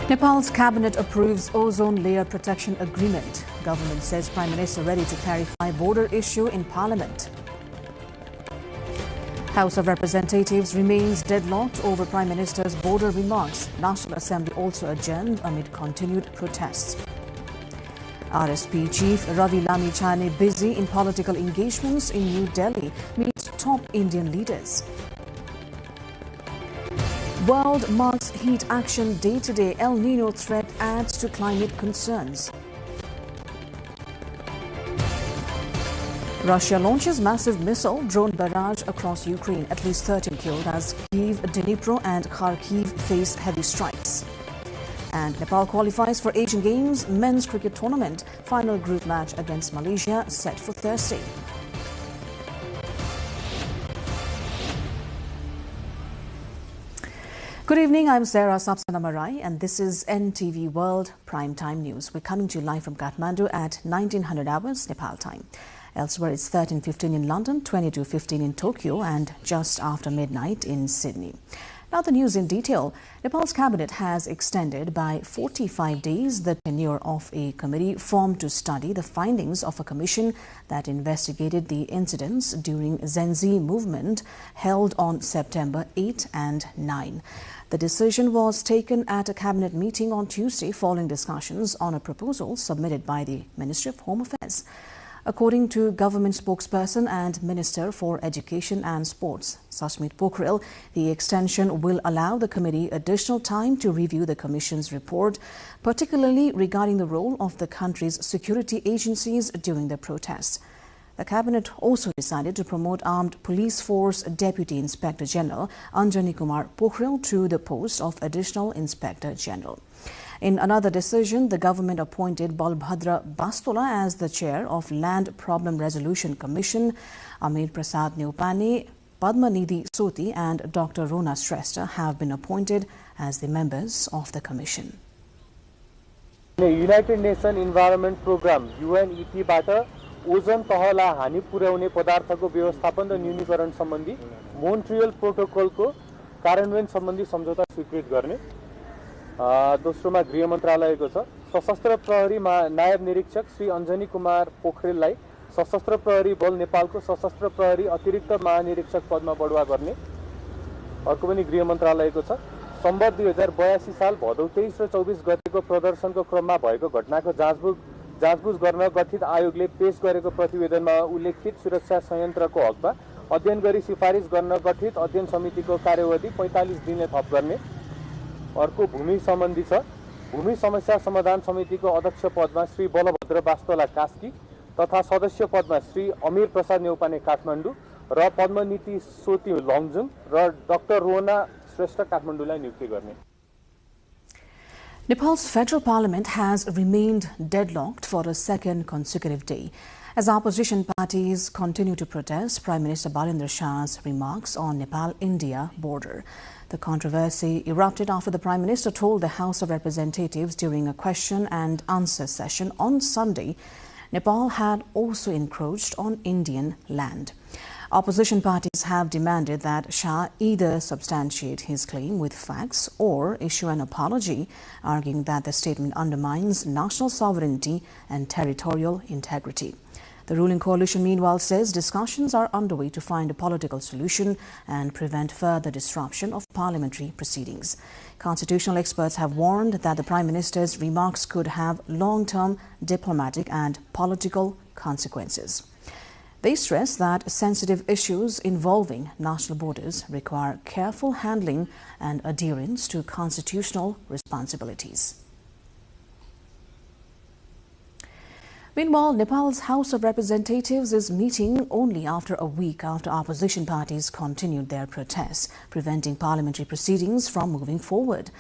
Nepal's cabinet approves ozone layer protection agreement. Government says Prime Minister ready to clarify border issue in Parliament. House of Representatives remains deadlocked over Prime Minister's border remarks. National Assembly also adjourned amid continued protests. RSP Chief Ravi Lamichhane busy in political engagements in New Delhi meets top Indian leaders. World marks heat action day today. El Nino threat adds to climate concerns. Russia launches massive missile drone barrage across Ukraine. At least 13 killed as Kyiv, Dnipro and Kharkiv face heavy strikes. And Nepal qualifies for Asian Games men's cricket tournament. Final group match against Malaysia set for Thursday. Good evening, I'm Sarah Sapsanamarai and this is NTV World Primetime News. We're coming to you live from Kathmandu at 1900 hours Nepal time. Elsewhere it's 13:15 in London, 22:15 in Tokyo and just after midnight in Sydney. Now the news in detail. Nepal's cabinet has extended by 45 days the tenure of a committee formed to study the findings of a commission that investigated the incidents during Gen Z movement held on September 8 and 9. The decision was taken at a cabinet meeting on Tuesday following discussions on a proposal submitted by the Ministry of Home Affairs. According to government spokesperson and Minister for Education and Sports, Sashmit Pokhrel, the extension will allow the committee additional time to review the Commission's report, particularly regarding the role of the country's security agencies during the protests. The cabinet also decided to promote Armed Police Force Deputy Inspector General Anjani Kumar Pokhrel to the post of Additional Inspector General. In another decision, the government appointed Balbhadra Bastola as the chair of Land Problem Resolution Commission. Amir Prasad Neupane, Padmanidhi Soti and Dr. Rona Shrestha have been appointed as the members of the commission. United Nations Environment Program UNEP बाट ओजन तहलाई हानि पुर्याउने पदार्थको व्यवस्थापन र न्यूनीकरण सम्बन्धी Montreal प्रोटोकलको कार्यान्वयन सम्बन्धी सम्झौता स्वीकृत गर्ने। दोस्रोमा गृह मन्त्रालयको छ। सशस्त्र प्रहरी नायब निरीक्षक श्री अञ्जनी कुमार पोखरेललाई सशस्त्र प्रहरी बल नेपालको सशस्त्र प्रहरी अतिरिक्त महानिरीक्षक पदमा बढुवा गर्ने। अर्को पनि गृह मन्त्रालयको छ। सम्बत 2082 साल भदौ 23 र 24 गतेको प्रदर्शनको क्रममा भएको घटनाको जाँचबुझ गर्न गठित आयोगले पेश गरेको प्रतिवेदनमा उल्लेखित सुरक्षा संयन्त्रको हकमा अध्ययन गरी सिफारिस गर्न गठित अध्ययन समितिको कार्यावधि 45 दिनले थप गर्ने। अर्को भूमि सम्बन्धी छ। भूमि समस्या समाधान समितिको अध्यक्ष पदमा श्री बलभद्र बास्तोला कास्की तथा सदस्य पदमा श्री अमीर प्रसाद नेउपाने काठमाडौँ र पद्मनीति सोती लङजुङ र डाक्टर रोना श्रेष्ठ काठमाडौँलाई नियुक्ति गर्ने। Nepal's federal parliament has remained deadlocked for a second consecutive day. As opposition parties continue to protest Prime Minister Balendra Shah's remarks on Nepal-India border. The controversy erupted after the Prime Minister told the House of Representatives during a question and answer session on Sunday, Nepal had also encroached on Indian land. Opposition parties have demanded that Shah either substantiate his claim with facts or issue an apology, arguing that the statement undermines national sovereignty and territorial integrity. The ruling coalition, meanwhile, says discussions are underway to find a political solution and prevent further disruption of parliamentary proceedings. Constitutional experts have warned that the Prime Minister's remarks could have long-term diplomatic and political consequences. They stress that sensitive issues involving national borders require careful handling and adherence to constitutional responsibilities. Meanwhile, Nepal's House of Representatives is meeting only after a week after opposition parties continued their protests, preventing parliamentary proceedings from moving forward.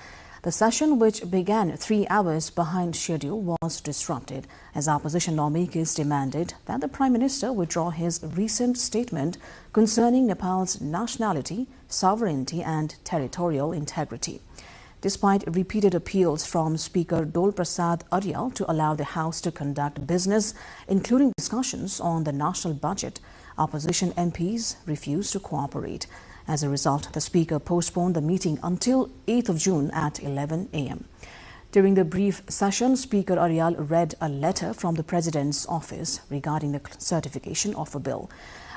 The session, which began 3 hours behind schedule, was disrupted as opposition lawmakers demanded that the Prime Minister withdraw his recent statement concerning Nepal's nationality, sovereignty and territorial integrity. Despite repeated appeals from Speaker Dol Prasad Aryal to allow the House to conduct business, including discussions on the national budget, opposition MPs refused to cooperate. As a result, the Speaker postponed the meeting until 8th of June at 11 a.m. During the brief session, Speaker Aryal read a letter from the President's office regarding the certification of a bill.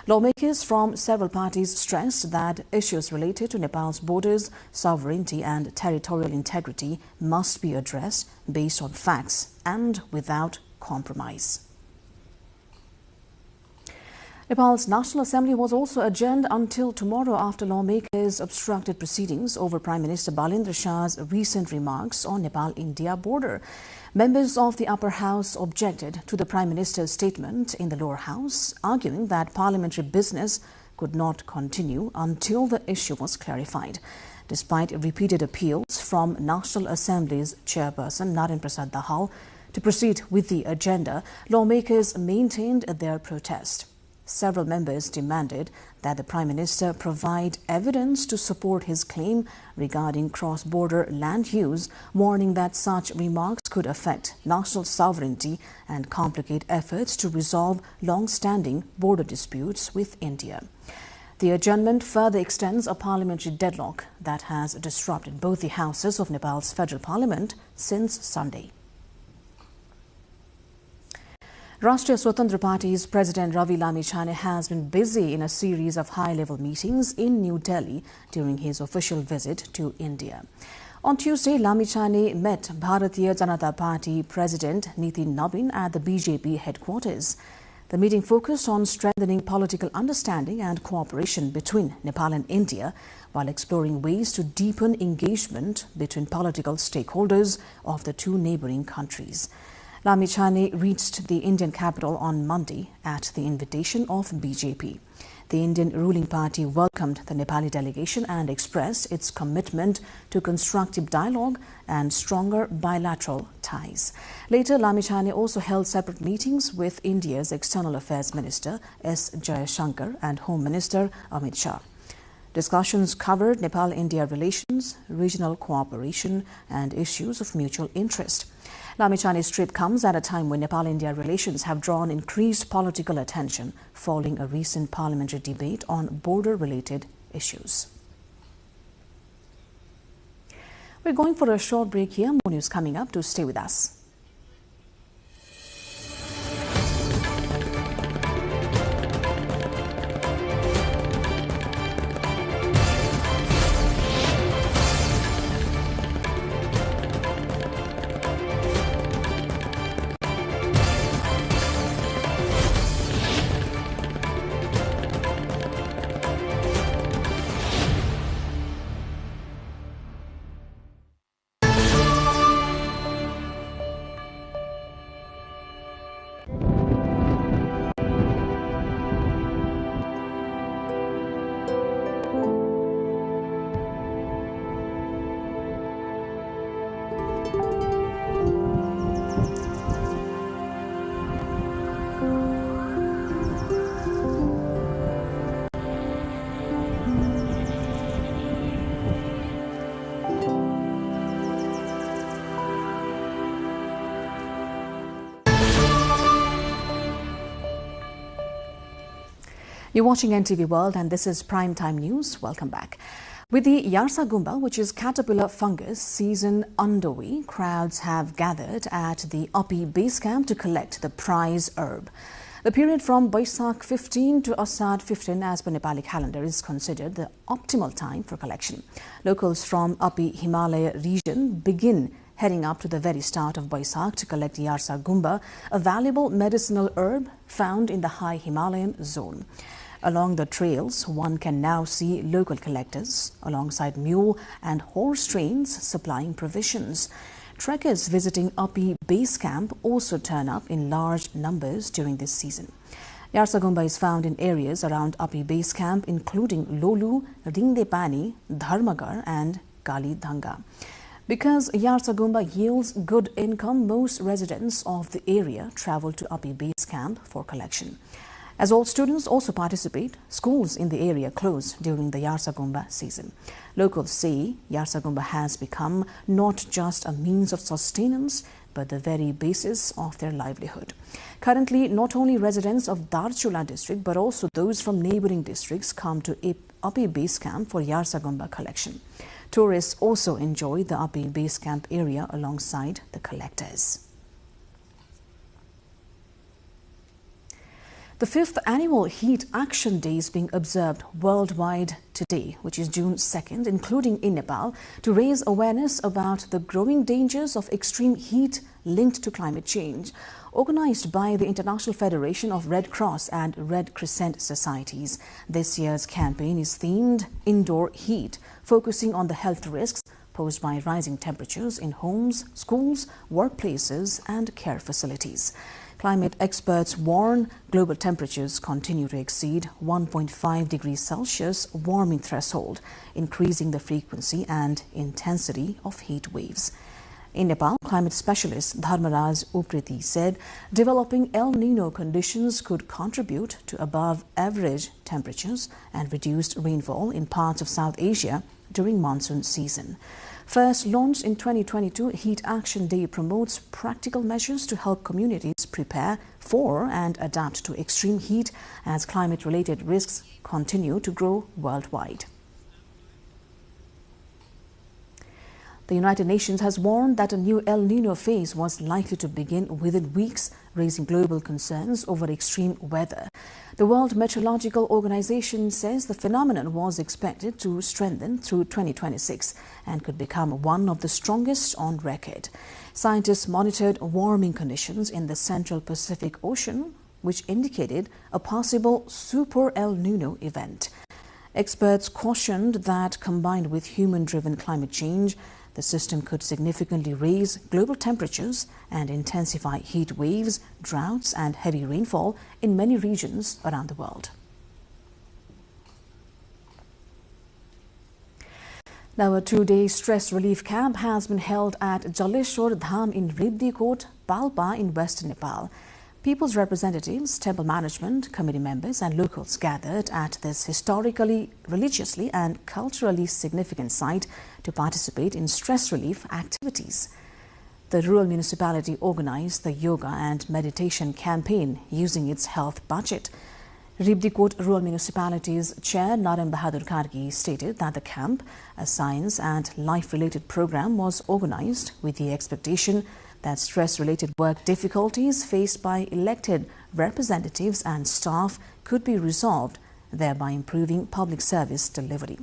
Lawmakers from several parties stressed that issues related to Nepal's borders, sovereignty and territorial integrity must be addressed based on facts and without compromise. Nepal's National Assembly was also adjourned until tomorrow after lawmakers obstructed proceedings over Prime Minister Balendra Shah's recent remarks on Nepal-India border. Members of the upper house objected to the Prime Minister's statement in the lower house, arguing that parliamentary business could not continue until the issue was clarified. Despite repeated appeals from National Assembly's chairperson Naren Prasad Dahal to proceed with the agenda, lawmakers maintained their protest. Several members demanded that the Prime Minister provide evidence to support his claim regarding cross-border land use, warning that such remarks could affect national sovereignty and complicate efforts to resolve long-standing border disputes with India. The adjournment further extends a parliamentary deadlock that has disrupted both the houses of Nepal's federal parliament since Sunday. Rashtriya Swatantra Party's President Ravi Lamichhane has been busy in a series of high-level meetings in New Delhi during his official visit to India. On Tuesday, Lamichhane met Bharatiya Janata Party President Nitin Nabin at the BJP headquarters. The meeting focused on strengthening political understanding and cooperation between Nepal and India, while exploring ways to deepen engagement between political stakeholders of the two neighbouring countries. Lamichhane reached the Indian capital on Monday at the invitation of BJP. The Indian ruling party welcomed the Nepali delegation and expressed its commitment to constructive dialogue and stronger bilateral ties. Later, Lamichhane also held separate meetings with India's External Affairs Minister S. Jayashankar and Home Minister Amit Shah. Discussions covered Nepal-India relations, regional cooperation and issues of mutual interest. Lamichhane's trip comes at a time when Nepal-India relations have drawn increased political attention following a recent parliamentary debate on border-related issues. We're going for a short break here. More news coming up. Do stay with us. You're watching NTV World and this is Prime Time News. Welcome back. With the Yarsa Gumba, which is caterpillar fungus season underway, crowds have gathered at the Api base camp to collect the prize herb. The period from Baisakh 15 to Asad 15 as per Nepali calendar is considered the optimal time for collection. Locals from Api Himalaya region begin heading up to the very start of Baisakh to collect Yarsa Gumba, a valuable medicinal herb found in the high Himalayan zone. Along the trails, one can now see local collectors alongside mule and horse trains supplying provisions. Trekkers visiting Api base camp also turn up in large numbers during this season. Yarsa Gumba is found in areas around Api base camp including Lolu, Ringdepani, Dharmagar and Kalidhanga. Because Yarsa Gumba yields good income, most residents of the area travel to Api base camp for collection. As all students also participate, schools in the area close during the Yarsa Gumba season. Locals say Yarsa Gumba has become not just a means of sustenance, but the very basis of their livelihood. Currently, not only residents of Darchula district, but also those from neighboring districts come to Api base camp for Yarsa Gumba collection. Tourists also enjoy the upping base camp area alongside the collectors. The 5th Annual Heat Action Day is being observed worldwide today, which is June 2nd, including in Nepal, to raise awareness about the growing dangers of extreme heat linked to climate change. Organized by the International Federation of Red Cross and Red Crescent Societies, this year's campaign is themed Indoor Heat, focusing on the health risks posed by rising temperatures in homes, schools, workplaces and care facilities. Climate experts warn global temperatures continue to exceed 1.5 degrees Celsius warming threshold, increasing the frequency and intensity of heat waves. In Nepal, climate specialist Dharmaraj Upreti said developing El Nino conditions could contribute to above average temperatures and reduced rainfall in parts of South Asia during monsoon season. First launched in 2022, Heat Action Day promotes practical measures to help communities prepare for and adapt to extreme heat as climate-related risks continue to grow worldwide. The United Nations has warned that a new El Nino phase was likely to begin within weeks, raising global concerns over extreme weather. The World Meteorological Organization says the phenomenon was expected to strengthen through 2026 and could become one of the strongest on record. Scientists monitored warming conditions in the Central Pacific Ocean, which indicated a possible super El Nino event. Experts cautioned that combined with human-driven climate change, the system could significantly raise global temperatures and intensify heat waves, droughts and heavy rainfall in many regions around the world. Now, a two-day stress relief camp has been held at Jaleshwar Dham in Riddhikot, Palpa in western Nepal. People's representatives, temple management, committee members and locals gathered at this historically, religiously and culturally significant site to participate in stress relief activities. The rural municipality organized the yoga and meditation campaign using its health budget. Riddhikot Rural Municipality's Chair Naran Bahadur Kargi stated that the camp, a science and life-related program, was organized with the expectation that stress-related work difficulties faced by elected representatives and staff could be resolved, thereby improving public service delivery.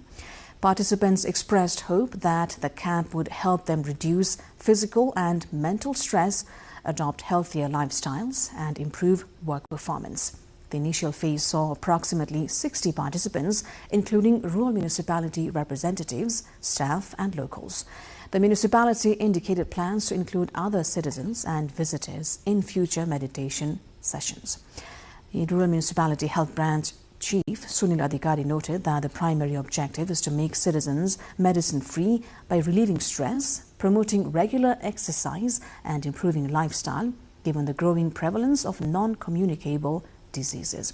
Participants expressed hope that the camp would help them reduce physical and mental stress, adopt healthier lifestyles, and improve work performance. The initial phase saw approximately 60 participants, including rural municipality representatives, staff, and locals. The municipality indicated plans to include other citizens and visitors in future meditation sessions. The Rural Municipality Health Branch Chief Sunil Adhikari noted that the primary objective is to make citizens medicine-free by relieving stress, promoting regular exercise and improving lifestyle, given the growing prevalence of non-communicable diseases.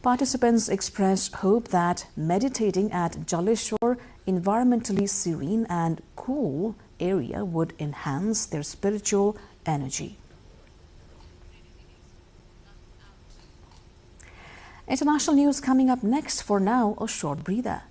Participants expressed hope that meditating at Jaleshwar, environmentally serene and cool area, would enhance their spiritual energy. International news coming up next. For now, a short breather.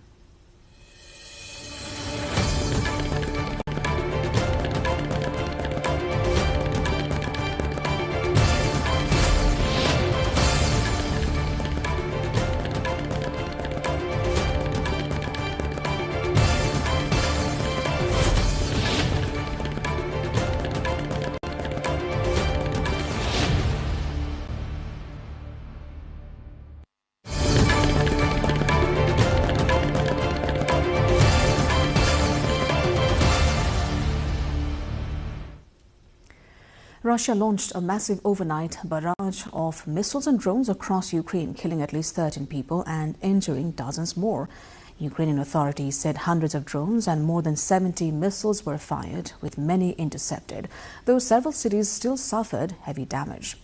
Russia launched a massive overnight barrage of missiles and drones across Ukraine, killing at least 13 people and injuring dozens more. Ukrainian authorities said hundreds of drones and more than 70 missiles were fired, with many intercepted, though several cities still suffered heavy damage.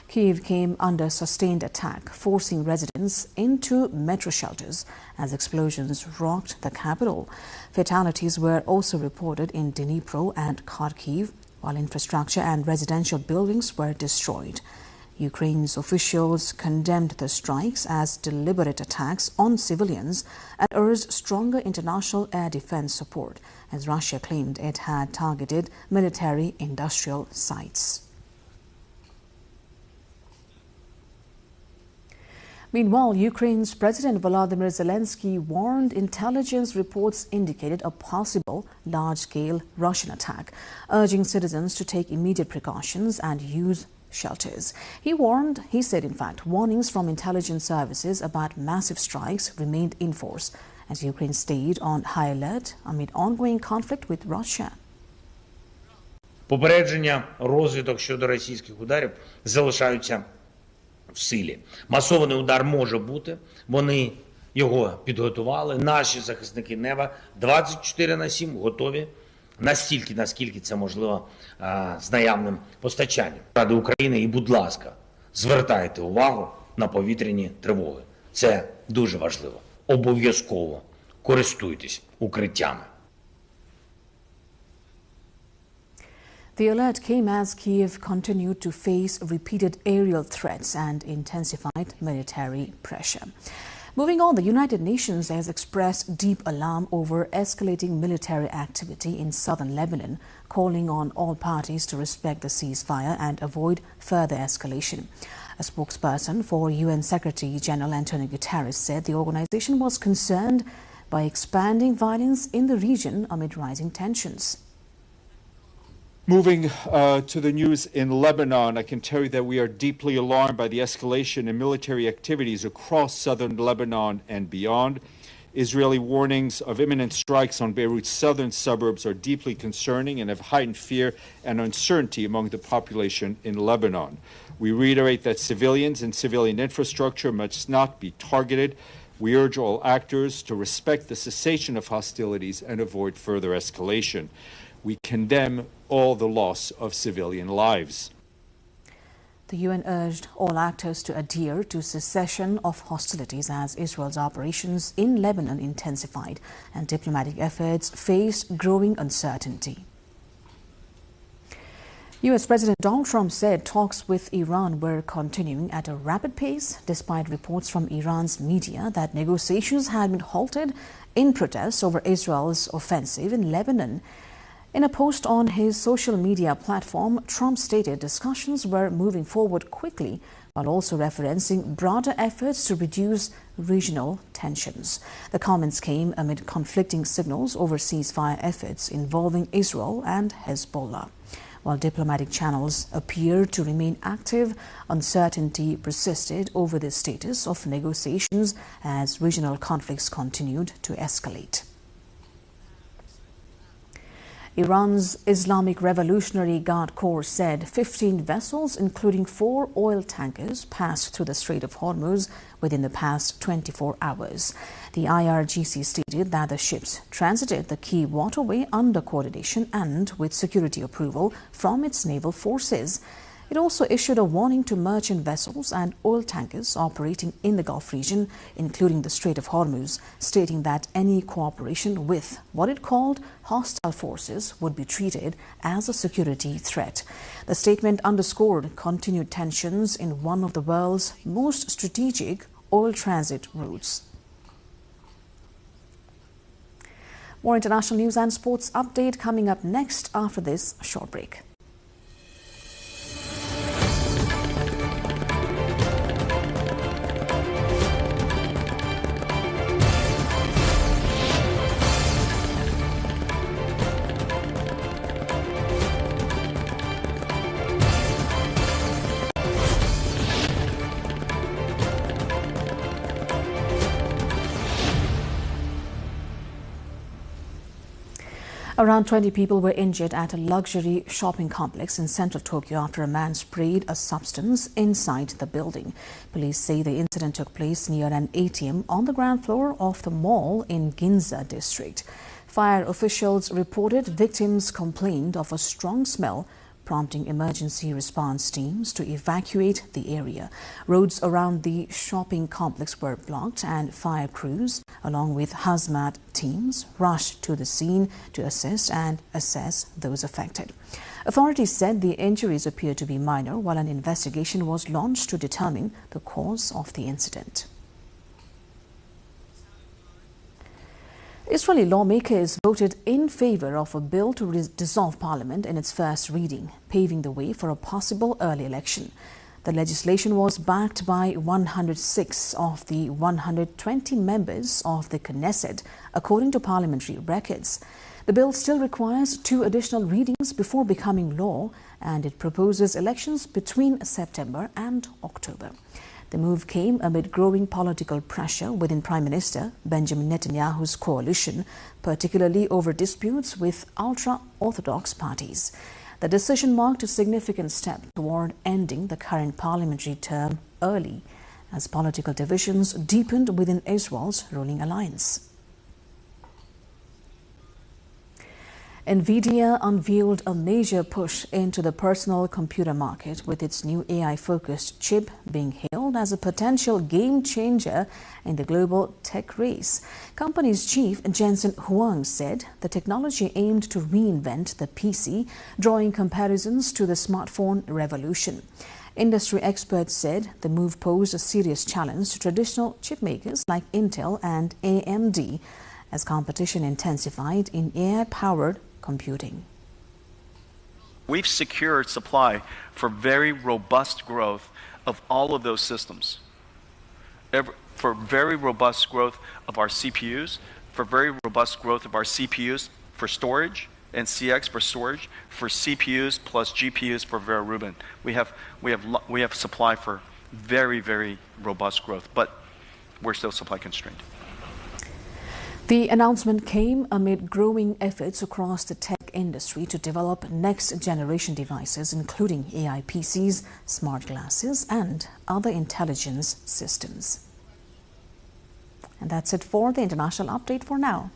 Kyiv came under sustained attack, forcing residents into metro shelters as explosions rocked the capital. Fatalities were also reported in Dnipro and Kharkiv, while infrastructure and residential buildings were destroyed. Ukraine's officials condemned the strikes as deliberate attacks on civilians and urged stronger international air defense support, as Russia claimed it had targeted military-industrial sites. Meanwhile, Ukraine's President Volodymyr Zelensky warned intelligence reports indicated a possible large-scale Russian attack, urging citizens to take immediate precautions and use shelters. He said, in fact, warnings from intelligence services about massive strikes remained in force as Ukraine stayed on high alert amid ongoing conflict with Russia. Попередження, розвиток щодо російських ударів залишаються в силі. Масований удар може бути, вони його підготували. Наші захисники неба 24/7 готові настільки, наскільки це можливо з наявним постачанням. Ради України і, будь ласка, звертайте увагу на повітряні тривоги. Це дуже важливо. Обов'язково користуйтесь укриттями. The alert came as Kyiv continued to face repeated aerial threats and intensified military pressure. Moving on, the United Nations has expressed deep alarm over escalating military activity in southern Lebanon, calling on all parties to respect the ceasefire and avoid further escalation. A spokesperson for UN Secretary-General Antonio Guterres said the organization was concerned by expanding violence in the region amid rising tensions. Moving to the news in Lebanon, I can tell you that we are deeply alarmed by the escalation in military activities across southern Lebanon and beyond. Israeli warnings of imminent strikes on Beirut's southern suburbs are deeply concerning and have heightened fear and uncertainty among the population in Lebanon. We reiterate that civilians and civilian infrastructure must not be targeted. We urge all actors to respect the cessation of hostilities and avoid further escalation. We condemn all the loss of civilian lives. The UN urged all actors to adhere to cessation of hostilities as Israel's operations in Lebanon intensified and diplomatic efforts faced growing uncertainty. U.S. President Donald Trump said talks with Iran were continuing at a rapid pace despite reports from Iran's media that negotiations had been halted in protest over Israel's offensive in Lebanon. In a post on his social media platform, Trump stated discussions were moving forward quickly while also referencing broader efforts to reduce regional tensions. The comments came amid conflicting signals over ceasefire efforts involving Israel and Hezbollah. While diplomatic channels appeared to remain active, uncertainty persisted over the status of negotiations as regional conflicts continued to escalate. Iran's Islamic Revolutionary Guard Corps said 15 vessels, including 4 oil tankers, passed through the Strait of Hormuz within the past 24 hours. The IRGC stated that the ships transited the key waterway under coordination and with security approval from its naval forces. It also issued a warning to merchant vessels and oil tankers operating in the Gulf region, including the Strait of Hormuz, stating that any cooperation with what it called hostile forces would be treated as a security threat. The statement underscored continued tensions in one of the world's most strategic oil transit routes. More international news and sports update coming up next after this short break. Around 20 people were injured at a luxury shopping complex in central Tokyo after a man sprayed a substance inside the building. Police say the incident took place near an ATM on the ground floor of the mall in Ginza district. Fire officials reported victims complained of a strong smell prompting emergency response teams to evacuate the area. Roads around the shopping complex were blocked and fire crews, along with hazmat teams, rushed to the scene to assist and assess those affected. Authorities said the injuries appeared to be minor, while an investigation was launched to determine the cause of the incident. Israeli lawmakers voted in favor of a bill to dissolve parliament in its first reading, paving the way for a possible early election. The legislation was backed by 106 of the 120 members of the Knesset, according to parliamentary records. The bill still requires 2 additional readings before becoming law, and it proposes elections between September and October. The move came amid growing political pressure within Prime Minister Benjamin Netanyahu's coalition, particularly over disputes with ultra-Orthodox parties. The decision marked a significant step toward ending the current parliamentary term early, as political divisions deepened within Israel's ruling alliance. NVIDIA unveiled a major push into the personal computer market, with its new AI-focused chip being hailed as a potential game-changer in the global tech race. Company's chief Jensen Huang said the technology aimed to reinvent the PC, drawing comparisons to the smartphone revolution. Industry experts said the move posed a serious challenge to traditional chip makers like Intel and AMD, as competition intensified in AI-powered computing. We've secured supply for very robust growth of all of those systems. For very robust growth of our CPUs, for very robust growth of our CPUs for storage and CX for storage, for CPUs plus GPUs for Vera Rubin. We have supply for very, very robust growth, but we're still supply constrained. The announcement came amid growing efforts across the tech industry to develop next-generation devices, including AI PCs, smart glasses, and other intelligence systems. And that's it for the international update for now.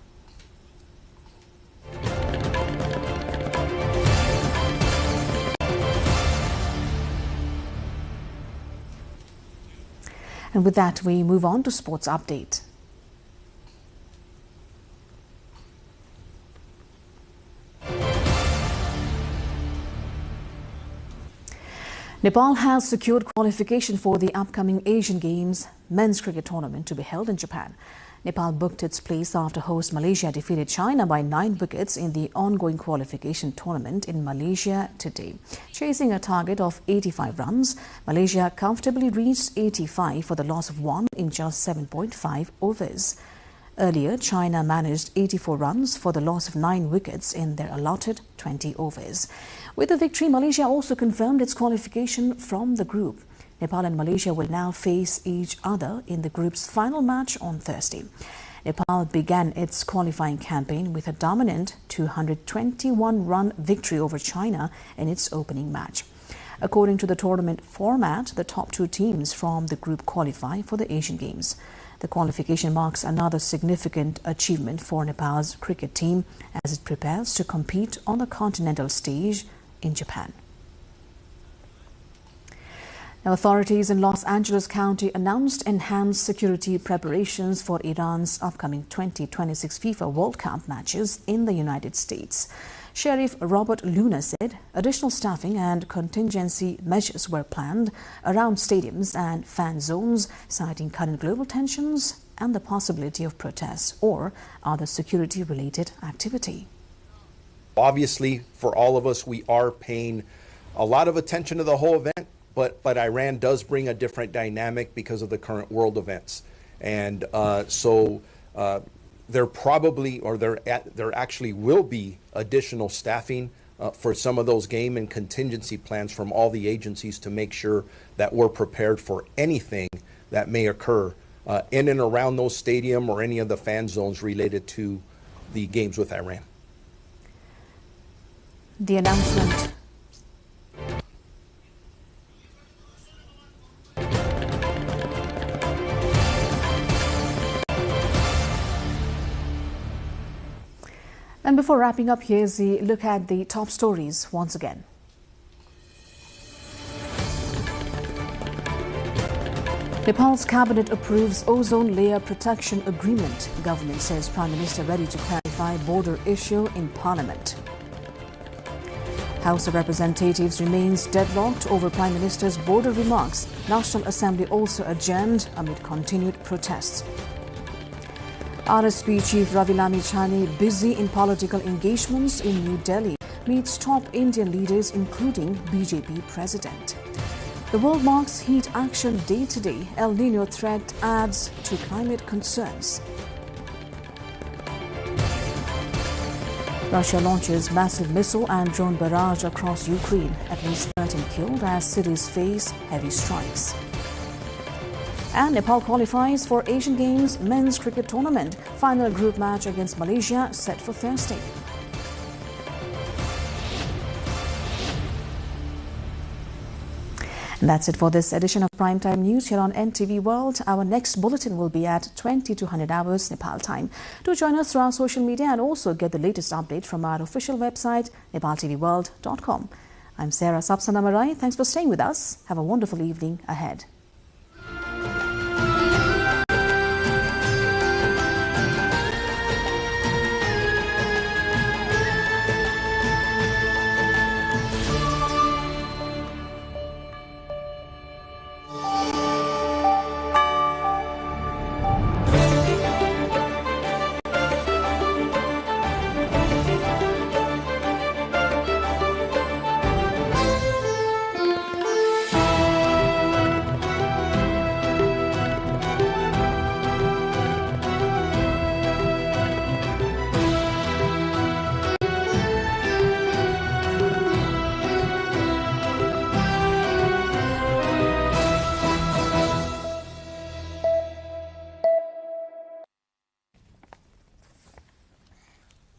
And with that, we move on to sports update. Nepal has secured qualification for the upcoming Asian Games men's cricket tournament to be held in Japan. Nepal booked its place after host Malaysia defeated China by 9 wickets in the ongoing qualification tournament in Malaysia today. Chasing a target of 85 runs, Malaysia comfortably reached 85 for the loss of 1 in just 7.5 overs. Earlier, China managed 84 runs for the loss of 9 wickets in their allotted 20 overs. With the victory, Malaysia also confirmed its qualification from the group. Nepal and Malaysia will now face each other in the group's final match on Thursday. Nepal began its qualifying campaign with a dominant 221-run victory over China in its opening match. According to the tournament format, the top 2 teams from the group qualify for the Asian Games. The qualification marks another significant achievement for Nepal's cricket team as it prepares to compete on the continental stage in Japan. Now, authorities in Los Angeles County announced enhanced security preparations for Iran's upcoming 2026 FIFA World Cup matches in the United States. Sheriff Robert Luna said additional staffing and contingency measures were planned around stadiums and fan zones, citing current global tensions and the possibility of protests or other security-related activity. Obviously, for all of us, we are paying a lot of attention to the whole event, but Iran does bring a different dynamic because of the current world events. And there probably, or there actually will be additional staffing for some of those game and contingency plans from all the agencies to make sure that we're prepared for anything that may occur in and around those stadium or any of the fan zones related to the games with Iran. The announcement. And before wrapping up, here's a look at the top stories once again. Nepal's cabinet approves ozone layer protection agreement. Government says Prime Minister ready to clarify border issue in Parliament. House of Representatives remains deadlocked over Prime Minister's border remarks. National Assembly also adjourned amid continued protests. RSP Chief Ravi Lamichhane, busy in political engagements in New Delhi, meets top Indian leaders including BJP President. The world marks heat action day today. El Nino threat adds to climate concerns. Russia launches massive missile and drone barrage across Ukraine. At least 13 killed as cities face heavy strikes. And Nepal qualifies for Asian Games men's cricket tournament. Final group match against Malaysia set for Thursday. And that's it for this edition of Primetime News here on NTV World. Our next bulletin will be at 2200 hours Nepal time. Do join us through our social media and also get the latest update from our official website, nepaltelevision.com. I'm Sarah Sapsanamarai. Thanks for staying with us. Have a wonderful evening ahead.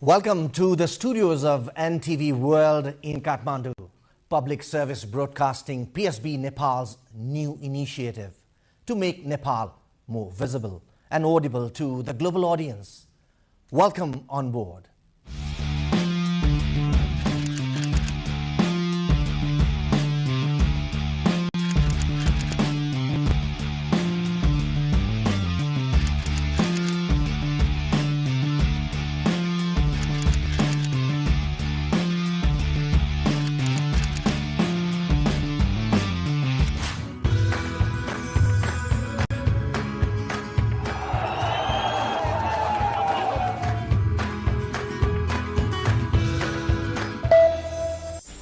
Welcome to the studios of NTV World in Kathmandu. Public Service Broadcasting PSB Nepal's new initiative to make Nepal more visible and audible to the global audience. Welcome on board.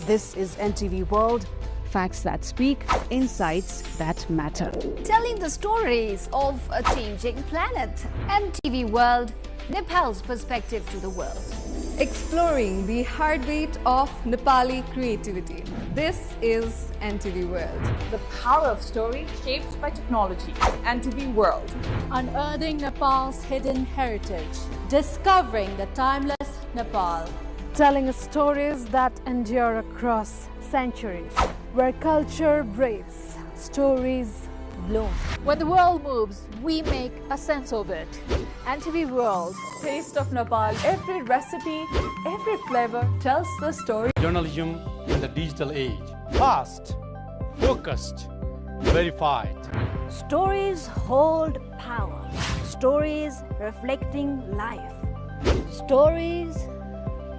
This is NTV World. Facts that speak, insights that matter. Telling the stories of a changing planet. NTV World, Nepal's perspective to the world. Exploring the heartbeat of Nepali creativity. This is NTV World. The power of story shaped by technology. NTV World. Unearthing Nepal's hidden heritage. Discovering the timeless Nepal. Telling stories that endure across centuries. Where culture breathes, stories bloom. When the world moves, we make a sense of it. NTV World. Taste of Nepal. Every recipe, every flavor tells the story. Journalism in the digital age. Fast, focused, verified. Stories hold power. Stories reflecting life. Stories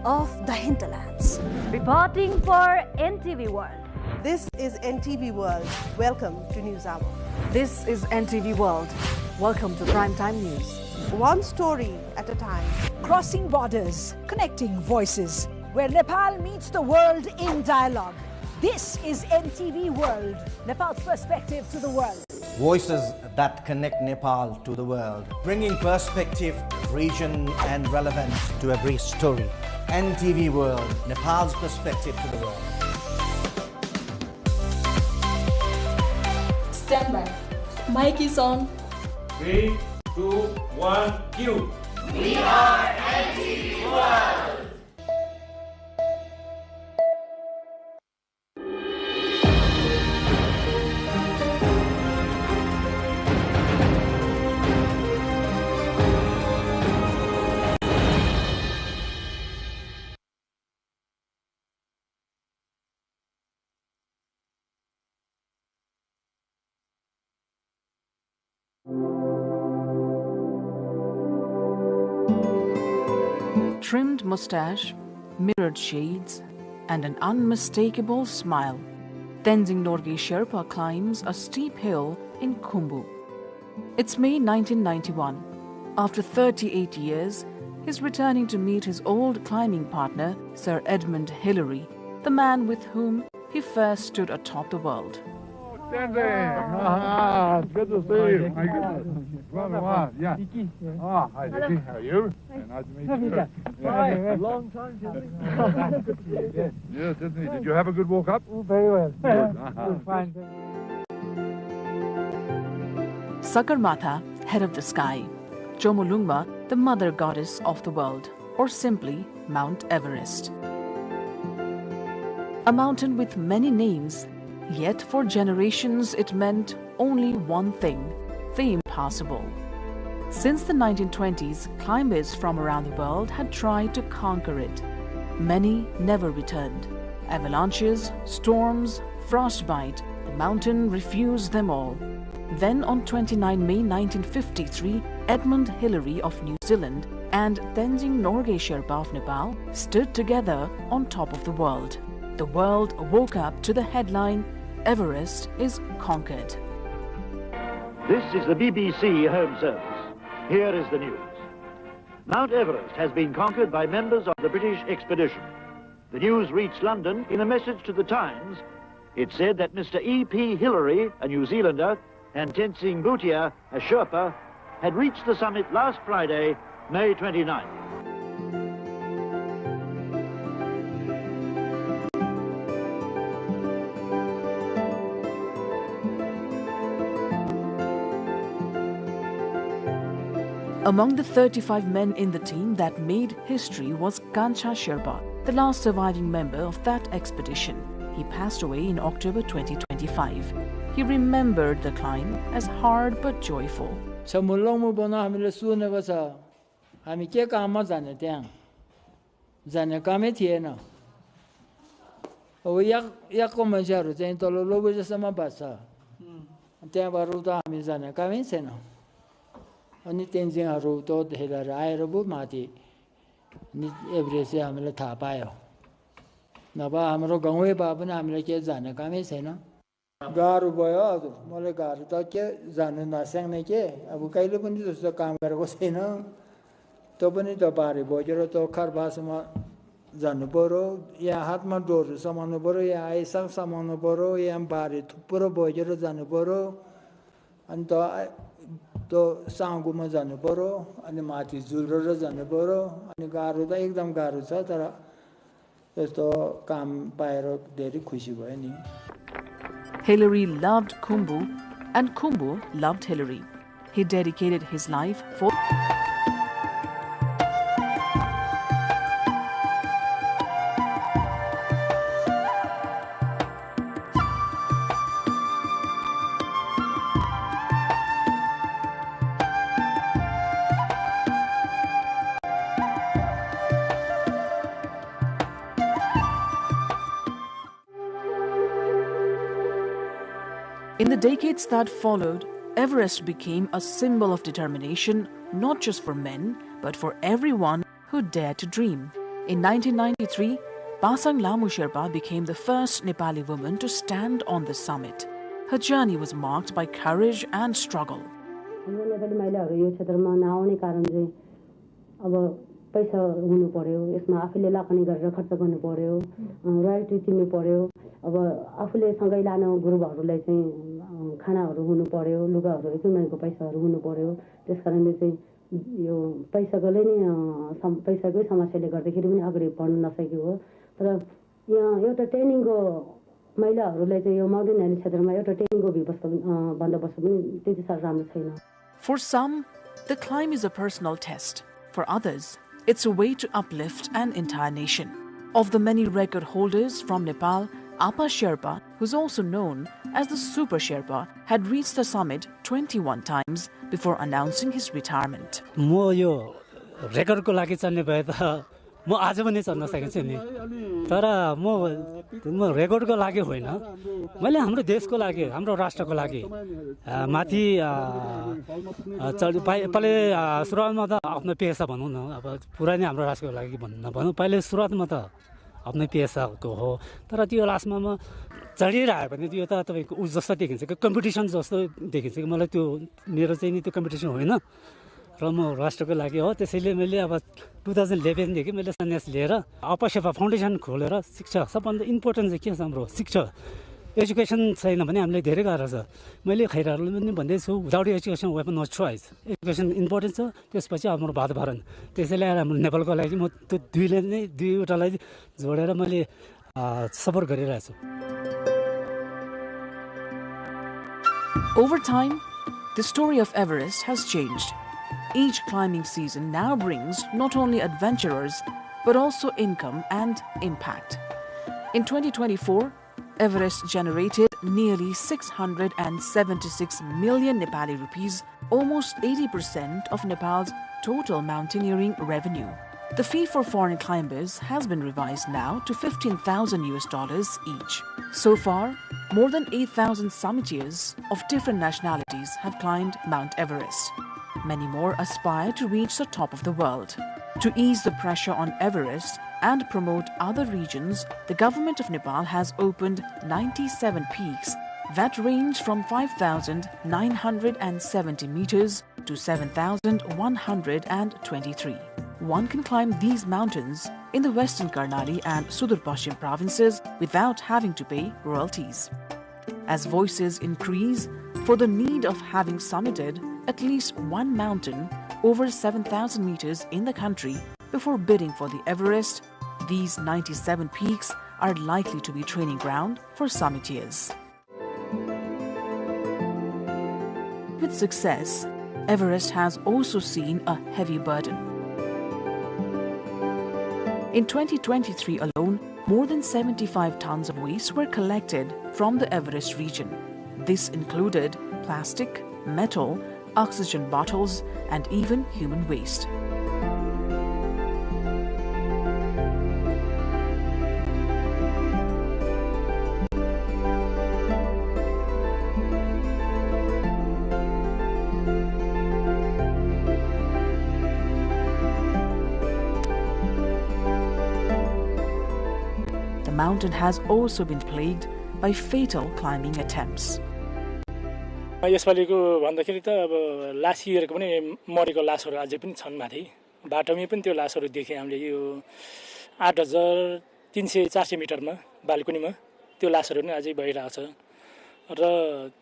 of the hinterlands. Reporting for NTV World. This is NTV World. Welcome to News Hour. This is NTV World. Welcome to Primetime News. One story at a time. Crossing borders, connecting voices, where Nepal meets the world in dialogue. This is NTV World, Nepal's perspective to the world. Voices that connect Nepal to the world, bringing perspective, region and relevance to every story. NTV World, Nepal's perspective to the world. Stand by. Mic is on. 3, 2, 1, cue. We are NTV World. Trimmed mustache, mirrored shades, and an unmistakable smile, Tenzing Norgay Sherpa climbs a steep hill in Khumbu. It's May 1991. After 38 years, he's returning to meet his old climbing partner, Sir Edmund Hillary, the man with whom he first stood atop the world. Tenzing, it's good to see you. My goodness. Well, yeah. Hi, Vicky. How are you? Nice to meet you. Hi. Long time, Tenzing. Yes, Tenzing. Did you have a good walk up? Very well. Good. Fine. Sagarmatha, head of the sky. Chomolungma, the mother goddess of the world, or simply Mount Everest. A mountain with many names, yet for generations it meant only one thing: the impossible. Since the 1920s, climbers from around the world had tried to conquer it. Many never returned. Avalanches, storms, frostbite, the mountain refused them all. Then on 29 May 1953, Edmund Hillary of New Zealand and Tenzing Norgay Sherpa of Nepal stood together on top of the world. The world woke up to the headline, "Everest is conquered." This is the BBC Home Service. Here is the news. Mount Everest has been conquered by members of the British expedition. The news reached London in a message to the Times. It said that Mr. E.P. Hillary, a New Zealander, and Tenzing Bhutia, a Sherpa, had reached the summit last Friday, May 29th. Among the 35 men in the team that made history was Kancha Sherpa, the last surviving member of that expedition. He passed away in October 2025. He remembered the climb as hard but joyful. Samulong bona hamile sune basa hami ke kama jane tyang jane kame थिएन अब यको मान्छेहरु चाहिँ तल लोबेसम्म बस्छ त्यहाँबाट त हामी जाने कामै छैन अनि तेन्जिङहरु त हेरेर आएर बु माथि एभरेस्ट हामीले थाहा पायो नभए हाम्रो गाउँै भए पनि हामीले के जाने कामै छैन गाह्रो भयो हजुर मलाई गाह्रो त के जानु नस्याङ्ने के अब कहिले पनि जस्तो काम गरेको छैन त पनि त बारे बोकेर त खरबासमा जानु पर्यो यहाँ हातमा डोरहरु समाउनु पर्यो यहाँ आइसा समाउनु पर्यो यहाँ बारे थुप्रो बोकेर जानु पर्यो अनि त साङ्गुमा जानु पर्यो अनि माथि जुलेर जानु पर्यो अनि गाह्रो त एकदम गाह्रो छ तर यस्तो काम पाएर धेरै खुसी भयो नि Hillary loved Khumbu and Khumbu loved Hillary. He dedicated his life for In the decades that followed, Everest became a symbol of determination, not just for men, but for everyone who dared to dream. In 1993, Pasang Lamu Sherpa became the first Nepali woman to stand on the summit. Her journey was marked by courage and struggle. पैसा हुनु पर्यो यसमा आफूले लगानी गरेर खर्च गर्नु पर्यो रोयल्टी तिर्नु पर्यो अब आफूले सँगै लाने गुरुबहरुलाई चाहिँ खानाहरु हुनु पर्यो लुगाहरु एकदम महँगो पैसाहरु हुनु पर्यो त्यसकारणले चाहिँ यो पैसाकोले नि पैसाकै समस्याले गर्दाखेरि पनि अगाडि बढ्न नसकेको हो तर यहाँ एउटा ट्रेनिङको महिलाहरुलाई चाहिँ यो माउन्टेन ह्याली क्षेत्रमा एउटा ट्रेनिङको व्यवस्था बन्दोबस्त पनि त्यति साह्रो राम्रो छैन. For some, the climb is a personal test. For others, it's a way to uplift an entire nation. Of the many record holders from Nepal, Apa Sherpa, who's also known as the Super Sherpa, had reached the summit 21 times before announcing his retirement. म यो रेकर्डको लागि चाहिँ भए त म आज पनि चढ्न सकेको छु नि तर म रेकर्डको लागि होइन मैले हाम्रो देशको लागि हाम्रो राष्ट्रको लागि माथि पहिले सुरुवातमा त आफ्नो पेसा भनौँ न अब पुरा नै हाम्रो राष्ट्रको लागि भनौँ पहिले सुरुवातमा त आफ्नो पेसाको हो तर त्यो लास्टमा म चढिरह्यो भने त्यो त तपाईँको उस जस्तो देखिन्छ कि कम्पिटिसन जस्तो देखिन्छ कि मलाई त्यो मेरो चाहिँ नि त्यो कम्पिटिसन होइन र म राष्ट्रको लागि हो त्यसैले मैले अब 2011देखि मैले सन्यास लिएर अपसेवा फाउन्डेसन खोलेर शिक्षा सबभन्दा इम्पोर्टेन्ट चाहिँ के छ हाम्रो शिक्षा एजुकेसन छैन भने हामीलाई धेरै गाह्रो छ मैले खैराहरूले पनि भन्दैछु without education we have no choice education important छ त्यसपछि हाम्रो भात भरण त्यसैले हाम्रो नेपालको लागि म त्यो दुईवटालाई जोडेर मैले सपोर्ट गरिरहेको छु Over time, the story of Everest has changed. Each climbing season now brings not only adventurers, but also income and impact. In 2024, Everest generated nearly 676 million Nepali rupees, almost 80% of Nepal's total mountaineering revenue. The fee for foreign climbers has been revised now to $15,000 each. So far, more than 8,000 summiteers of different nationalities have climbed Mount Everest. Many more aspire to reach the top of the world. To ease the pressure on Everest and promote other regions, the government of Nepal has opened 97 peaks that range from 5,970 meters to 7,123. One can climb these mountains in the Western Karnali and Sudur Pashchim provinces without having to pay royalties. As voices increase for the need of having summited at least one mountain over 7,000 meters in the country before bidding for the Everest, these 97 peaks are likely to be training ground for summiteers. With success, Everest has also seen a heavy burden. In 2023 alone, more than 75 tons of waste were collected from the Everest region. This included plastic, metal, oxygen bottles, and even human waste. The mountain has also been plagued by fatal climbing attempts. यसपालिको भन्दाखेरि त अब last इयरको पनि मरेको लासहरू अझै पनि छन् माथि बाटोमै पनि त्यो लासहरू देखे हामीले यो 8,300-400 मिटरमा बालकुनीमा त्यो लासहरू पनि अझै भइरहेछ र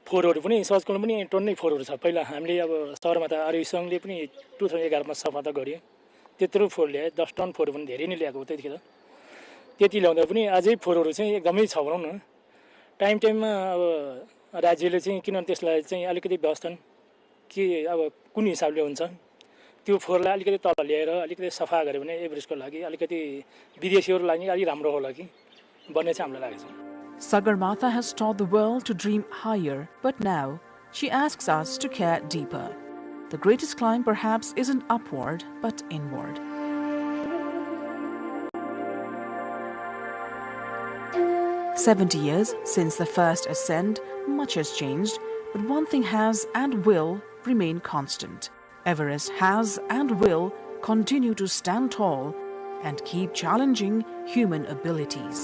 फोहोरहरू पनि सजकौँ पनि टन्नै फोहोरहरू छ पहिला हामीले अब सहरमा त आरयुसँगले पनि 2011 मा सफा त गर्यो त्यत्रो फोहोर ल्याए 10 टन फोहोर पनि धेरै नै ल्याएको त्यतिखेर त्यति ल्याउँदा पनि अझै फोहोरहरू चाहिँ एकदमै छ भनौँ न टाइममा अब राज्यले चाहिँ किन त्यसलाई चाहिँ अलिकति व्यवस्था के अब कुन हिसाबले हुन्छ त्यो फोहोरलाई अलिकति तल ल्याएर अलिकति सफा गर्यो भने एभरेस्टको लागि अलिकति विदेशीहरुको लागि अलि राम्रो होला कि भन्ने चाहिँ हामीलाई लागेको छ. Sagarmatha has taught the world to dream higher, but now she asks us to care deeper. The greatest climb perhaps isn't upward, but inward. "70 years since the first ascent, much has changed, but one thing has and will remain constant. Everest has and will continue to stand tall and keep challenging human abilities."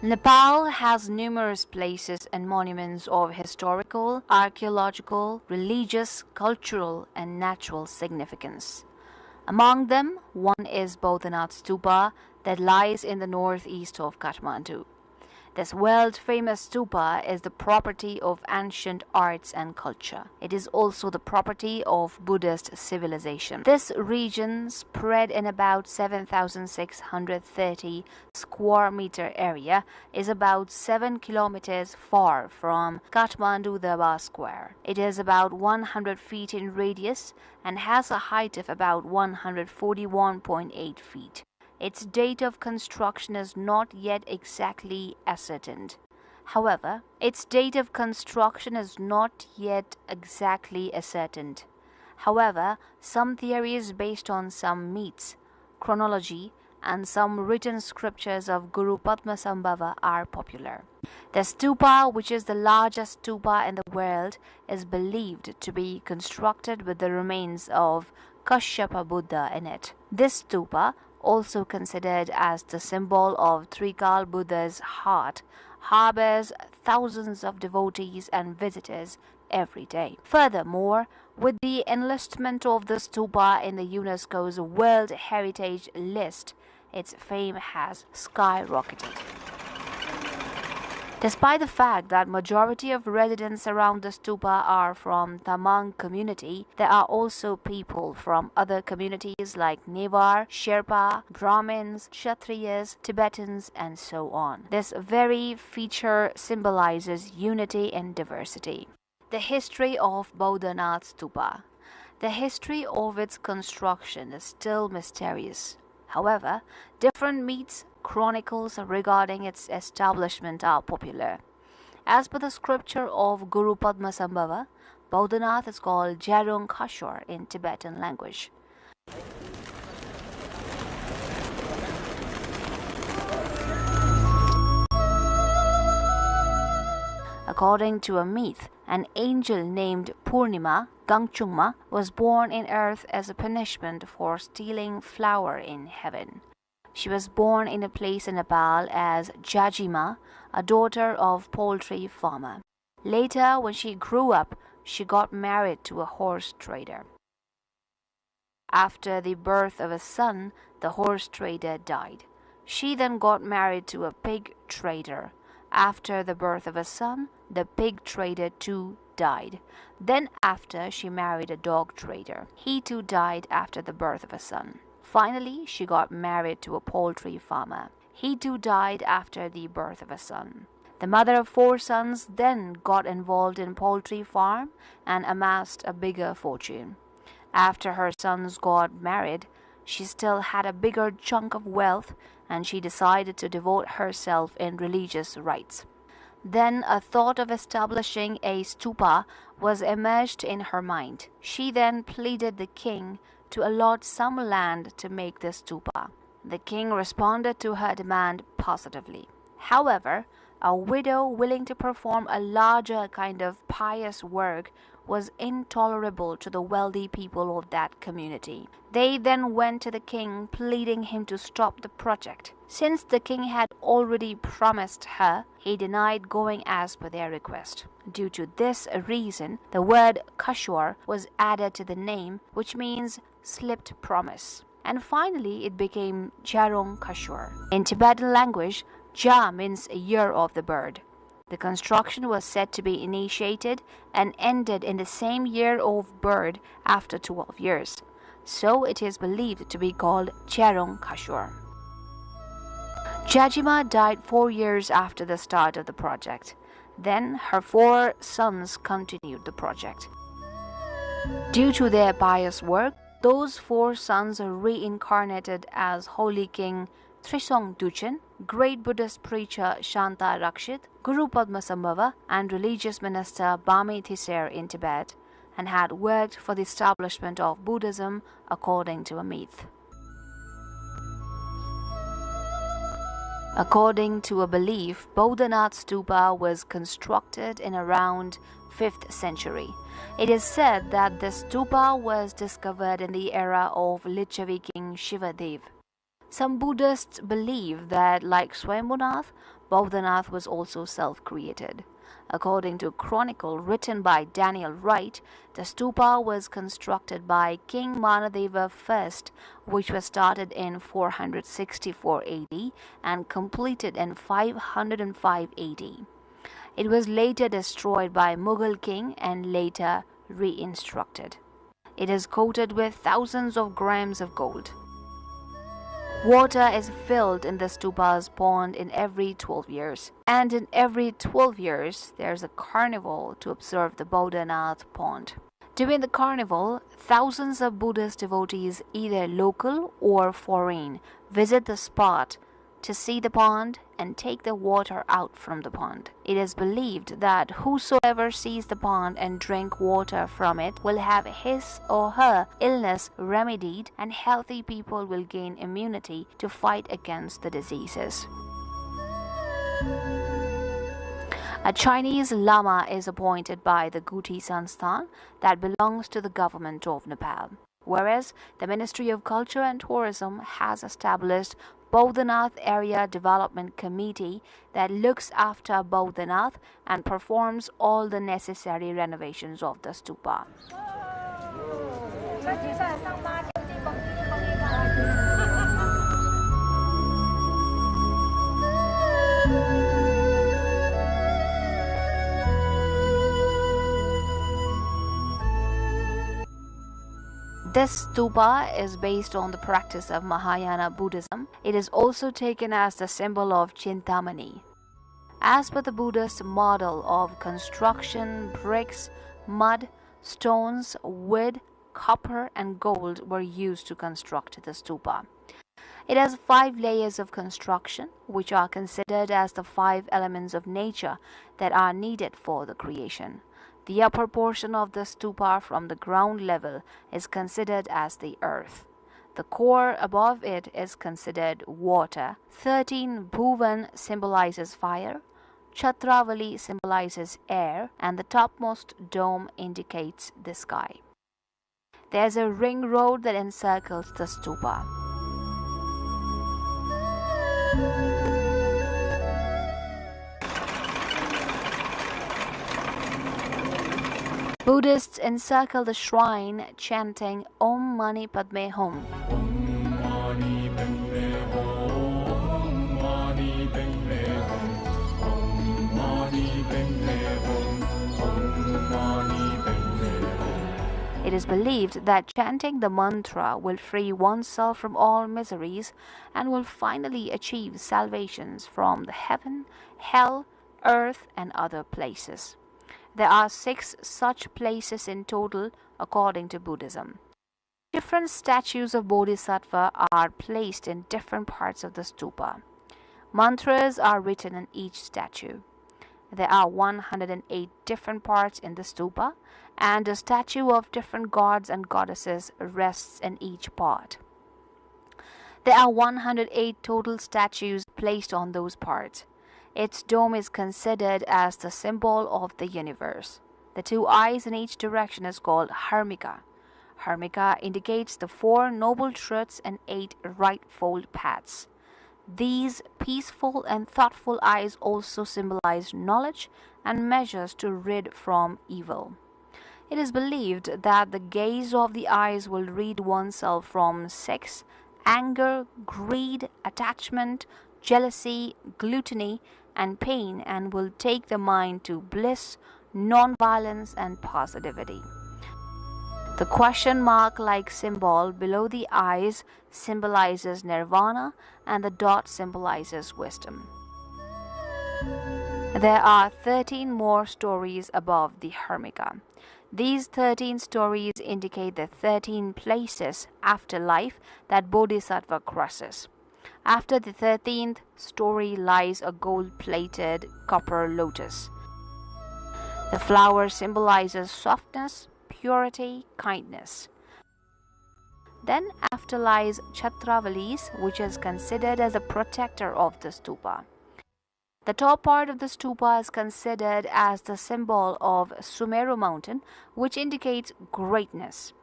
Nepal has numerous places and monuments of historical, archaeological, religious, cultural, and natural significance. Among them, one is Bodhanath Stupa that lies in the northeast of Kathmandu. This world-famous stupa is the property of ancient arts and culture. It is also the property of Buddhist civilization. This region, spread in about 7,630 square meter area, is about 7 kilometers far from Kathmandu Darbar Square. It is about 100 feet in radius and has a height of about 141.8 feet. Its date of construction is not yet exactly ascertained. However, some theories based on some myths, chronology, and some written scriptures of Guru Padmasambhava are popular. The stupa, which is the largest stupa in the world, is believed to be constructed with the remains of Kashyapa Buddha in it. This stupa, also considered as the symbol of Trikal Buddha's heart, harbors thousands of devotees and visitors every day. Furthermore, with the enlistment of the stupa in the UNESCO's World Heritage List, its fame has skyrocketed. Despite the fact that majority of residents around the stupa are from Tamang community, there are also people from other communities like Newar, Sherpa, Brahmins, Kshatriyas, Tibetans, and so on. This very feature symbolizes unity and diversity. The history of Bodhanath Stupa. The history of its construction is still mysterious. However, different myths, chronicles regarding its establishment are popular. As per the scripture of Guru Padmasambhava, Bodhanath is called Jarung Khashor in Tibetan language. According to a myth, an angel named Purnima Gangchungma was born in earth as a punishment for stealing flour in heaven. She was born in a place in Nepal as Jajima, a daughter of poultry farmer. Later, when she grew up, she got married to a horse trader. After the birth of a son, the horse trader died. She then got married to a pig trader. After the birth of a son, the pig trader too died. Then after, she married a dog trader. He too died after the birth of a son. Finally, she got married to a poultry farmer. He too died after the birth of a son. The mother of 4 sons then got involved in poultry farm and amassed a bigger fortune. After her sons got married, she still had a bigger chunk of wealth and she decided to devote herself in religious rites. Then a thought of establishing a stupa was emerged in her mind. She then pleaded the king to allot some land to make this stupa. The king responded to her demand positively. However, a widow willing to perform a larger kind of pious work was intolerable to the wealthy people of that community. They then went to the king pleading him to stop the project. Since the king had already promised her, he denied going as per their request. Due to this reason, the word Kashwar was added to the name, which means slipped promise. And finally, it became Jarung Kashwar. In Tibetan language, Ja means year of the bird. The construction was said to be initiated and ended in the same year of bird after 12 years. So it is believed to be called Jarung Kashwar. Jajima died 4 years after the start of the project. Then her 4 sons continued the project. Due to their pious work, those 4 sons are reincarnated as Holy King Trisong Duchen, great Buddhist preacher Shanta Rakshit, Guru Padmasambhava, and religious minister Bami Thiser in Tibet, and had worked for the establishment of Buddhism according to a myth. According to a belief, Bodhanath Stupa was constructed in around 5th century. It is said that the stupa was discovered in the era of Lichavi king Shivadev. Some Buddhists believe that, like Swayambhunath, Bodhanath was also self-created. According to a chronicle written by Daniel Wright, the stupa was constructed by King Manadeva I, which was started in 464 AD and completed in 505 AD. It was later destroyed by Mughal king and later reconstructed. It is coated with thousands of grams of gold. Water is filled in the stupa's pond in every 12 years. And in every 12 years, there's a carnival to observe the Bodhanath pond. During the carnival, thousands of Buddhist devotees, either local or foreign, visit the spot to see the pond and take the water out from the pond. It is believed that whosoever sees the pond and drink water from it will have his or her illness remedied, and healthy people will gain immunity to fight against the diseases. A Chinese lama is appointed by the Guti Sansthan that belongs to the government of Nepal, whereas the Ministry of Culture and Tourism has established Bodhanath Area Development Committee that looks after Bodhanath and performs all the necessary renovations of the stupa. This stupa is based on the practice of Mahayana Buddhism. It is also taken as the symbol of Chintamani. As per the Buddhist model of construction, bricks, mud, stones, wood, copper and gold were used to construct the stupa. It has 5 layers of construction, which are considered as the 5 elements of nature that are needed for the creation. The upper portion of the stupa from the ground level is considered as the earth. The core above it is considered water. 13 Bhuvan symbolizes fire. Chatravali symbolizes air, and the topmost dome indicates the sky. There's a ring road that encircles the stupa. Buddhists encircle the shrine chanting Om Mani Padme Hum. It is believed that chanting the mantra will free oneself from all miseries and will finally achieve salvations from the heaven, hell, earth, and other places. There are 6 such places in total according to Buddhism. Different statues of Bodhisattva are placed in different parts of the stupa. Mantras are written in each statue. There are 108 different parts in the stupa, and a statue of different gods and goddesses rests in each part. There are 108 total statues placed on those parts. Its dome is considered as the symbol of the universe. The 2 eyes in each direction is called Harmika. Harmika indicates the 4 noble truths and 8 rightfold paths. These peaceful and thoughtful eyes also symbolize knowledge and measures to rid from evil. It is believed that the gaze of the eyes will rid oneself from sex, anger, greed, attachment, jealousy, gluttony, and pain, and will take the mind to bliss, non-violence, and positivity. The question mark-like symbol below the eyes symbolizes nirvana, and the dot symbolizes wisdom. There are 13 more stories above the Harmika. These 13 stories indicate the 13 places after life that Bodhisattva crosses. After the 13th story lies a gold-plated copper lotus. The flower symbolizes softness, purity, kindness. Then after lies Chatravali's, which is considered as a protector of the stupa. The top part of the stupa is considered as the symbol of Sumeru mountain, which indicates greatness.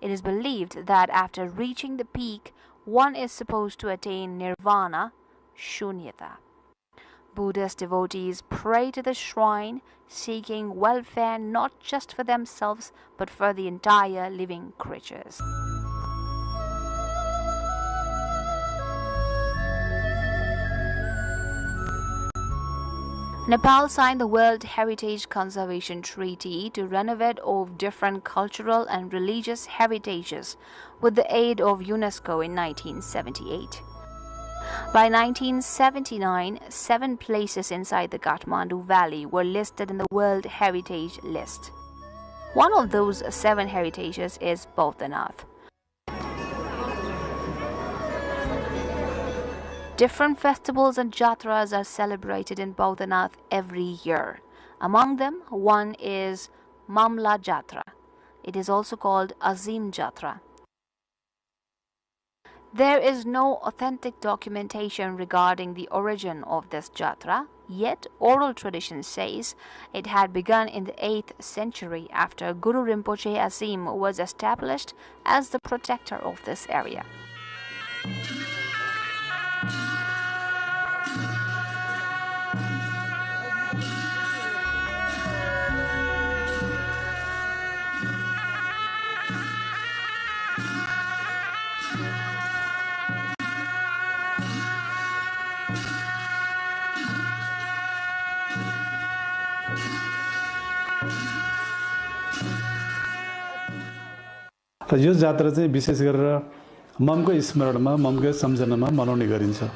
It is believed that after reaching the peak, one is supposed to attain nirvana, shunyata. Buddhist devotees pray to the shrine, seeking welfare not just for themselves but for the entire living creatures. Nepal signed the World Heritage Conservation Treaty to renovate of different cultural and religious heritages with the aid of UNESCO in 1978. By 1979, 7 places inside the Kathmandu Valley were listed in the World Heritage List. One of those 7 heritages is Bodhanath. Different festivals and jatras are celebrated in Bodhanath every year. Among them, one is Mamla Jatra. It is also called Azim Jatra. There is no authentic documentation regarding the origin of this jatra, yet oral tradition says it had begun in the 8th century after Guru Rinpoche Azim was established as the protector of this area. र यो जात्रा चाहिँ विशेष गरेर ममको स्मरणमा ममको सम्झनामा मनाउने गरिन्छ।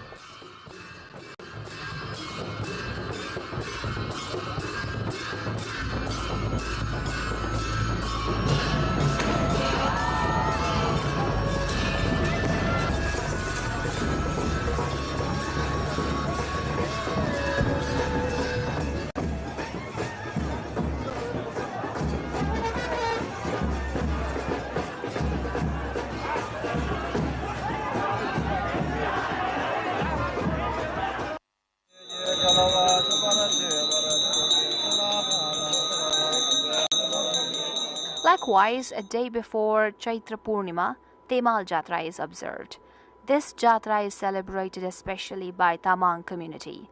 Likewise, a day before Chaitra Purnima, Temal Jatra is observed. This Jatra is celebrated especially by Tamang community.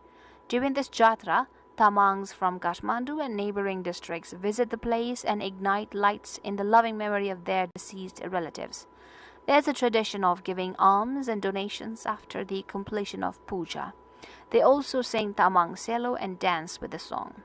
During this Jatra, Tamangs from Kathmandu and neighboring districts visit the place and ignite lights in the loving memory of their deceased relatives. There's a tradition of giving alms and donations after the completion of puja. They also sing Tamang Selo and dance with the song.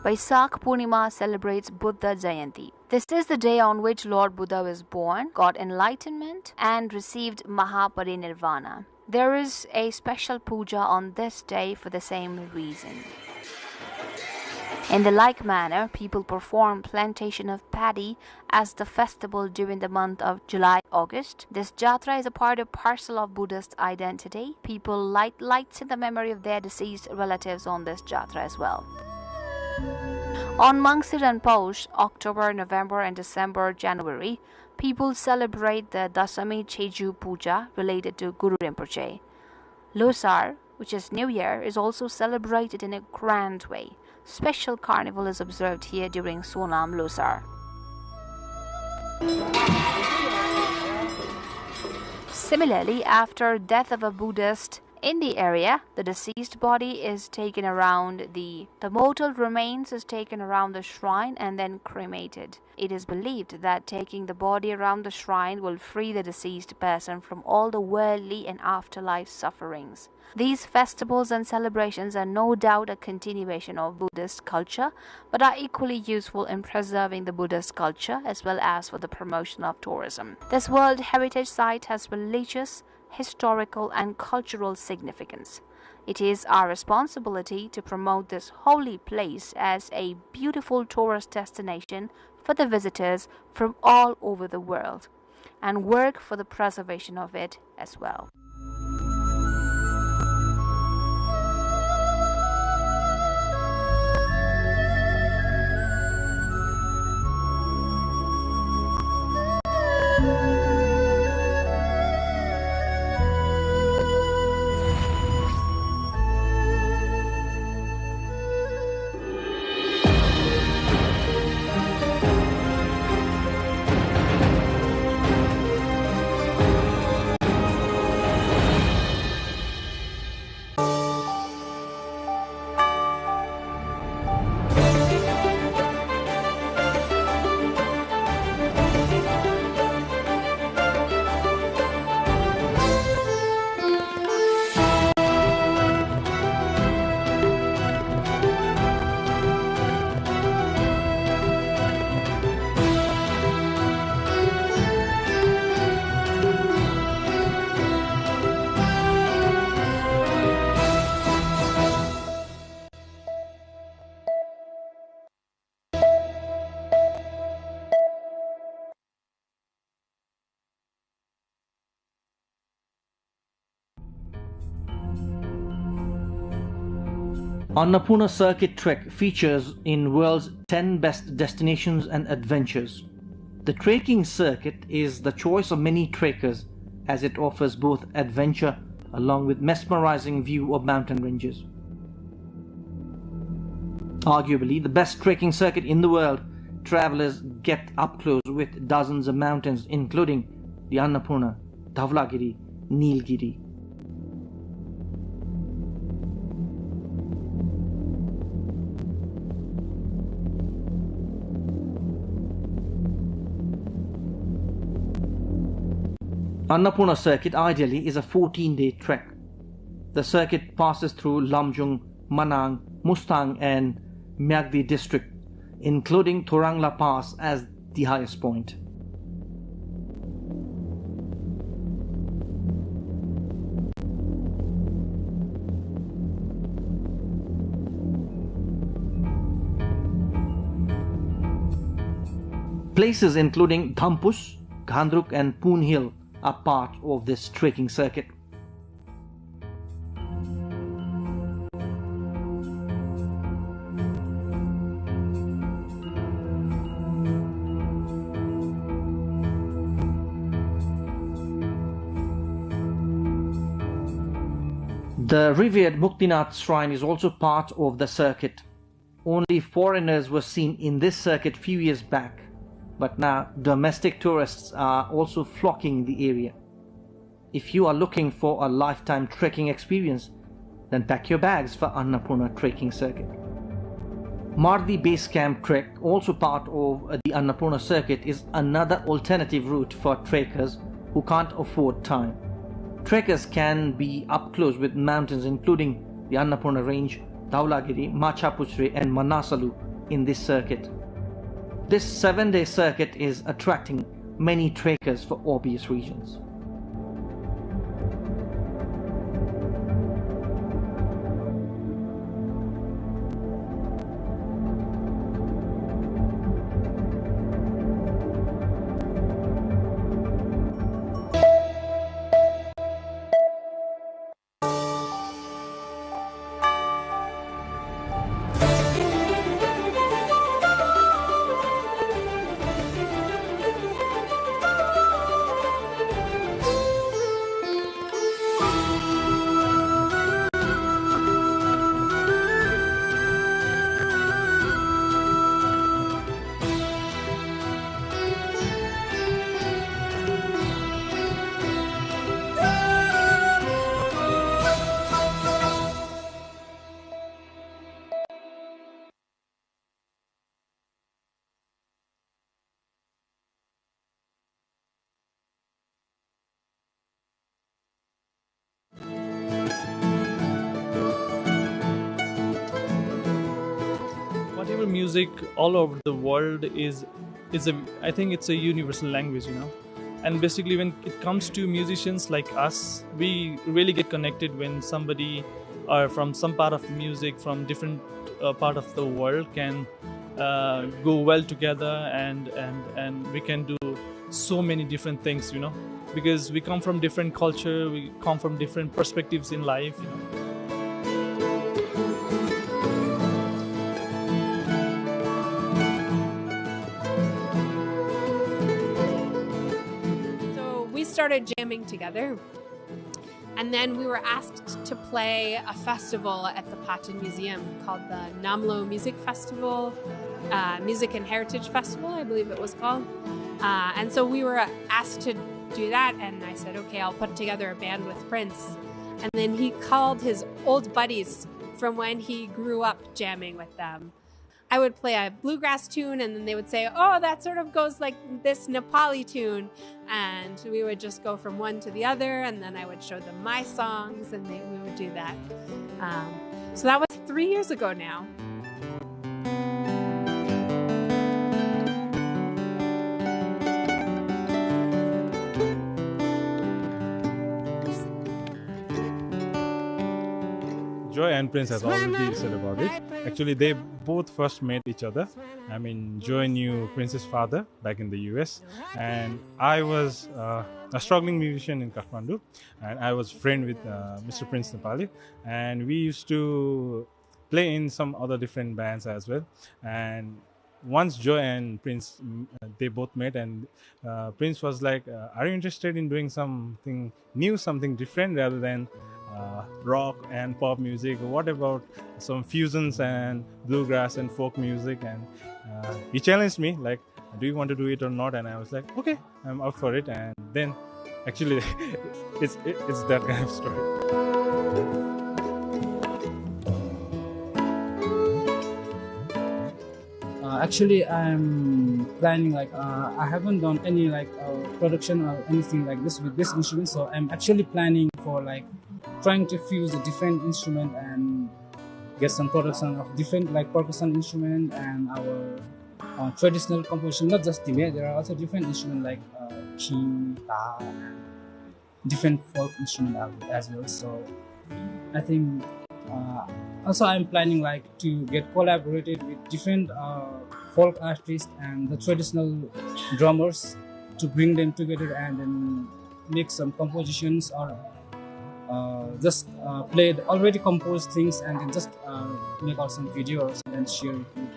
Vaisakh Purnima celebrates Buddha Jayanti. This is the day on which Lord Buddha was born, got enlightenment, and received Mahaparinirvana. There is a special puja on this day for the same reason. In the like manner, people perform plantation of paddy as the festival during the month of July-August. This jatra is a part and parcel of Buddhist identity. People light lights in the memory of their deceased relatives on this jatra as well. On Mangsir and Paush, October, November and December, January, people celebrate the Dasami Cheju Puja related to Guru Rinpoche. Losar, which is New Year, is also celebrated in a grand way. Special carnival is observed here during Sonam Losar. Similarly, after death of a Buddhist in the area, the deceased body is taken around the mortal remains is taken around the shrine and then cremated. It is believed that taking the body around the shrine will free the deceased person from all the worldly and afterlife sufferings. These festivals and celebrations are no doubt a continuation of Buddhist culture, but are equally useful in preserving the Buddhist culture as well as for the promotion of tourism. This World Heritage Site has religious, historical and cultural significance. It is our responsibility to promote this holy place as a beautiful tourist destination for the visitors from all over the world and work for the preservation of it as well. Annapurna Circuit Trek features in world's 10 best destinations and adventures. The trekking circuit is the choice of many trekkers as it offers both adventure along with mesmerizing view of mountain ranges. Arguably the best trekking circuit in the world, travelers get up close with dozens of mountains including the Annapurna, Dhaulagiri, Nilgiri. Annapurna circuit ideally is a 14-day trek. The circuit passes through Lamjung, Manang, Mustang and Myagdi district, including Thorangla Pass as the highest point. Places including Thampus, Ghandruk and Poon Hill are part of this trekking circuit. The revered Muktinath shrine is also part of the circuit. Only foreigners were seen in this circuit few years back, but now domestic tourists are also flocking the area. If you are looking for a lifetime trekking experience, then pack your bags for Annapurna trekking circuit. Mardi Base Camp Trek, also part of the Annapurna circuit, is another alternative route for trekkers who can't afford time. Trekkers can be up close with mountains including the Annapurna range, Dhaulagiri, Machapuchre and Manasalu in this circuit. This 7-day circuit is attracting many trekkers for obvious reasons. Whatever music all over the world is I think it's a universal language, you know. And basically when it comes to musicians like us, we really get connected when somebody or from some part of music from different part of the world can go well together and we can do so many different things, you know, because we come from different culture, we come from different perspectives in life, you know. Started jamming together, and then we were asked to play a festival at the Patan Museum called the Namlo Music Festival, Music and Heritage Festival, I believe it was called. And so we were asked to do that, and I said, okay, I'll put together a band with Prince. And then he called his old buddies from when he grew up jamming with them. I would play a bluegrass tune, and then they would say, oh, that sort of goes like this Nepali tune. And we would just go from one to the other, and then I would show them my songs, and we would do that. So that was 3 years ago now. Joy and Prince has already said about it. Actually, they both first met each other. I mean, Joy knew Prince's father back in the US, and I was a struggling musician in Kathmandu, and I was friend with Mr. Prince Nepali, and we used to play in some other different bands as well. And once Joe and Prince, they both met, and Prince was like, are you interested in doing something new, something different rather than rock and pop music? What about some fusions and bluegrass and folk music? And he challenged me like, do you want to do it or not? And I was like, okay, I'm up for it. And then actually it's that kind of story. Actually, I'm planning like I haven't done any like production or anything like this with this instrument, so I'm actually planning for like trying to fuse a different instrument and get some production of different like percussion instrument and our traditional composition. Not just timbre, there are also different instruments like key, ta, and different folk instrument as well. So I think. Also, I'm planning like to get collaborated with different folk artists and the traditional drummers to bring them together and then make some compositions or just play the already composed things and then just make out some videos and share it with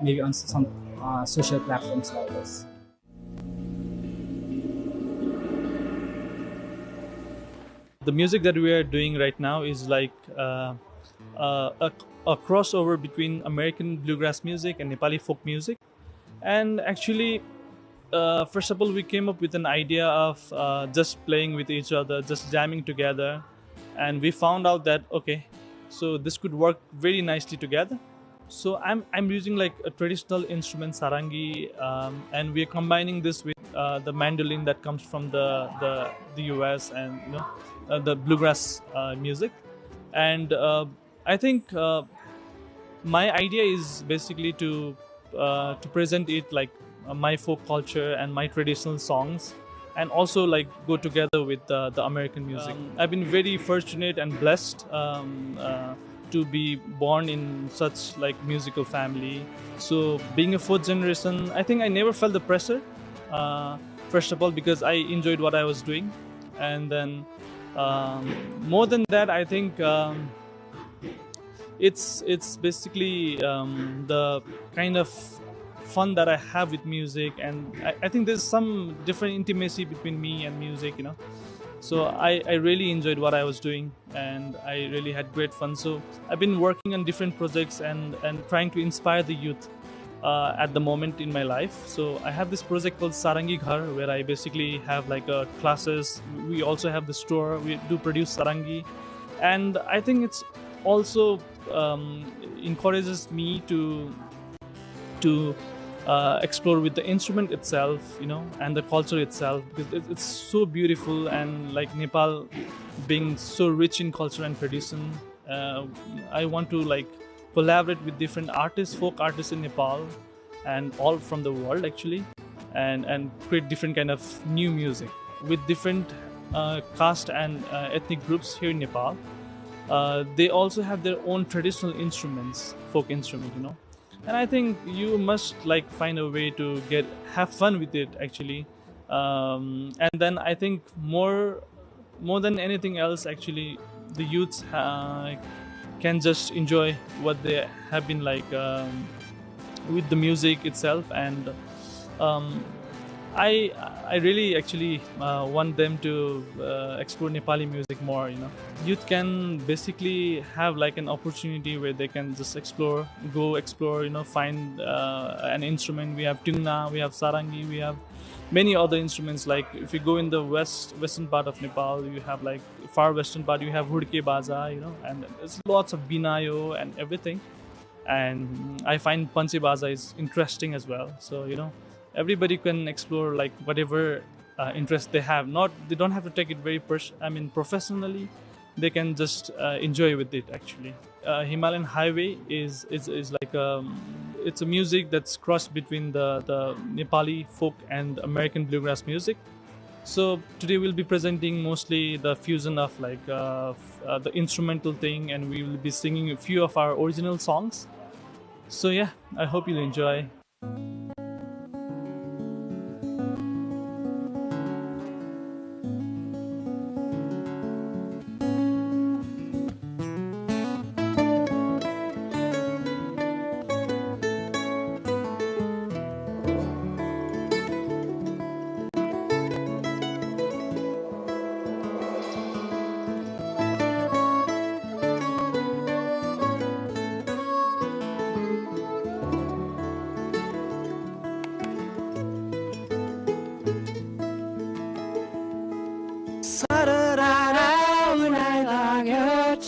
maybe on some social platforms like this. The music that we are doing right now is like a crossover between American bluegrass music and Nepali folk music. And actually, first of all, we came up with an idea of just playing with each other, just jamming together. And we found out that, okay, so this could work very nicely together. So I'm using like a traditional instrument, sarangi, and we're combining this with the mandolin that comes from the US and the bluegrass music. And I think my idea is basically to present it like my folk culture and my traditional songs, and also like go together with the American music. I've been very fortunate and blessed to be born in such like musical family. So being a fourth generation, I think I never felt the pressure. First of all, because I enjoyed what I was doing, and then more than that, I think it's basically the kind of fun that I have with music, and I think there's some different intimacy between me and music, So I really enjoyed what I was doing, and I really had great fun. So I've been working on different projects and trying to inspire the youth at the moment in my life. So I have this project called Sarangi Ghar, where I basically have like classes. We also have the store. We do produce sarangi, and I think it's also encourages me to explore with the instrument itself, and the culture itself, because it's so beautiful. And like Nepal being so rich in culture and tradition, I want to like collaborate with different artists, folk artists in Nepal, and all from the world actually, and create different kind of new music with different caste and ethnic groups here in Nepal. They also have their own traditional instruments, folk instruments, And I think you must like find a way to have fun with it actually, and then I think more than anything else, actually, the youths can just enjoy what they have been like with the music itself, and I really actually want them to explore Nepali music more. Youth can basically have like an opportunity where they can just go explore, find an instrument. We have tungna, we have sarangi, we have many other instruments. Like if you go in the western part of Nepal, you have like far western part, you have hudke baza, and there's lots of binayo and everything. And I find panche baza is interesting as well. So everybody can explore like whatever interest they have. They don't have to take it very professionally. They can just enjoy with it actually. Himalayan Highway is like it's a music that's crossed between the Nepali folk and American bluegrass music. So today we'll be presenting mostly the fusion of like the instrumental thing, and we will be singing a few of our original songs. So yeah, I hope you'll enjoy.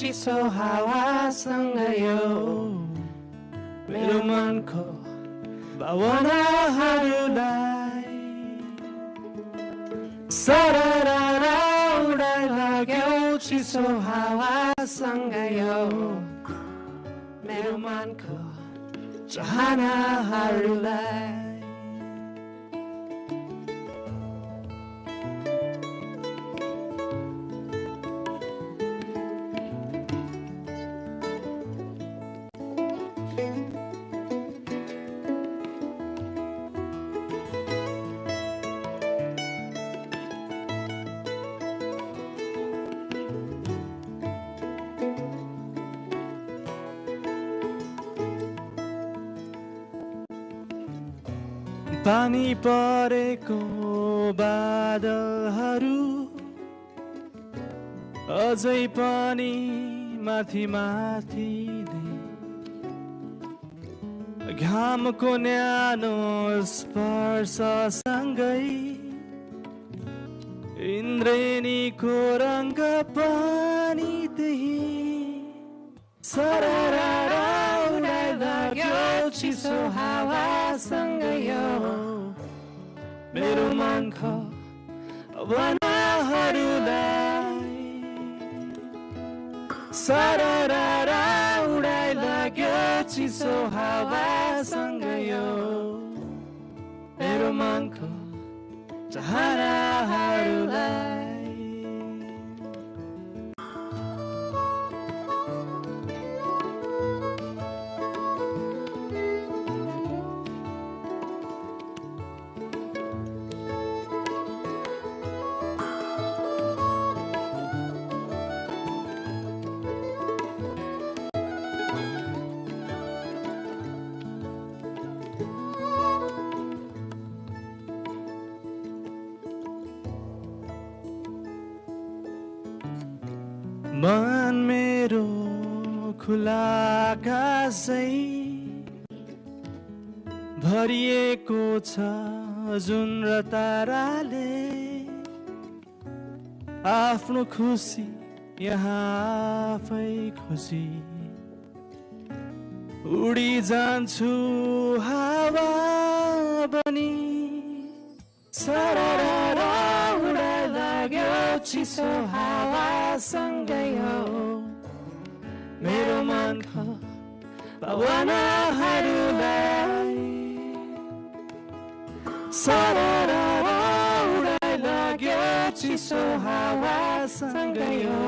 चिसो हावासँग यो मेरो मनको भावनाहरूलाई सरररा उडाइ लाग्यो चिसो हावासँग यो मेरो मनको चाहनाहरूलाई पानी परेको बादलहरू अझै पनि माथि माथि घामको न्यानो स्पर्शसँगै इन्द्रेणीको रङ्ग पनि त्यही सरररा उडाइ लाग्यो चिसो हावासँग यो मेरो मनको भावनाहरूलाई सरररा उडाइ लाग्यो चिसो हावासँग यो मेरो मनको चाहनाहरूलाई मन मेरो खुला आकाशै भरिएको छ जुन र ताराले आफ्नो खुसी यहाँ आफै खुसी उडी जान्छु हावा बनी सरररा उडाइ लाग्यो चिसो हावासँग यो मेरो मनको भावनाहरूलाई सरररा उडाइ लाग्यो चिसो हावासँग यो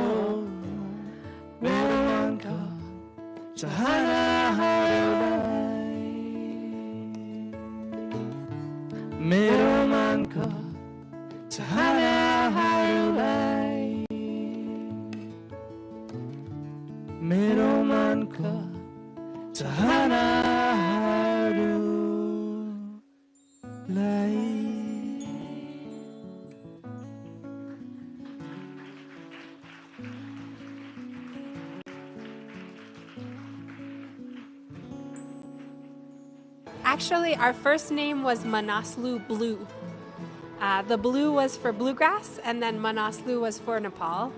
मेरो मनको चाहनाहरूलाई मेरो मनको चाहनाहरूलाई मेरो मनको चाहनाहरूलाई Actually, our first name was Manaslu Blue. The blue was for bluegrass, and then Manaslu was for Nepal.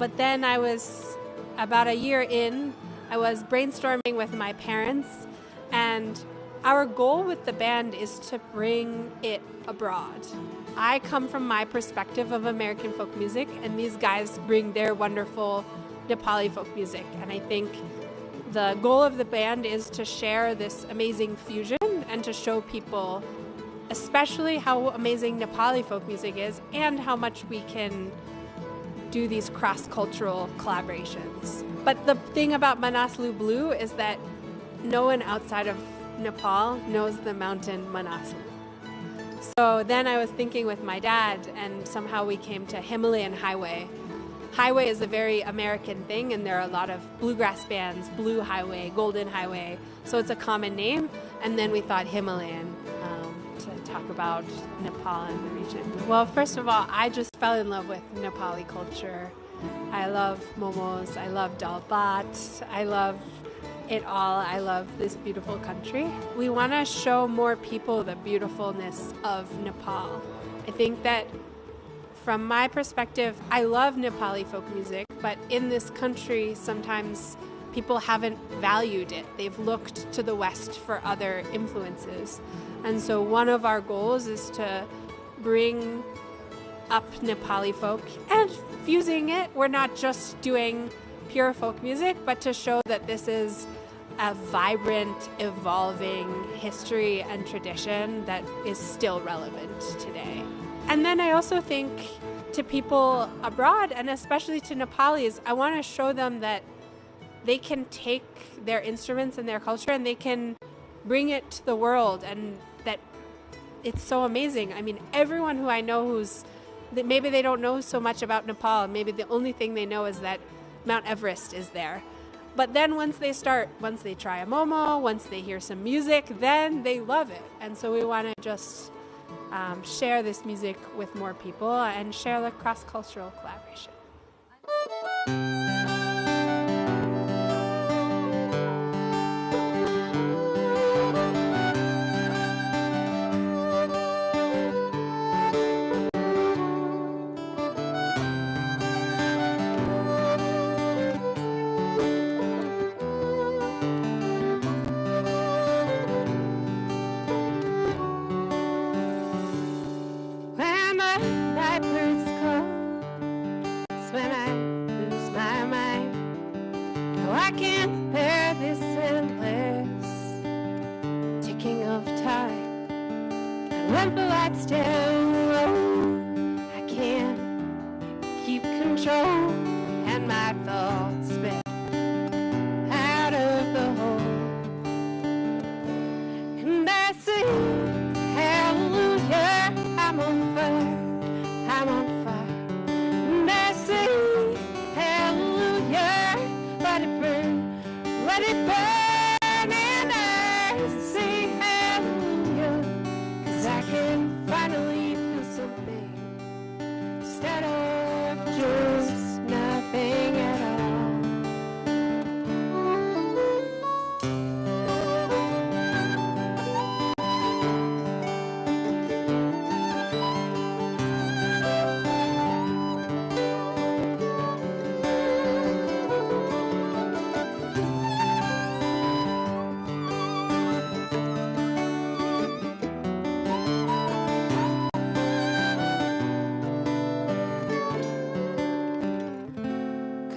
But then I was about a year in, I was brainstorming with my parents, and our goal with the band is to bring it abroad. I come from my perspective of American folk music, and these guys bring their wonderful Nepali folk music. And I think the goal of the band is to share this amazing fusion and to show people especially how amazing Nepali folk music is and how much we can do these cross-cultural collaborations. But the thing about Manaslu Blue is that no one outside of Nepal knows the mountain Manaslu. So then I was thinking with my dad, and somehow we came to Himalayan Highway. Highway is a very American thing, and there are a lot of bluegrass bands, Blue Highway, Golden Highway, so it's a common name. And then we thought Himalayan to talk about Nepal and the region. Well, first of all, I just fell in love with Nepali culture. I love momos, I love dal bhat, I love it all. I love this beautiful country. We want to show more people the beautifulness of Nepal. I think that from my perspective, I love Nepali folk music, but in this country, sometimes people haven't valued it. They've looked to the West for other influences. And so one of our goals is to bring up Nepali folk and fusing it. We're not just doing pure folk music, but to show that this is a vibrant, evolving history and tradition that is still relevant today. And then I also think to people abroad, and especially to Nepalis, I want to show them that they can take their instruments and their culture and they can bring it to the world, and that it's so amazing. I mean, everyone who I know that maybe they don't know so much about Nepal, maybe the only thing they know is that Mount Everest is there. But then once they try a momo, once they hear some music, then they love it. And so we want to just share this music with more people and share the cross-cultural collaboration.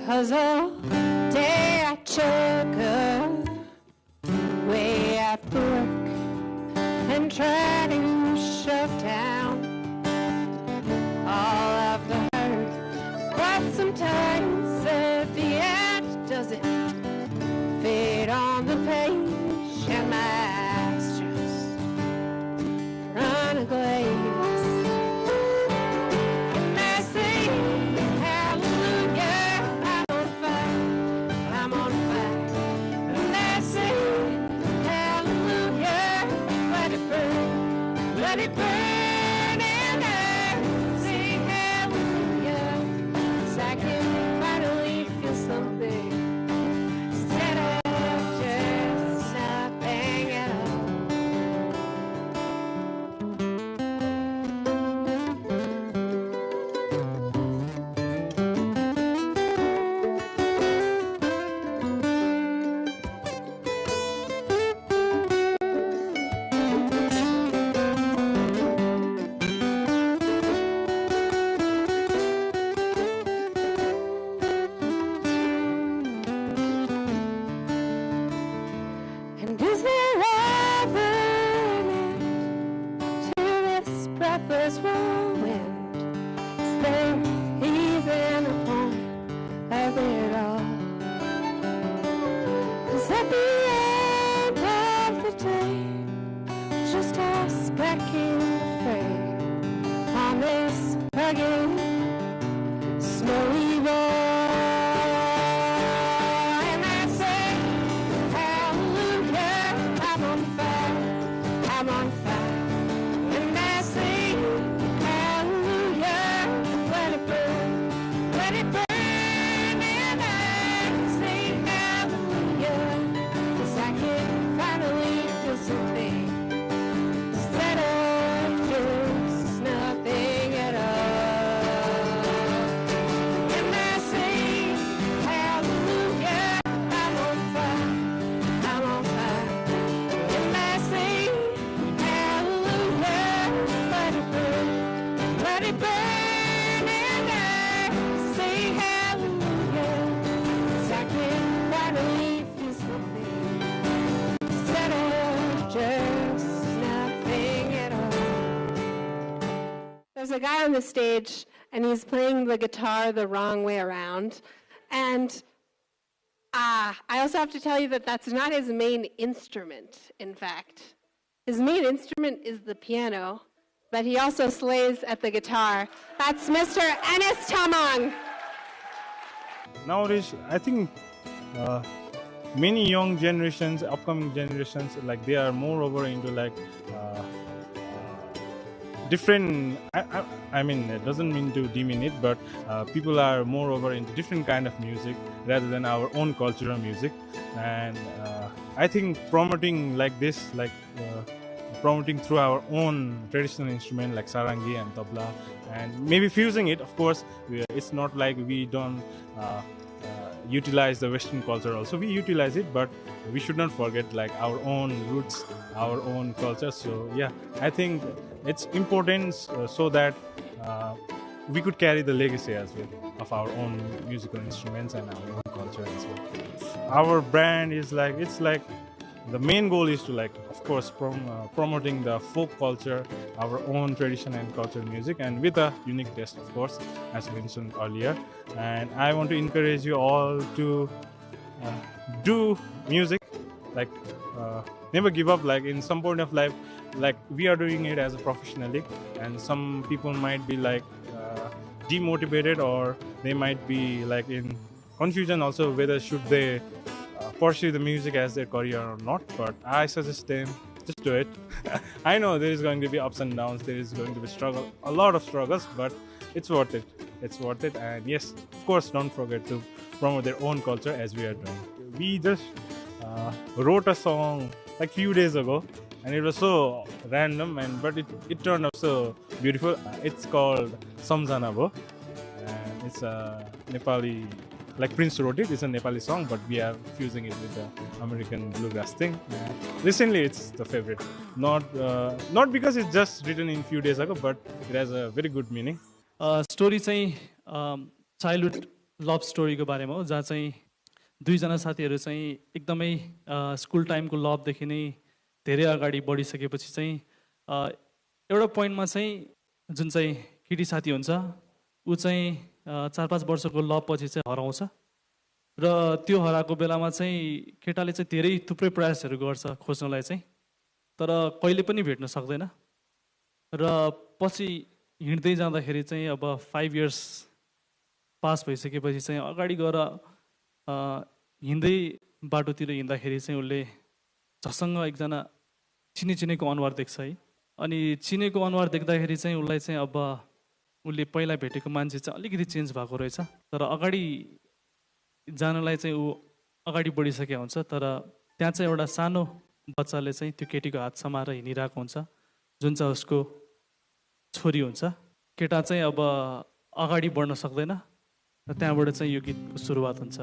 Cause all day I chug away at work and try to shove down all of the hurt. But sometimes at the end, does it fade on the page and my eyes just run a glaze? Let it burn and I sing hallelujah, 'cause I can finally feel something instead of just nothing at all. Instead of just nothing at all. There's a guy on the stage, and he's playing the guitar the wrong way around. And I also have to tell you that that's not his main instrument, in fact. His main instrument is the piano, but he also slays at the guitar. That's Mr. Enes Tamang. Nowadays, I think many young generations, upcoming generations, like they are more over into like different. I mean, it doesn't mean to demean it, but people are more over into different kind of music rather than our own cultural music. And I think promoting like this, like promoting through our own traditional instrument like sarangi and tabla, and maybe fusing it. Of course, it's not like we don't utilize the Western culture. Also, we utilize it, but we should not forget like our own roots, our own culture. So yeah, I think it's important so that we could carry the legacy as well of our own musical instruments and our own culture as well. Our brand is like, it's like the main goal is to like, of course, promoting the folk culture, our own tradition and cultural music, and with a unique taste, of course, as mentioned earlier. And I want to encourage you all to do music, like never give up. Like in some point of life, like we are doing it as a professionally, and some people might be like demotivated, or they might be like in confusion also whether should they pursue the music as their career or not. But I suggest them just do it. I know there is going to be ups and downs, there is going to be a lot of struggles, but it's worth it. It's worth it. And yes, of course, don't forget to promote their own culture as we are doing. We just wrote a song like few days ago, and it was so random, but it turned out so beautiful. It's called Samjana Bho, and it's a Nepali, like Prince wrote it. It's a Nepali song, but we are fusing it with the American bluegrass thing. Recently, it's the favorite. Not because it's just written in few days ago, but it has a very good meaning. Story चाहिँ childhood love story को बारेमा हो, जहाँ चाहिँ दुईजना साथीहरू चाहिँ एकदमै स्कुल टाइमको लभदेखि नै धेरै अगाडि बढिसकेपछि चाहिँ एउटा पोइन्टमा चाहिँ जुन चाहिँ केटी साथी हुन्छ ऊ चाहिँ 4-5 वर्षको लभ पछि चाहिँ हराउँछ, र त्यो हराएको बेलामा चाहिँ केटाले चाहिँ धेरै थुप्रै प्रयासहरू गर्छ खोज्नलाई चाहिँ, तर कहिले पनि भेट्न सक्दैन। र पछि हिँड्दै जाँदाखेरि चाहिँ अब 5 इयर्स पास भइसकेपछि चाहिँ अगाडि गएर हिँड्दै बाटोतिर हिँड्दाखेरि चाहिँ उसले झसङ्ग एकजना चिनेको अनुहार देख्छ है। अनि चिनेको अनुहार देख्दाखेरि चाहिँ उसलाई चाहिँ अब उसले पहिला भेटेको मान्छे चाहिँ अलिकति चेन्ज भएको रहेछ, तर अगाडि जानलाई चाहिँ ऊ अगाडि बढिसकेको हुन्छ। तर त्यहाँ चाहिँ एउटा सानो बच्चाले चाहिँ त्यो केटीको हात समाएर हिँडिरहेको हुन्छ, जुन चाहिँ उसको छोरी हुन्छ। केटा चाहिँ अब अगाडि बढ्न सक्दैन, र त्यहाँबाट चाहिँ यो गीतको सुरुवात हुन्छ।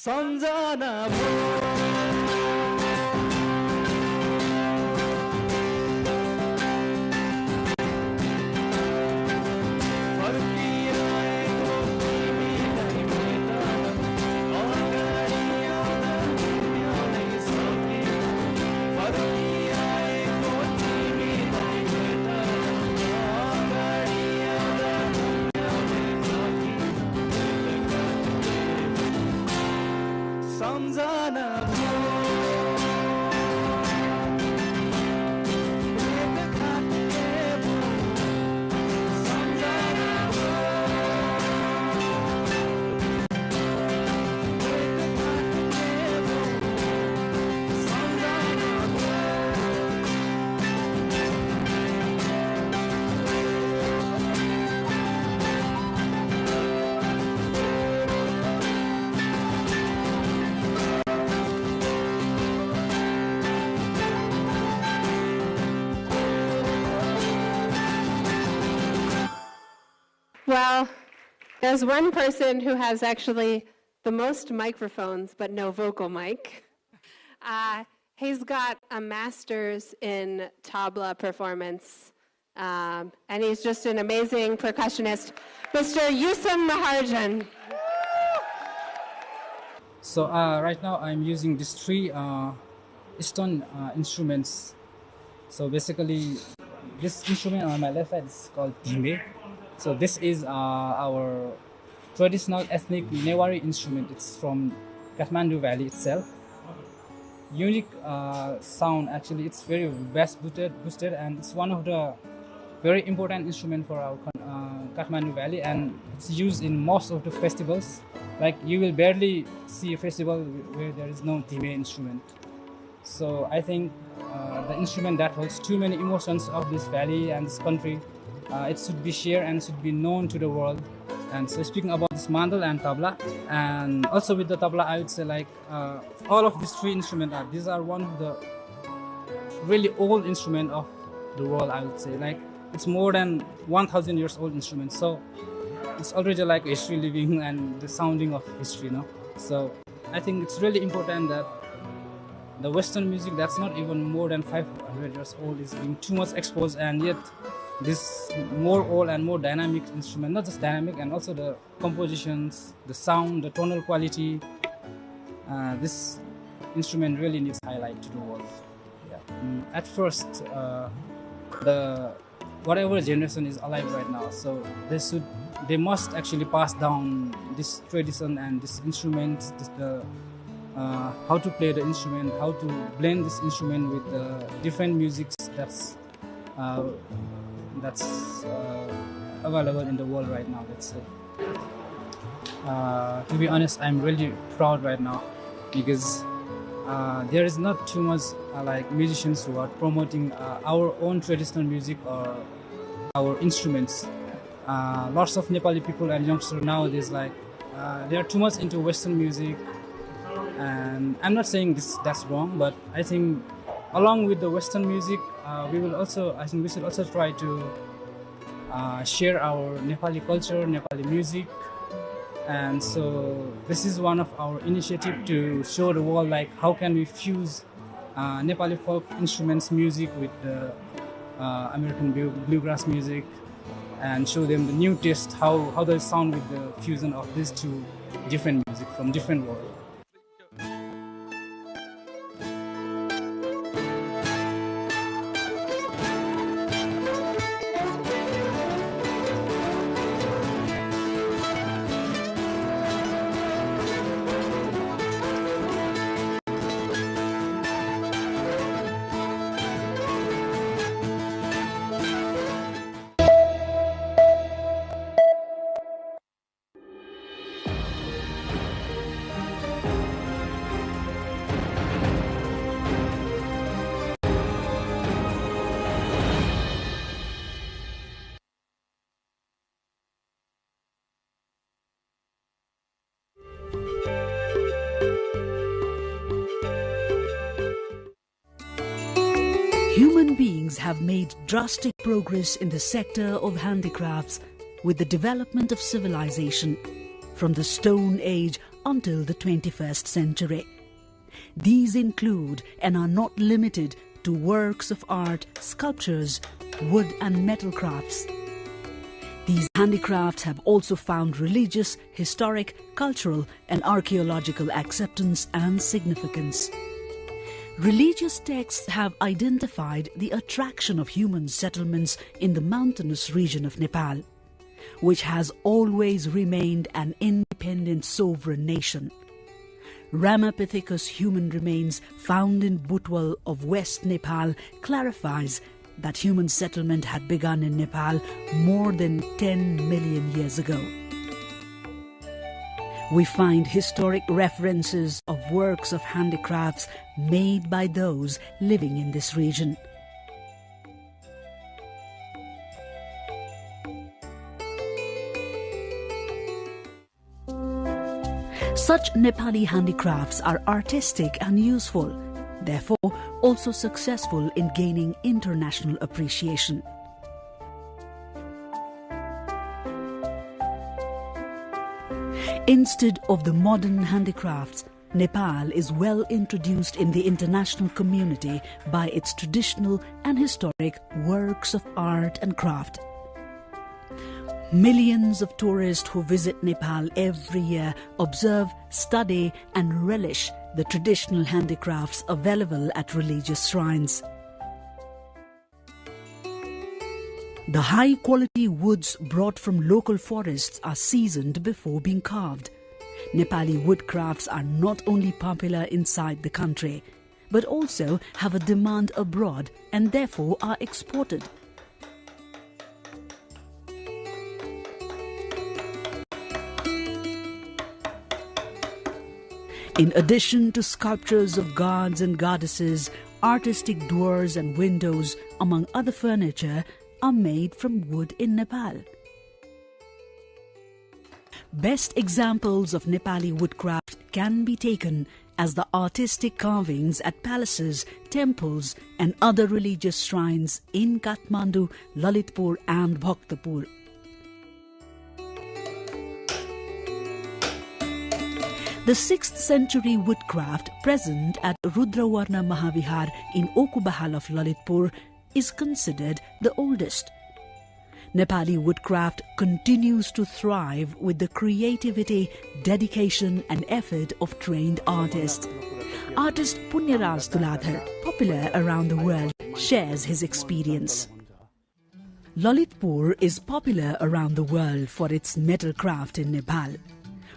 सम्झना सम्झना Well, there's one person who has actually the most microphones, but no vocal mic. He's got a master's in tabla performance, and he's just an amazing percussionist, Mr. Yusuf Maharjan. So right now I'm using these three stone instruments. So basically, this instrument on my left side is called dhime. So this is our traditional ethnic Newari instrument. It's from Kathmandu Valley itself. Unique sound, actually. It's very bass boosted, and it's one of the very important instrument for our Kathmandu Valley, and it's used in most of the festivals. Like, you will barely see a festival where there is no dhime instrument. So I think the instrument that holds too many emotions of this valley and this country, it should be shared and should be known to the world. And so speaking about this mandal and tabla, and also with the tabla, I would say like all of these three instruments these are one of the really old instrument of the world, I would say. Like, it's more than 1,000 years old instrument. So it's already like history living and the sounding of history, you know. So I think it's really important that the Western music that's not even more than 500 years old is being too much exposed, and yet this more old and more dynamic instrument, not just dynamic, and also the compositions, the sound, the tonal quality, this instrument really needs highlight to the world. Yeah. At first, the whatever generation is alive right now, so they must actually pass down this tradition and this instrument, how to play the instrument, how to blend this instrument with the different musics that's available in the world right now, let's say. To be honest, I'm really proud right now because there is not too much like musicians who are promoting our own traditional music or our instruments. Lots of Nepali people and youngsters nowadays, like they are too much into Western music, and I'm not saying that's wrong, but I think along with the Western music, I think we should also try to share our Nepali culture, Nepali music. And so this is one of our initiative to show the world like how can we fuse Nepali folk instruments music with the American bluegrass music, and show them the new taste, how they sound with the fusion of these two different music from different worlds. Human beings have made drastic progress in the sector of handicrafts with the development of civilization. From the Stone Age until the 21st century. These include and are not limited to works of art, sculptures, wood and metal crafts. These handicrafts have also found religious, historic, cultural and archaeological acceptance and significance. Religious texts have identified the attraction of human settlements in the mountainous region of Nepal, which has always remained an independent sovereign nation. Ramapithecus human remains found in Butwal of West Nepal clarifies that human settlement had begun in Nepal more than 10 million years ago. We find historic references of works of handicrafts made by those living in this region. Such Nepali handicrafts are artistic and useful, therefore also successful in gaining international appreciation. Instead of the modern handicrafts, Nepal is well introduced in the international community by its traditional and historic works of art and craft. Millions of tourists who visit Nepal every year observe, study and relish the traditional handicrafts available at religious shrines. The high-quality woods brought from local forests are seasoned before being carved. Nepali woodcrafts are not only popular inside the country, but also have a demand abroad and therefore are exported. In addition to sculptures of gods and goddesses, artistic doors and windows, among other furniture, are made from wood in Nepal. Best examples of Nepali woodcraft can be taken as the artistic carvings at palaces, temples and other religious shrines in Kathmandu, Lalitpur and Bhaktapur. The 6th century woodcraft present at Rudravarna Mahavihar in Okubahal of Lalitpur is considered the oldest. Nepali woodcraft continues to thrive with the creativity, dedication and effort of trained artists. Artist Punyaraj Tuladhar, popular around the world, shares his experience. Lalitpur is popular around the world for its metal craft in Nepal.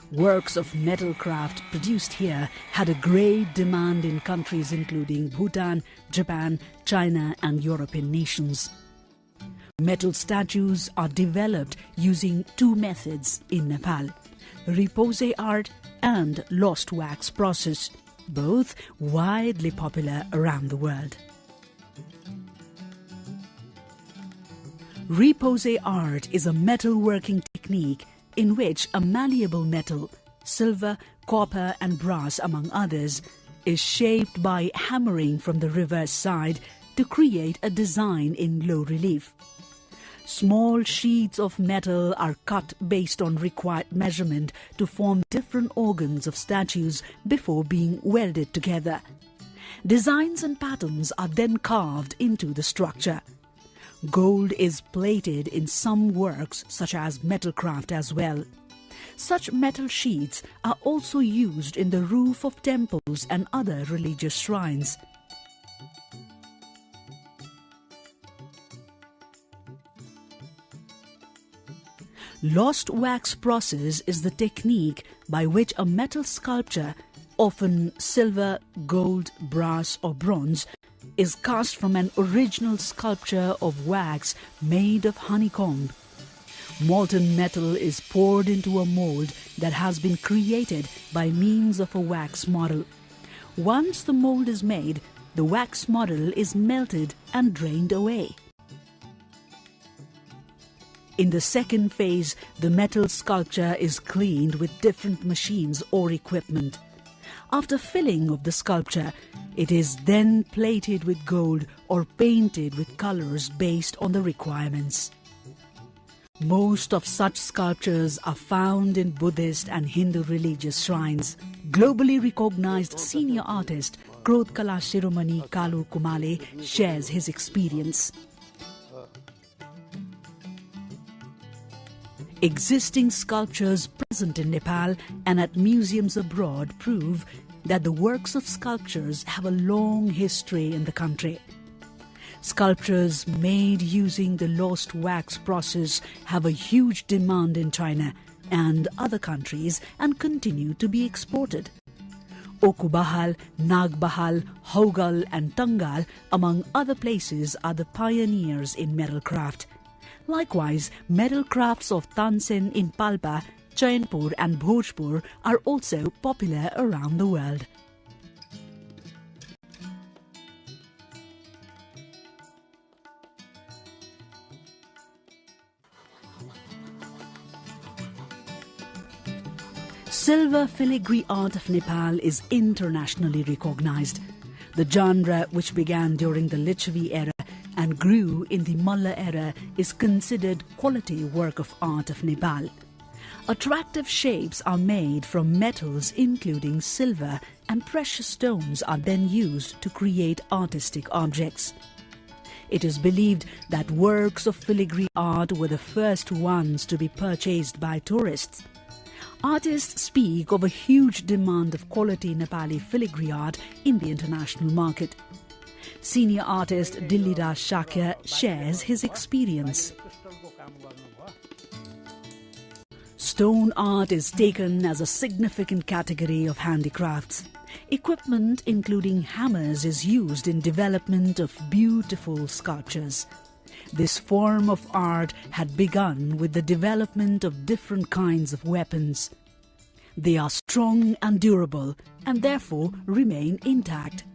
Works of metal craft produced here had a great demand in countries including Bhutan, Japan, China and European nations. Metal statues are developed using two methods in Nepal: repose art and lost wax process, both widely popular around the world. Repose art is a metalworking technique in which a malleable metal, silver, copper and brass among others, is shaped by hammering from the reverse side to create a design in low relief. Small sheets of metal are cut based on required measurement to form different organs of statues before being welded together. Designs and patterns are then carved into the structure. Gold is plated in some works such as metalcraft as well. Such metal sheets are also used in the roof of temples and other religious shrines. Lost wax process is the technique by which a metal sculpture, often silver, gold, brass or bronze, is cast from an original sculpture of wax made of honeycomb. Molten metal is poured into a mold that has been created by means of a wax model. Once the mold is made, the wax model is melted and drained away. In the second phase, the metal sculpture is cleaned with different machines or equipment. After filling of the sculpture, it is then plated with gold or painted with colors based on the requirements. Most of such sculptures are found in Buddhist and Hindu religious shrines. Globally recognized senior artist Krodh Kala Shiromani Kalu Kumale shares his experience. Existing sculptures present in Nepal and at museums abroad prove that the works of sculptures have a long history in the country. Sculptures made using the lost wax process have a huge demand in China and other countries and continue to be exported. Okubahal, Nagbahal, Haugal and Tangal, among other places, are the pioneers in metal craft. Likewise, metal crafts of Tansen in Palpa, Chainpur and Bhojpur are also popular around the world. Silver filigree art of Nepal is internationally recognized. The genre, which began during the Lichavi era and grew in the Malla era, is considered quality work of art of Nepal. Attractive shapes are made from metals including silver, and precious stones are then used to create artistic objects. It is believed that works of filigree art were the first ones to be purchased by tourists. Artists speak of a huge demand of quality Nepali filigree art in the international market. Senior artist Dilliraj Shakya shares his experience. Stone art is taken as a significant category of handicrafts. Equipment including hammers is used in development of beautiful sculptures. This form of art had begun with the development of different kinds of weapons. They are strong and durable and therefore remain intact.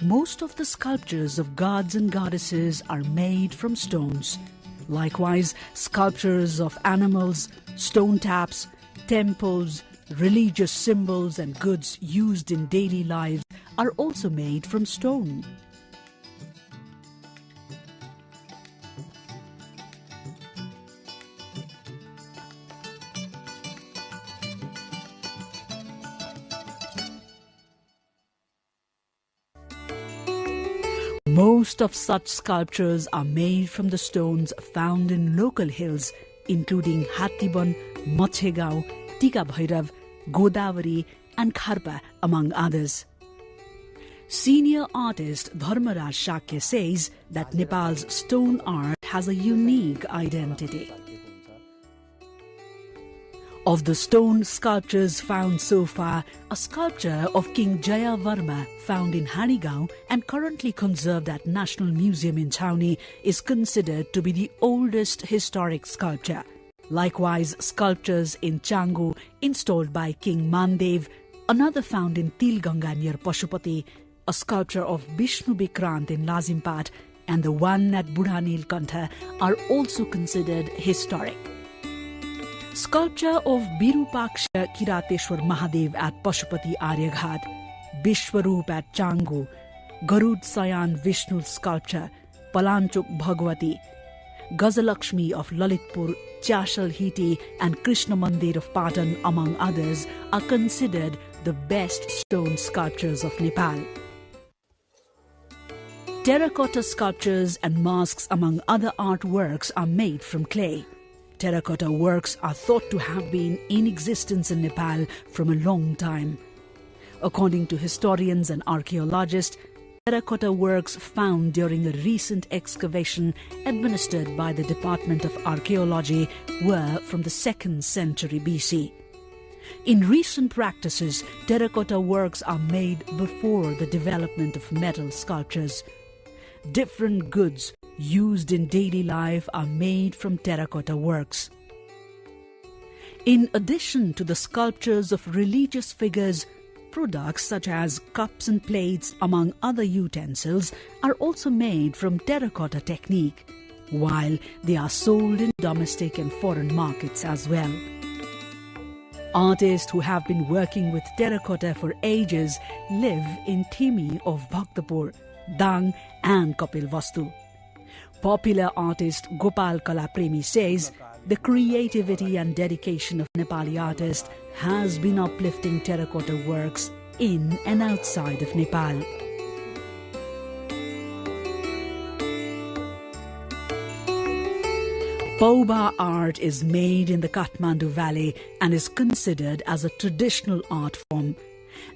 Most of the sculptures of gods and goddesses are made from stones. Likewise, sculptures of animals, stone taps, temples, religious symbols and goods used in daily lives are also made from stone. Most of such sculptures are made from the stones found in local hills, including Hattiban, Machegao, Tika Bhairav, Godavari and Kharpa, among others. Senior artist Dharmaraj Shakya says that Nepal's stone art has a unique identity. Of the stone sculptures found so far, a sculpture of King Jaya Varma found in Harigao and currently conserved at National Museum in Chhaoni is considered to be the oldest historic sculpture. Likewise, sculptures in Changu installed by King Mandev, another found in Tilganga near Pashupati, a sculpture of Vishnu Vikrant in Lazimpat, and the one at Budhanil Kantha are also considered historic. Sculpture of Virupaksha Kirateshwar Mahadev at Pashupati Aryaghat, Vishwaroop at Changu, Garud Sayan Vishnu sculpture, Palanchuk Bhagwati, Gazalakshmi of Lalitpur, Chashal Hiti and Krishna Mandir of Patan, among others, are considered the best stone sculptures of Nepal. Terracotta sculptures and masks, among other artworks, are made from clay. Terracotta works are thought to have been in existence in Nepal from a long time. According to historians and archaeologists, terracotta works found during a recent excavation administered by the Department of Archaeology were from the 2nd century BC. In recent practices, terracotta works are made before the development of metal sculptures. Different goods used in daily life are made from terracotta works. In addition to the sculptures of religious figures, products such as cups and plates, among other utensils, are also made from terracotta technique, while they are sold in domestic and foreign markets as well. Artists who have been working with terracotta for ages live in Thimi of Bhaktapur, Dang and Kapilvastu. Popular artist Gopal Kalapremi says The creativity and dedication of Nepali artists has been uplifting terracotta works in and outside of Nepal. Pauba art is made in the Kathmandu Valley and is considered as a traditional art form.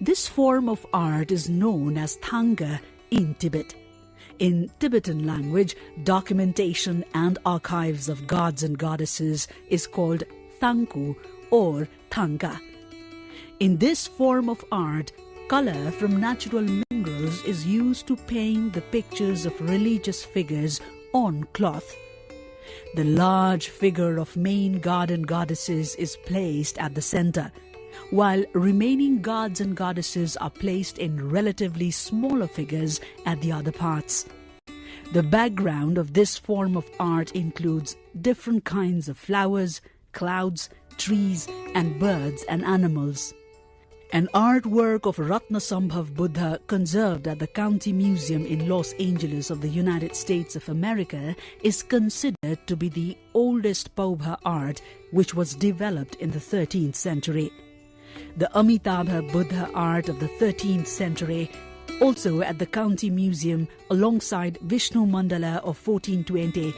This form of art is known as Thanga in Tibet. In Tibetan language, documentation and archives of gods and goddesses is called Thanku or Thanga. In this form of art, color from natural minerals is used to paint the pictures of religious figures on cloth. The large figure of main god and goddesses is placed at the center, while remaining gods and goddesses are placed in relatively smaller figures at the other parts. The background of this form of art includes different kinds of flowers, clouds, trees, and birds and animals. An artwork of Ratnasambhav Buddha conserved at the County Museum in Los Angeles of the United States of America is considered to be the oldest Paubha art, which was developed in the 13th century. The Amitabha Buddha art of the 13th century, also at the County Museum alongside Vishnu Mandala of 1420,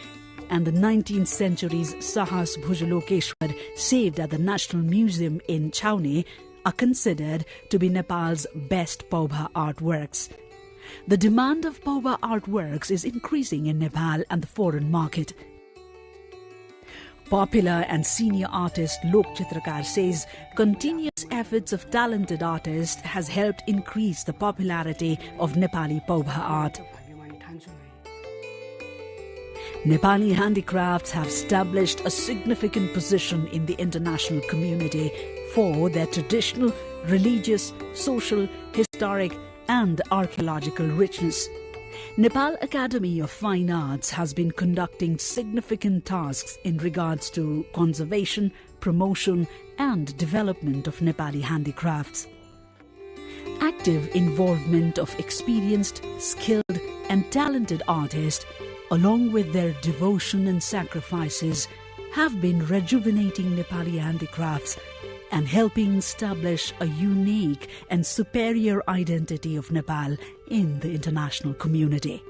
and the 19th century's Sahas Bhujalokeshwar saved at the National Museum in Chhaoni, are considered to be Nepal's best Paubha artworks. The demand of Paubha artworks is increasing in Nepal and the foreign market. Popular and senior artist Lok Chitrakar says continuous efforts of talented artists has helped increase the popularity of Nepali Paubha art. Nepali handicrafts have established a significant position in the international community for their traditional, religious, social, historic and archaeological richness. Nepal Academy of Fine Arts has been conducting significant tasks in regards to conservation, promotion and development of Nepali handicrafts. Active involvement of experienced, skilled and talented artists, along with their devotion and sacrifices, have been rejuvenating Nepali handicrafts and helping establish a unique and superior identity of Nepal in the international community.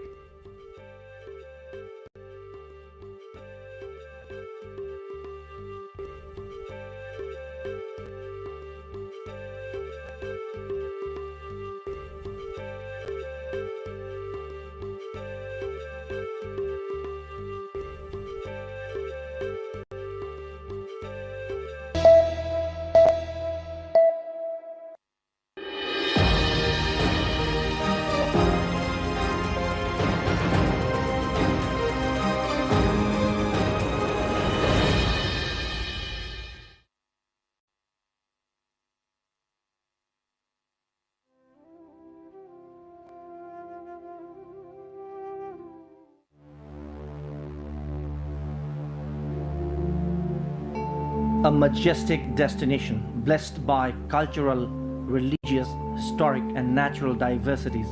A majestic destination blessed by cultural, religious, historic and natural diversities.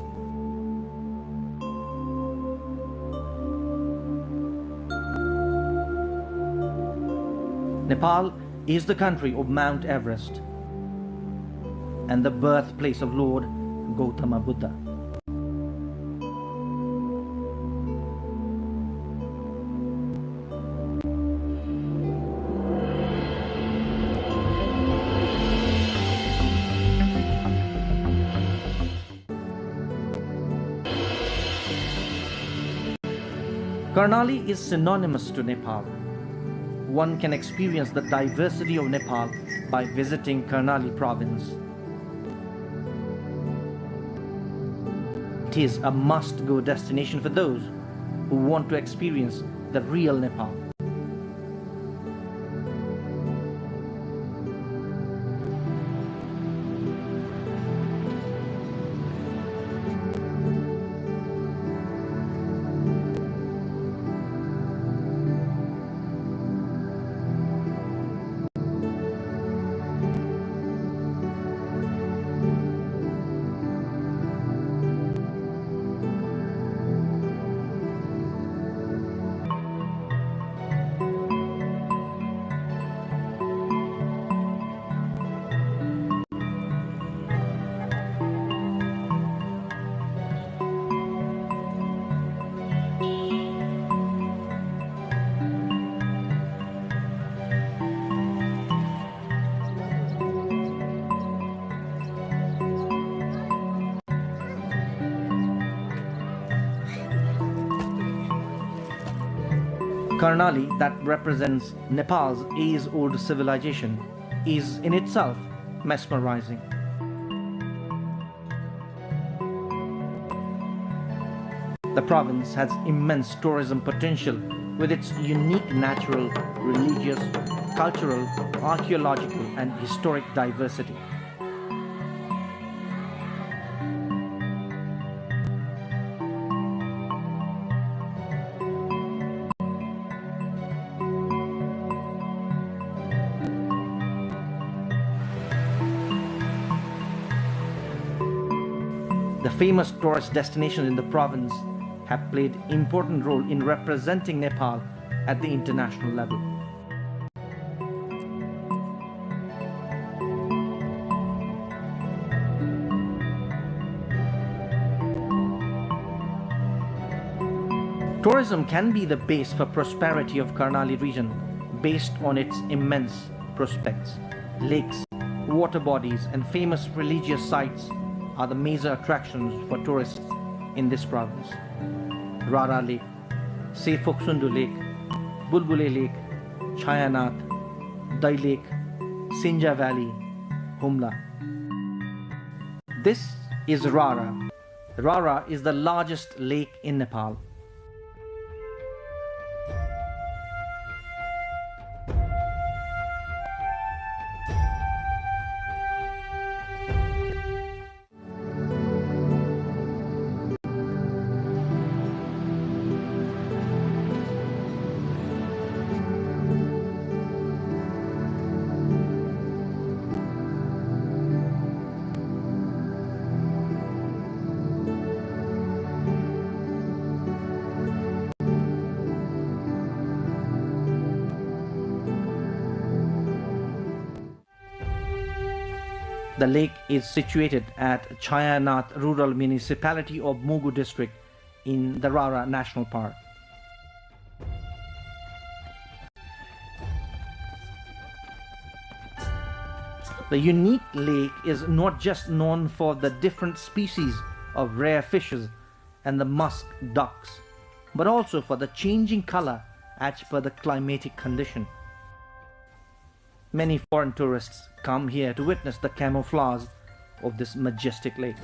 Nepal is the country of Mount Everest and the birthplace of Lord Gautama Buddha. Karnali is synonymous to Nepal. One can experience the diversity of Nepal by visiting Karnali province. It is a must-go destination for those who want to experience the real Nepal. Karnali, that represents Nepal's age-old civilization, is in itself mesmerizing. The province has immense tourism potential with its unique natural, religious, cultural, archaeological and historic diversity. The famous tourist destinations in the province have played an important role in representing Nepal at the international level. Tourism can be the base for prosperity of Karnali region based on its immense prospects. Lakes, water bodies and famous religious sites are the major attractions for tourists in this province. Rara Lake, Sefoksundu Lake, Bulbule Lake, Chayanath, Dai Lake, Sinja Valley, Humla. This is Rara. Rara is the largest lake in Nepal. The lake is situated at Chayanath Rural Municipality of Mugu District in the Rara National Park. The unique lake is not just known for the different species of rare fishes and the musk ducks, but also for the changing color as per the climatic condition. Many foreign tourists come here to witness the camouflage of this majestic lake.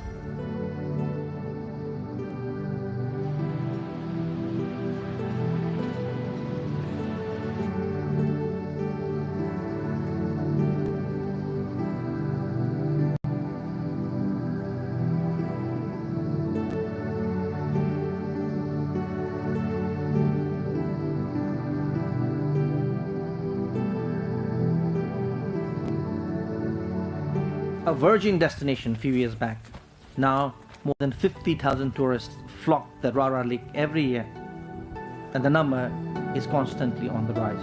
A virgin destination a few years back. Now, more than 50,000 tourists flock the Rara Lake every year, and the number is constantly on the rise.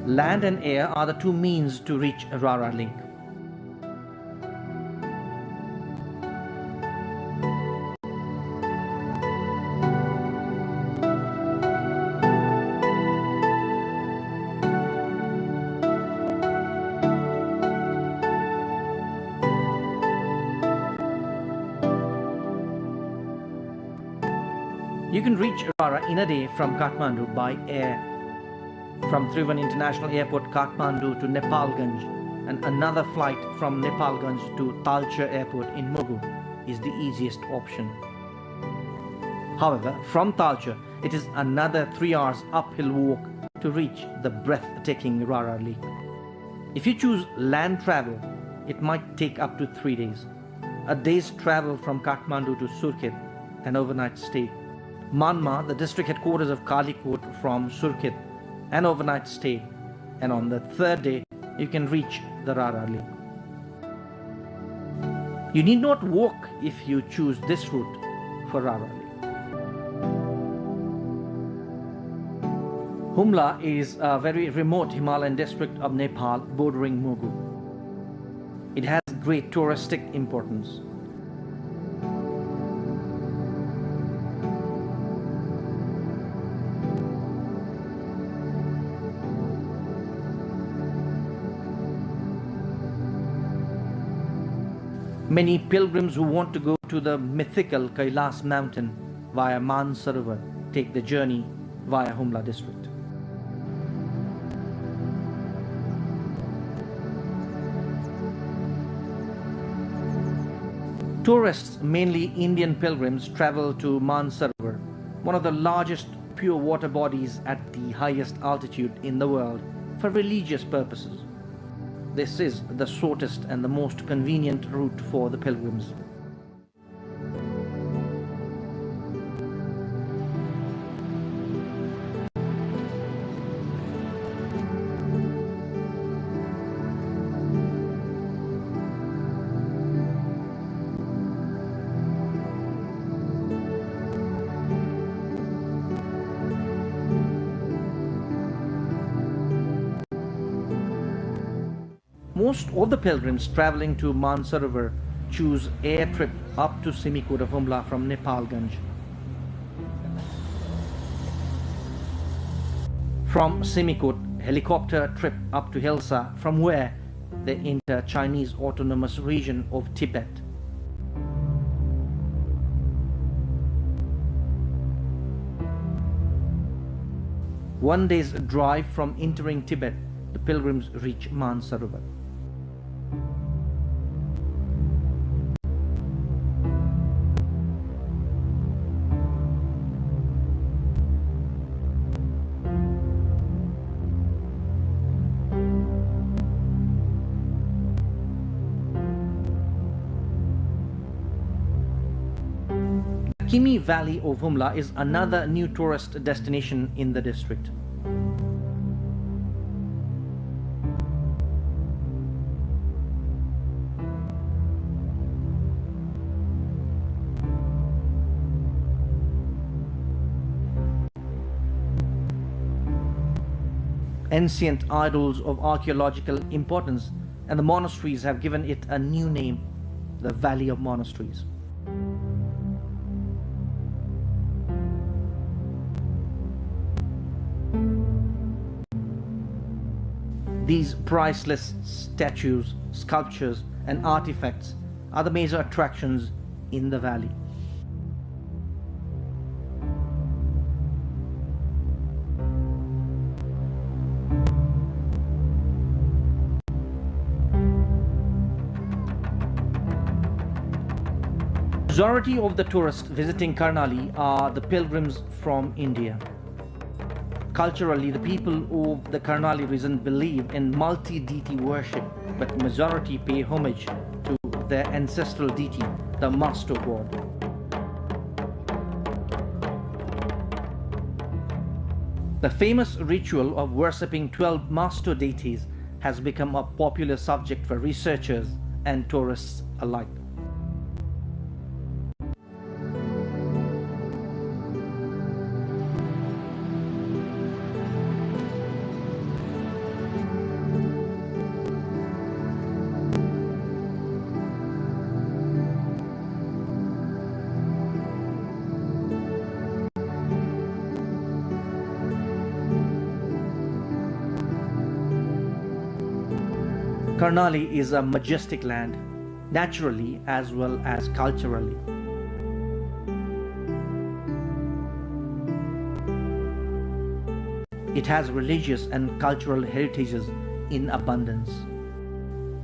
Land and air are the two means to reach Rara Lake. You can reach Rara in a day from Kathmandu by air. From Tribhuvan International Airport, Kathmandu to Nepalganj, and another flight from Nepalganj to Talcher Airport in Mugu is the easiest option. However, from Talcher, it is another 3 hours uphill walk to reach the breathtaking Rara Lake. If you choose land travel, it might take up to 3 days. A day's travel from Kathmandu to Surkhet, an overnight stay. Manma, the district headquarters of Kalikot, from Surkhet, an overnight stay, and on the 3rd day you can reach the Rara Lake. You need not walk if you choose this route for Rara Lake. Humla is a very remote Himalayan district of Nepal bordering Mugu. It has great touristic importance. Many pilgrims who want to go to the mythical Kailas mountain via Mansarovar take the journey via Humla district. Tourists, mainly Indian pilgrims, travel to Mansarovar, one of the largest pure water bodies at the highest altitude in the world, for religious purposes. This is the shortest and the most convenient route for the pilgrims. Most of the pilgrims traveling to Mansarovar choose air trip up to Simikot of Humla from Nepalganj. From Simikot, helicopter trip up to Hilsa, from where they enter Chinese autonomous region of Tibet. One day's drive from entering Tibet, the pilgrims reach Mansarovar. The Kimi Valley of Humla is another new tourist destination in the district. Ancient idols of archaeological importance and the monasteries have given it a new name, the Valley of Monasteries. These priceless statues, sculptures and artifacts are the major attractions in the valley. Majority of the tourists visiting Karnali are the pilgrims from India. Culturally, the people of the Karnali region believe in multi-deity worship, but majority pay homage to their ancestral deity, the master god. The famous ritual of worshipping 12 master deities has become a popular subject for researchers and tourists alike. Karnali is a majestic land, naturally as well as culturally. It has religious and cultural heritages in abundance.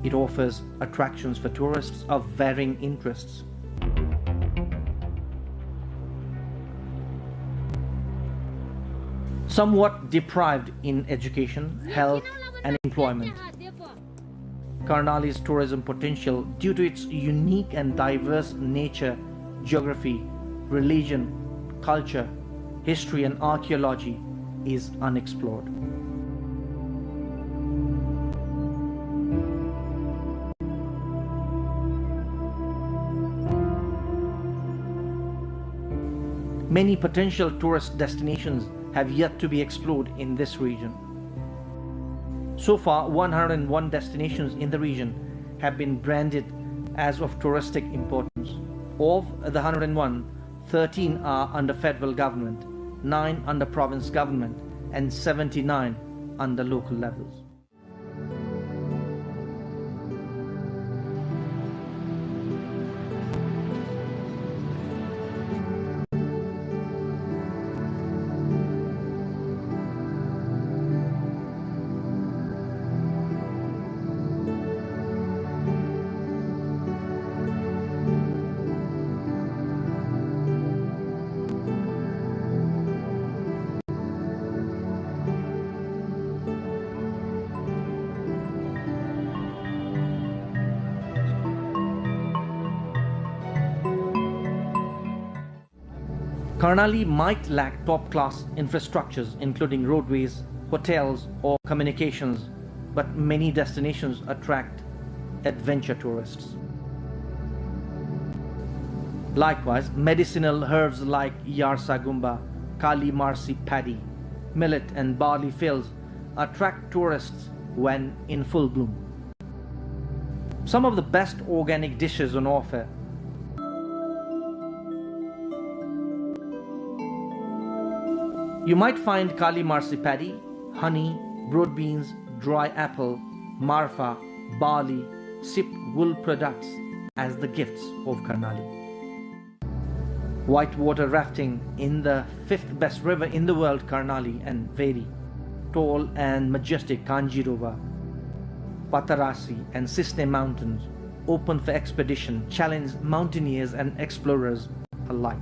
It offers attractions for tourists of varying interests. Somewhat deprived in education, health, and employment. Karnali's tourism potential, due to its unique and diverse nature, geography, religion, culture, history and archaeology, is unexplored. Many potential tourist destinations have yet to be explored in this region. So far, 101 destinations in the region have been branded as of touristic importance. Of the 101, 13 are under federal government, 9 under province government, and 79 under local levels. Karnali might lack top-class infrastructures, including roadways, hotels, or communications, but many destinations attract adventure tourists. Likewise, medicinal herbs like Yarsagumba, Kali Marsi paddy, millet and barley fields attract tourists when in full bloom. Some of the best organic dishes on offer you might find Kali Marsi paddy, honey, broad beans, dry apple, marfa, barley, sip wool products as the gifts of Karnali. Whitewater rafting in the 5th best river in the world, Karnali, and very tall and majestic Kanjirova, Patarasi and Sisne mountains open for expedition challenge mountaineers and explorers alike.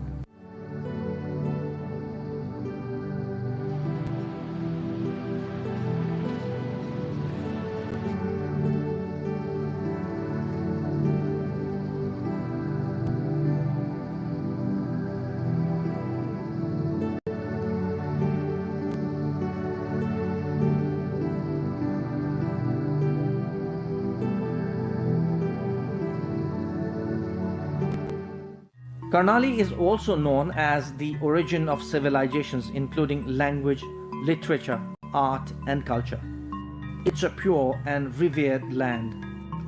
Karnali is also known as the origin of civilizations, including language, literature, art, and culture. It's a pure and revered land.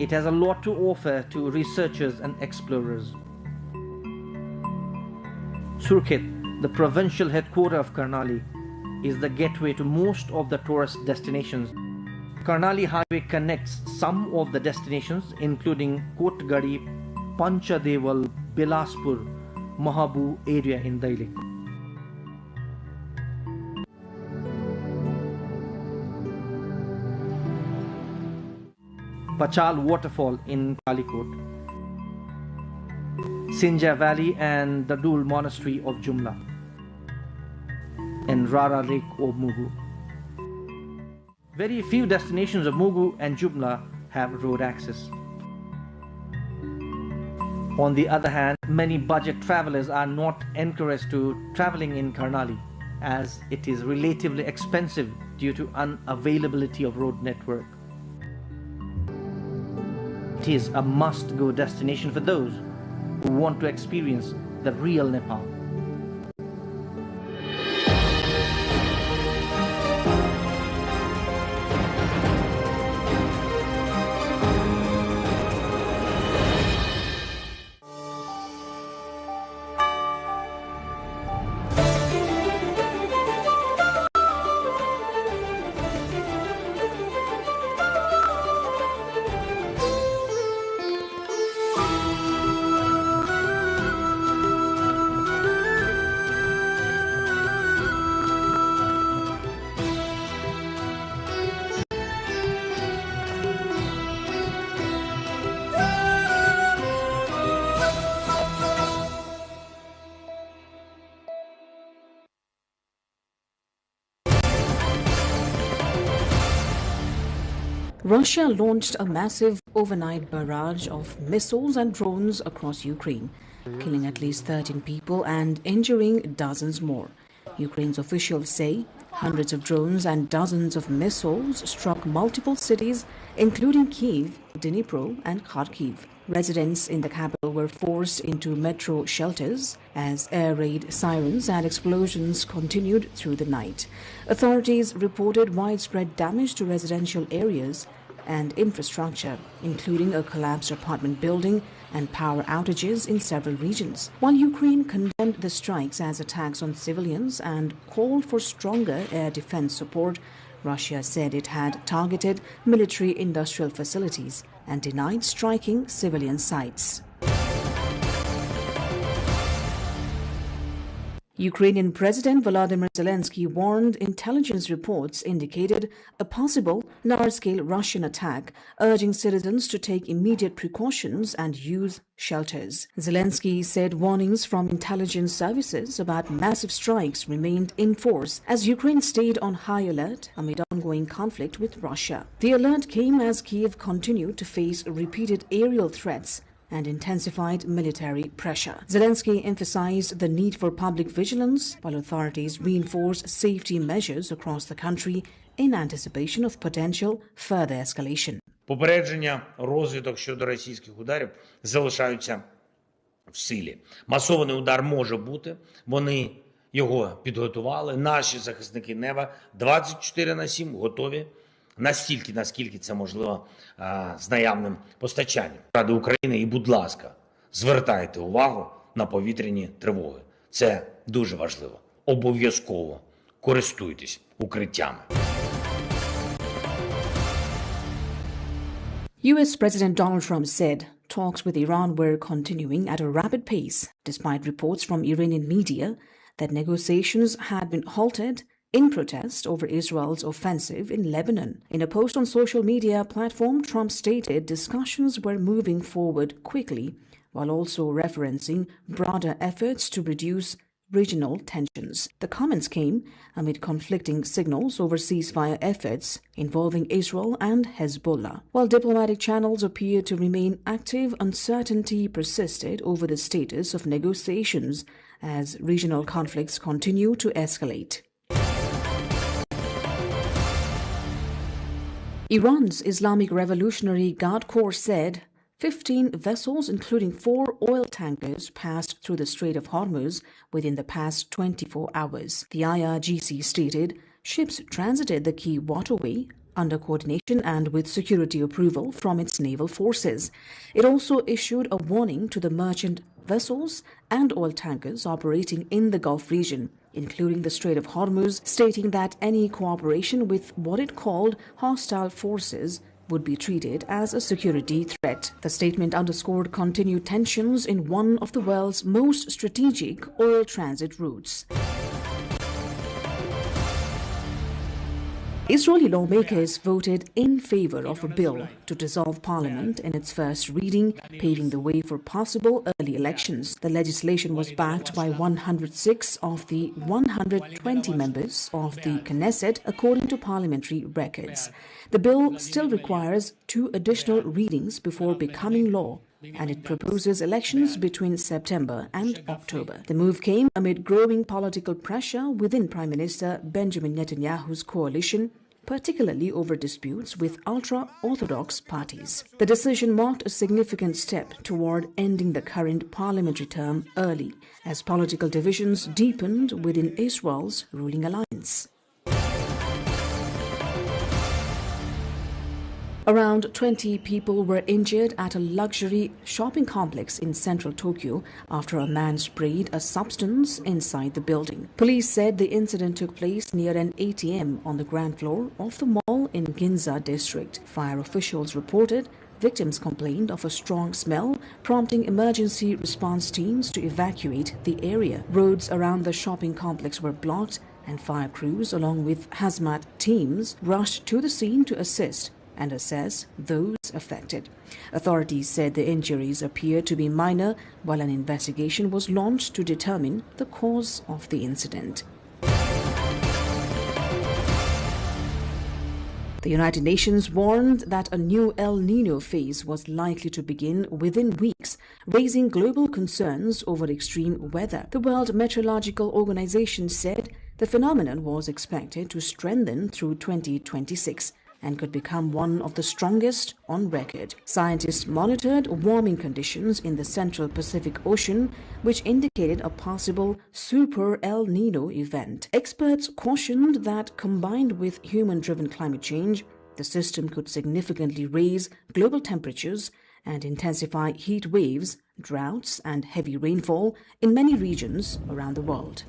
It has a lot to offer to researchers and explorers. Surkhet, the provincial headquarters of Karnali, is the gateway to most of the tourist destinations. Karnali Highway connects some of the destinations, including Kotgadi, Panchadeval, Bilaspur, Mahabu area in Delhi. Pachal waterfall in Kalikot, Sinja Valley and the Dul monastery of Jumla, and Rara Lake of Mugu. Very few destinations of Mugu and Jumla have road access. On the other hand, many budget travelers are not encouraged to traveling in Karnali, as it is relatively expensive due to unavailability of road network. It is a must-go destination for those who want to experience the real Nepal. Russia launched a massive overnight barrage of missiles and drones across Ukraine, killing at least 13 people and injuring dozens more. Ukraine's officials say hundreds of drones and dozens of missiles struck multiple cities, including Kyiv, Dnipro, and Kharkiv. Residents in the capital were forced into metro shelters as air raid sirens and explosions continued through the night. Authorities reported widespread damage to residential areas and infrastructure, including a collapsed apartment building and power outages in several regions. While Ukraine condemned the strikes as attacks on civilians and called for stronger air defense support, Russia said it had targeted military-industrial facilities and denied striking civilian sites. Ukrainian President Volodymyr Zelensky warned intelligence reports indicated a possible large-scale Russian attack, urging citizens to take immediate precautions and use shelters. Zelensky said warnings from intelligence services about massive strikes remained in force as Ukraine stayed on high alert amid ongoing conflict with Russia. The alert came as Kyiv continued to face repeated aerial threats and intensified military pressure. Zelensky emphasized the need for public vigilance while authorities reinforce safety measures across the country in anticipation of potential further escalation. Попередження, розвиток щодо російських ударів залишаються в силі. Масований удар може бути, вони його підготували. Наші захисники неба 24/7 готові настільки, наскільки це можливо з наявним постачанням. Ради України і, будь ласка, звертайте увагу на повітряні тривоги. Це дуже важливо. Обов'язково користуйтесь укриттями. US President Donald Trump said talks with Iran were continuing at a rapid pace, despite reports from Iranian media that negotiations had been halted in protest over Israel's offensive in Lebanon. In a post on social media platform, Trump stated discussions were moving forward quickly, while also referencing broader efforts to reduce regional tensions. The comments came amid conflicting signals over ceasefire efforts involving Israel and Hezbollah. While diplomatic channels appeared to remain active, uncertainty persisted over the status of negotiations as regional conflicts continue to escalate. Iran's Islamic Revolutionary Guard Corps said 15 vessels, including 4 oil tankers, passed through the Strait of Hormuz within the past 24 hours. The IRGC stated ships transited the key waterway under coordination and with security approval from its naval forces. It also issued a warning to the merchant vessels and oil tankers operating in the Gulf region, including the Strait of Hormuz, stating that any cooperation with what it called hostile forces would be treated as a security threat. The statement underscored continued tensions in one of the world's most strategic oil transit routes. Israeli lawmakers voted in favor of a bill to dissolve parliament in its first reading, paving the way for possible early elections. The legislation was backed by 106 of the 120 members of the Knesset, according to parliamentary records. The bill still requires 2 additional readings before becoming law, and it proposes elections between September and October. The move came amid growing political pressure within Prime Minister Benjamin Netanyahu's coalition, particularly over disputes with ultra-Orthodox parties. The decision marked a significant step toward ending the current parliamentary term early, as political divisions deepened within Israel's ruling alliance. Around 20 people were injured at a luxury shopping complex in central Tokyo after a man sprayed a substance inside the building. Police said the incident took place near an ATM on the ground floor of the mall in Ginza district. Fire officials reported victims complained of a strong smell, prompting emergency response teams to evacuate the area. Roads around the shopping complex were blocked, and fire crews along with hazmat teams rushed to the scene to assist and assess those affected. Authorities said the injuries appeared to be minor, while an investigation was launched to determine the cause of the incident. The United Nations warned that a new El Nino phase was likely to begin within weeks, raising global concerns over extreme weather. The World Meteorological Organization said the phenomenon was expected to strengthen through 2026. And could become one of the strongest on record. Scientists monitored warming conditions in the central Pacific Ocean, which indicated a possible super El Nino event. Experts cautioned that combined with human-driven climate change, the system could significantly raise global temperatures and intensify heat waves, droughts, and heavy rainfall in many regions around the world.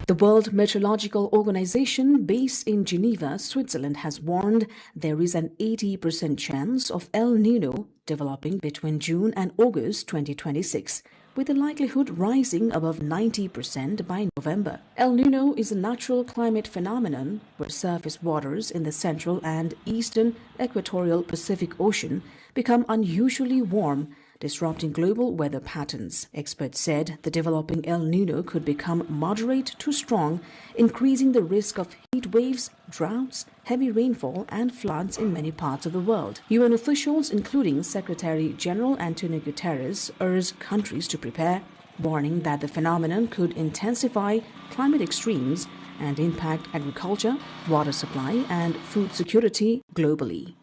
The World Meteorological Organization, based in Geneva, Switzerland, has warned there is an 80% chance of El Nino developing between June and August 2026, with the likelihood rising above 90% by November. El Nino is a natural climate phenomenon where surface waters in the central and eastern equatorial Pacific Ocean become unusually warm disrupting global weather patterns. Experts said the developing El Nino could become moderate to strong, increasing the risk of heat waves, droughts, heavy rainfall and floods in many parts of the world. UN officials, including Secretary General Antonio Guterres, urged countries to prepare, warning that the phenomenon could intensify climate extremes and impact agriculture, water supply and food security globally.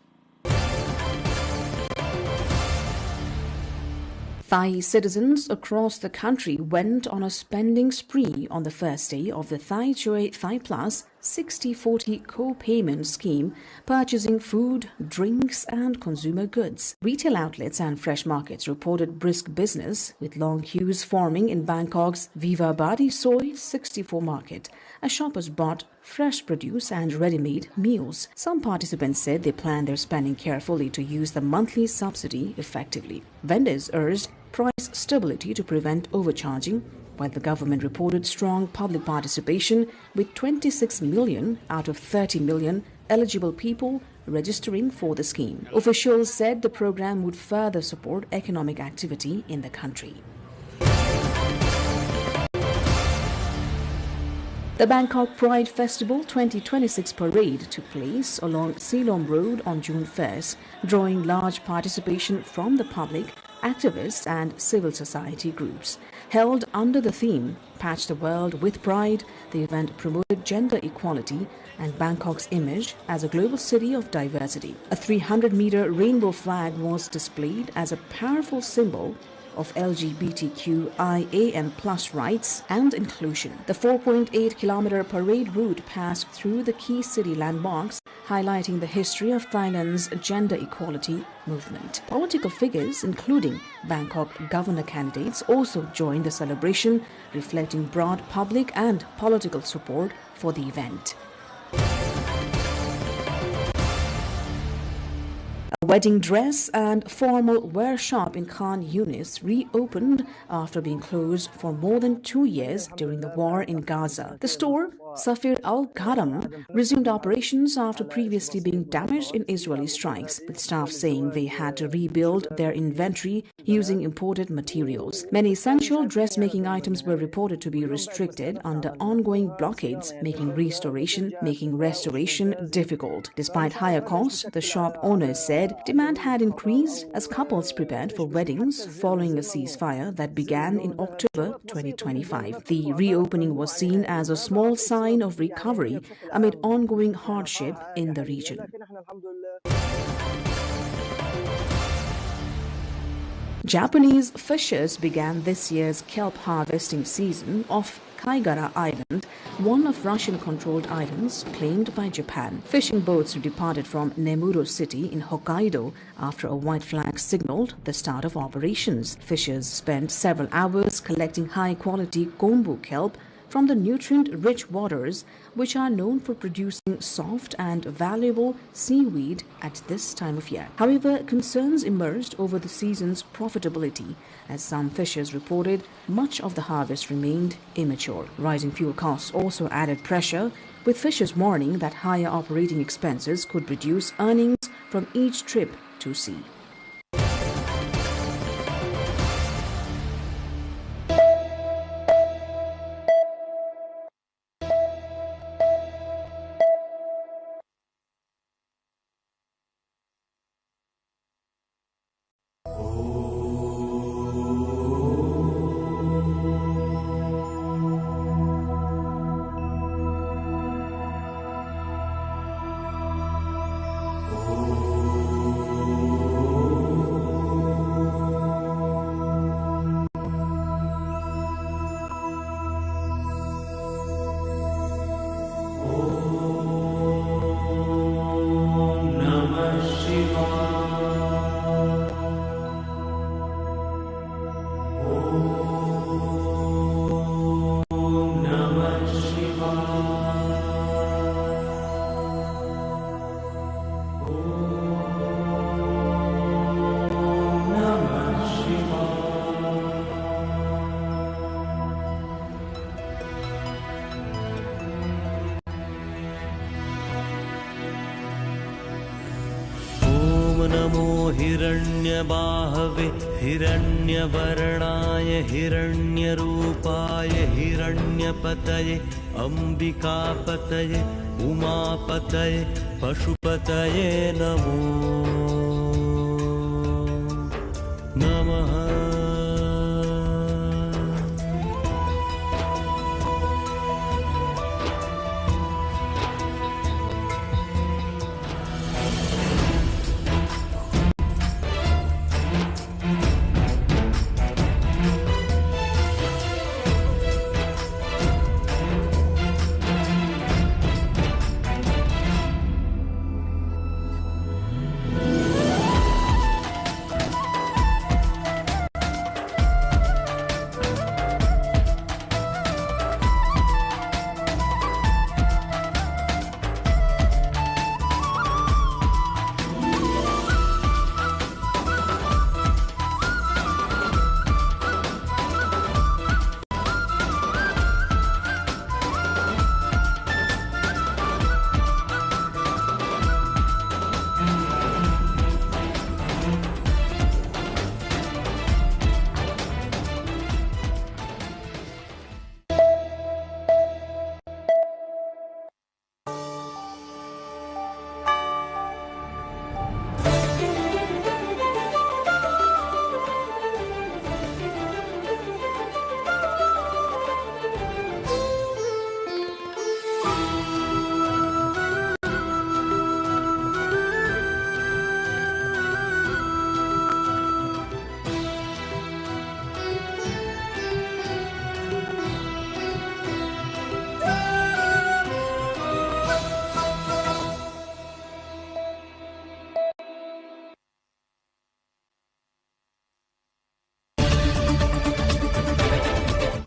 Thai citizens across the country went on a spending spree on the first day of the Thai Joy Thai Plus 60/40 co-payment scheme, purchasing food, drinks and consumer goods. Retail outlets and fresh markets reported brisk business, with long queues forming in Bangkok's Viva Badi Soy 64 market, as shoppers bought fresh produce and ready-made meals. Some participants said they planned their spending carefully to use the monthly subsidy effectively. Vendors urged price stability to prevent overcharging, while the government reported strong public participation, with 26 million out of 30 million eligible people registering for the scheme. Officials said the program would further support economic activity in the country. The Bangkok Pride Festival 2026 parade took place along Silom Road on June 1st, drawing large participation from the public, activists and civil society groups. Held under the theme, Patch the World with Pride, the event promoted gender equality and Bangkok's image as a global city of diversity. A 300-meter rainbow flag was displayed as a powerful symbol of LGBTQIAM+ rights and inclusion. The 4.8-kilometer parade route passed through the key city landmarks, highlighting the history of Thailand's gender equality movement. Political figures, including Bangkok governor candidates, also joined the celebration, reflecting broad public and political support for the event. A wedding dress and formal wear shop in Khan Yunis reopened after being closed for more than 2 years during the war in Gaza. The store, Safir Al-Karam, resumed operations after previously being damaged in Israeli strikes, with staff saying they had to rebuild their inventory using imported materials. Many essential dressmaking items were reported to be restricted under ongoing blockades, making restoration difficult. Despite higher costs, the shop owners said demand had increased as couples prepared for weddings following a ceasefire that began in October 2025. The reopening was seen as a small sign of recovery amid ongoing hardship in the region. Japanese fishers began this year's kelp harvesting season off Kaigara Island, one of Russian-controlled islands claimed by Japan. Fishing boats departed from Nemuro City in Hokkaido after a white flag signaled the start of operations. Fishers spent several hours collecting high-quality kombu kelp from the nutrient-rich waters, which are known for producing soft and valuable seaweed at this time of year. However, concerns emerged over the season's profitability, as some fishers reported much of the harvest remained immature. Rising fuel costs also added pressure, with fishers warning that higher operating expenses could reduce earnings from each trip to sea. नमो हिरण्यबाहवे हिरण्यवर्णाय हिरण्यरूपाय हिरण्यपतये अम्बिकापतये उमापतये पशुपतये नमो नमः।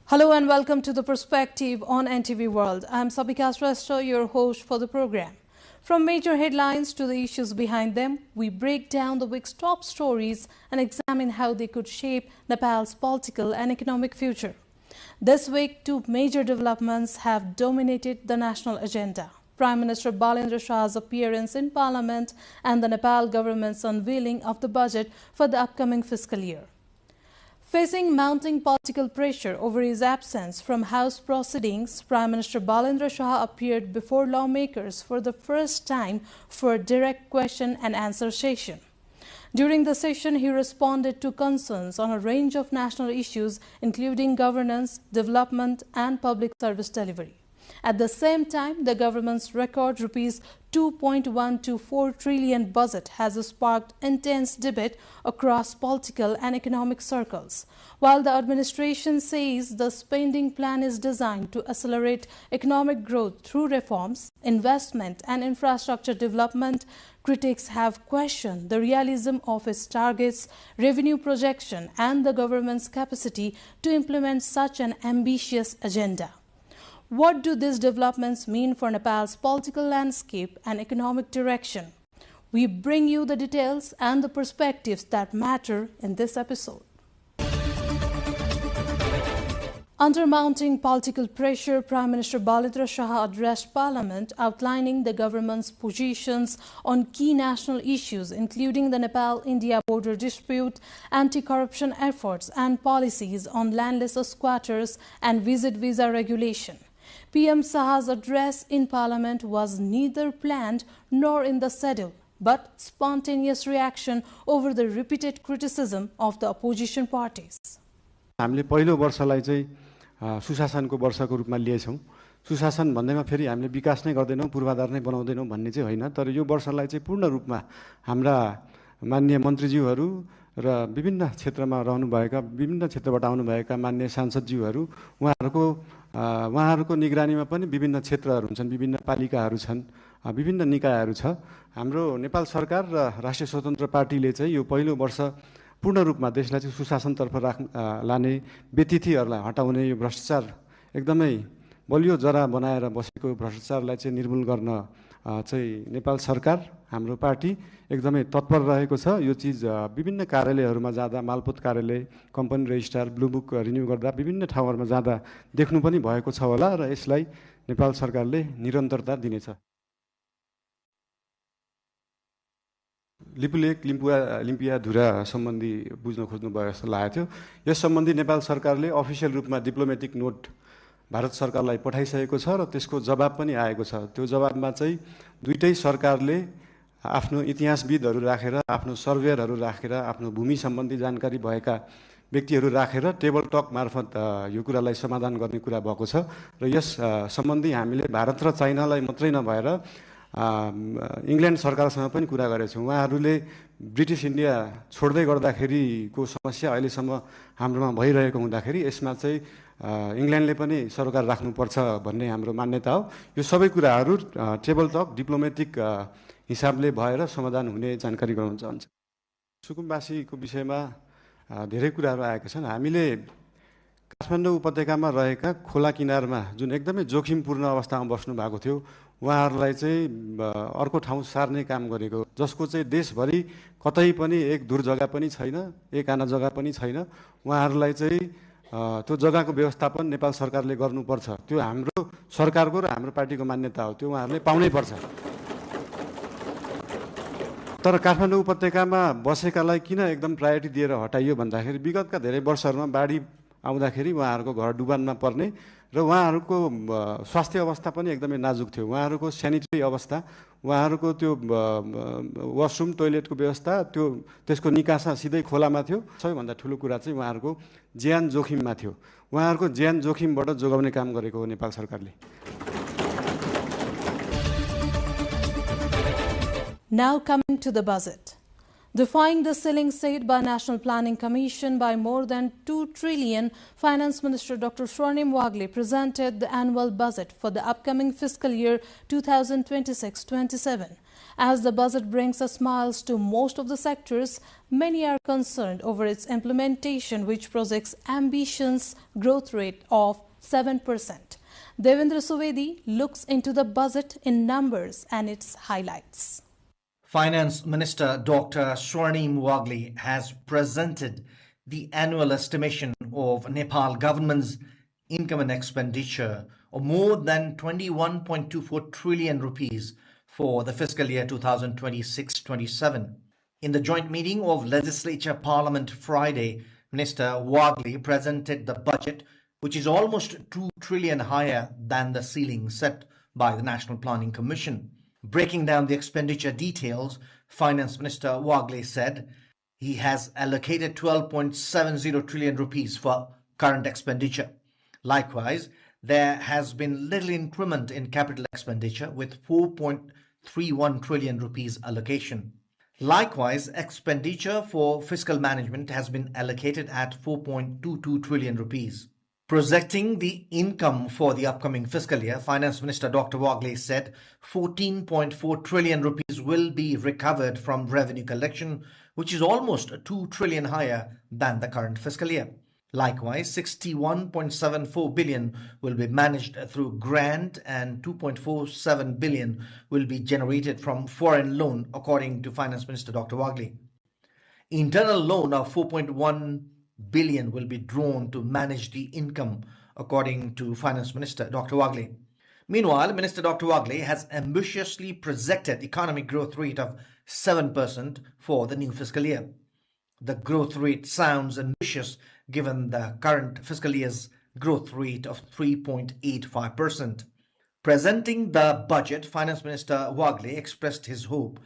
Hello and welcome to The Perspective on NTV World. I'm Sabika Shrestha, your host for the program. From major headlines to the issues behind them, we break down the week's top stories and examine how they could shape Nepal's political and economic future. This week, two major developments have dominated the national agenda. Prime Minister Balendra Shah's appearance in Parliament and the Nepal government's unveiling of the budget for the upcoming fiscal year. Facing mounting political pressure over his absence from House proceedings, Prime Minister Balendra Shah appeared before lawmakers for the first time for a direct question and answer session. During the session, he responded to concerns on a range of national issues, including governance, development, and public service delivery. At the same time, the government's record Rs 2.124 trillion budget has sparked intense debate across political and economic circles. While the administration says the spending plan is designed to accelerate economic growth through reforms, investment and infrastructure development, critics have questioned the realism of its targets, revenue projection and the government's capacity to implement such an ambitious agenda. What do these developments mean for Nepal's political landscape and economic direction? We bring you the details and the perspectives that matter in this episode. Under mounting political pressure, Prime Minister Balendra Shah addressed Parliament outlining the government's positions on key national issues including the Nepal-India border dispute, anti-corruption efforts and policies on landless squatters and visit visa regulation. PM Shah's address in Parliament was neither planned nor in the schedule, but spontaneous reaction over the repeated criticism of the opposition parties. हामीले पहिलो वर्षलाई चाहिँ सुशासनको वर्षको रूपमा लिएछौं। सुशासन भन्दैमा फेरि हामीले विकास नै गर्दैनौं, पूर्वाधार नै बनाउँदैनौं भन्ने चाहिँ होइन, तर यो वर्षलाई चाहिँ पूर्ण रूपमा हाम्रा माननीय मन्त्रीज्यूहरू र विभिन्न क्षेत्रमा रहनुभएका विभिन्न क्षेत्रबाट आउनुभएका माननीय सांसदज्यूहरू उहाँहरूको निगरानीमा पनि विभिन्न क्षेत्रहरू हुन्छन्, विभिन्न पालिकाहरू छन्, विभिन्न निकायहरू छ। हाम्रो नेपाल सरकार र राष्ट्रिय स्वतन्त्र पार्टीले चाहिँ यो पहिलो वर्ष पूर्ण रूपमा देशलाई चाहिँ सुशासनतर्फ लाने, व्यतिथिहरूलाई हटाउने, यो भ्रष्टाचार एकदमै बलियो जरा बनाएर बसेको भ्रष्टाचारलाई चाहिँ निर्मूल गर्न चाहिँ नेपाल सरकार, हाम्रो पार्टी एकदमै तत्पर रहेको छ। यो चीज विभिन्न कार्यालयहरूमा जाँदा, मालपोत कार्यालय, company registrar, blue book renew गर्दा विभिन्न ठाउँहरूमा जाँदा देख्नु पनि भएको छ होला र यसलाई नेपाल सरकारले निरन्तरता दिनेछ। लिपुलेक लिम्पिया धुरा सम्बन्धी बुझ्न खोज्नुभयो जस्तो लागेको थियो। यस सम्बन्धी नेपाल सरकारले अफिसियल रूपमा डिप्लोमेटिक नोट भारत सरकारलाई पठाइसकेको छ र त्यसको जवाब पनि आएको छ। त्यो जवाबमा चाहिँ दुईटै सरकारले आफ्नो इतिहासविदहरू राखेर, आफ्नो सर्वेयरहरू राखेर, आफ्नो भूमि सम्बन्धी जानकारी भएका व्यक्तिहरू राखेर टेबल टक मार्फत यो कुरालाई समाधान गर्ने कुरा भएको छ र यस सम्बन्धी हामीले भारत र चाइनालाई मात्रै नभएर इङ्ल्यान्ड सरकारसँग पनि कुरा गरेका छौँ। उहाँहरूले ब्रिटिस इन्डिया छोड्दै गर्दाखेरिको समस्या अहिलेसम्म हाम्रोमा भइरहेको हुँदाखेरि यसमा चाहिँ इङ्ल्यान्डले पनि सरकार राख्नुपर्छ भन्ने हाम्रो मान्यता हो। यो सबै कुराहरू टेबल टक डिप्लोमेटिक हिसाबले भएर समाधान हुने जानकारी गराउन चाहन्छु। सुकुम्बासीको विषयमा धेरै कुराहरू आएका छन्। हामीले काठमाडौँ उपत्यकामा रहेका खोला किनारमा जुन एकदमै जोखिमपूर्ण अवस्थामा बस्नु भएको थियो उहाँहरूलाई चाहिँ अर्को ठाउँ सार्ने काम गरेको, जसको चाहिँ देशभरि कतै पनि एक दूर जग्गा पनि छैन, एक आना जग्गा पनि छैन। उहाँहरूलाई चाहिँ त्यो जग्गाको व्यवस्थापन नेपाल सरकारले गर्नुपर्छ। त्यो हाम्रो सरकारको र हाम्रो पार्टीको मान्यता हो, त्यो उहाँहरूले पाउनै पर्छ। तर काठमाडौँ उपत्यकामा बसेकालाई किन एकदम प्रायोरिटी दिएर हटाइयो भन्दाखेरि विगतका धेरै वर्षहरूमा बाढी आउँदाखेरि उहाँहरूको घर डुबानमा पर्ने र उहाँहरूको स्वास्थ्य अवस्था पनि एकदमै नाजुक थियो। उहाँहरूको सेनिटरी अवस्था, उहाँहरूको त्यो वासरुम टोइलेटको व्यवस्था, त्यसको निकासा सिधै खोलामा थियो। सबैभन्दा ठुलो कुरा चाहिँ उहाँहरूको ज्यान जोखिममा थियो। उहाँहरूको ज्यान जोखिमबाट जोगाउने काम गरेको हो नेपाल सरकारले। Now coming to the budget. Defying the ceiling set by National Planning Commission by more than 2 trillion, Finance Minister Dr. Swarnim Wagle presented the annual budget for the upcoming fiscal year 2026-27. As the budget brings a smiles to most of the sectors, many are concerned over its implementation, which projects ambitious growth rate of 7%. Devendra Suvedi looks into the budget in numbers and its highlights. Finance Minister Dr. Swarnim Wagle has presented the annual estimation of Nepal government's income and expenditure of more than 21.24 trillion rupees for the fiscal year 2026-27. In the joint meeting of Legislature Parliament Friday, Minister Wagle presented the budget, which is almost 2 trillion higher than the ceiling set by the National Planning Commission. Breaking down the expenditure details, Finance Minister Wagle said he has allocated 12.70 trillion rupees for current expenditure. Likewise, there has been little increment in capital expenditure with 4.31 trillion rupees allocation. Likewise, expenditure for fiscal management has been allocated at 4.22 trillion rupees. Projecting the income for the upcoming fiscal year, Finance Minister Dr. Wagle said 14.4 trillion rupees will be recovered from revenue collection, which is almost 2 trillion higher than the current fiscal year. Likewise, 61.74 billion will be managed through grant and 2.47 billion will be generated from foreign loan, according to Finance Minister Dr. Wagle. Internal loan of 4.1 billion will be drawn to manage the income, according to Finance Minister Dr. Wagle. Meanwhile, Minister Dr. Wagle has ambitiously projected economic growth rate of 7% for the new fiscal year. The growth rate sounds ambitious given the current fiscal year's growth rate of 3.85%. Presenting the budget, Finance Minister Wagle expressed his hope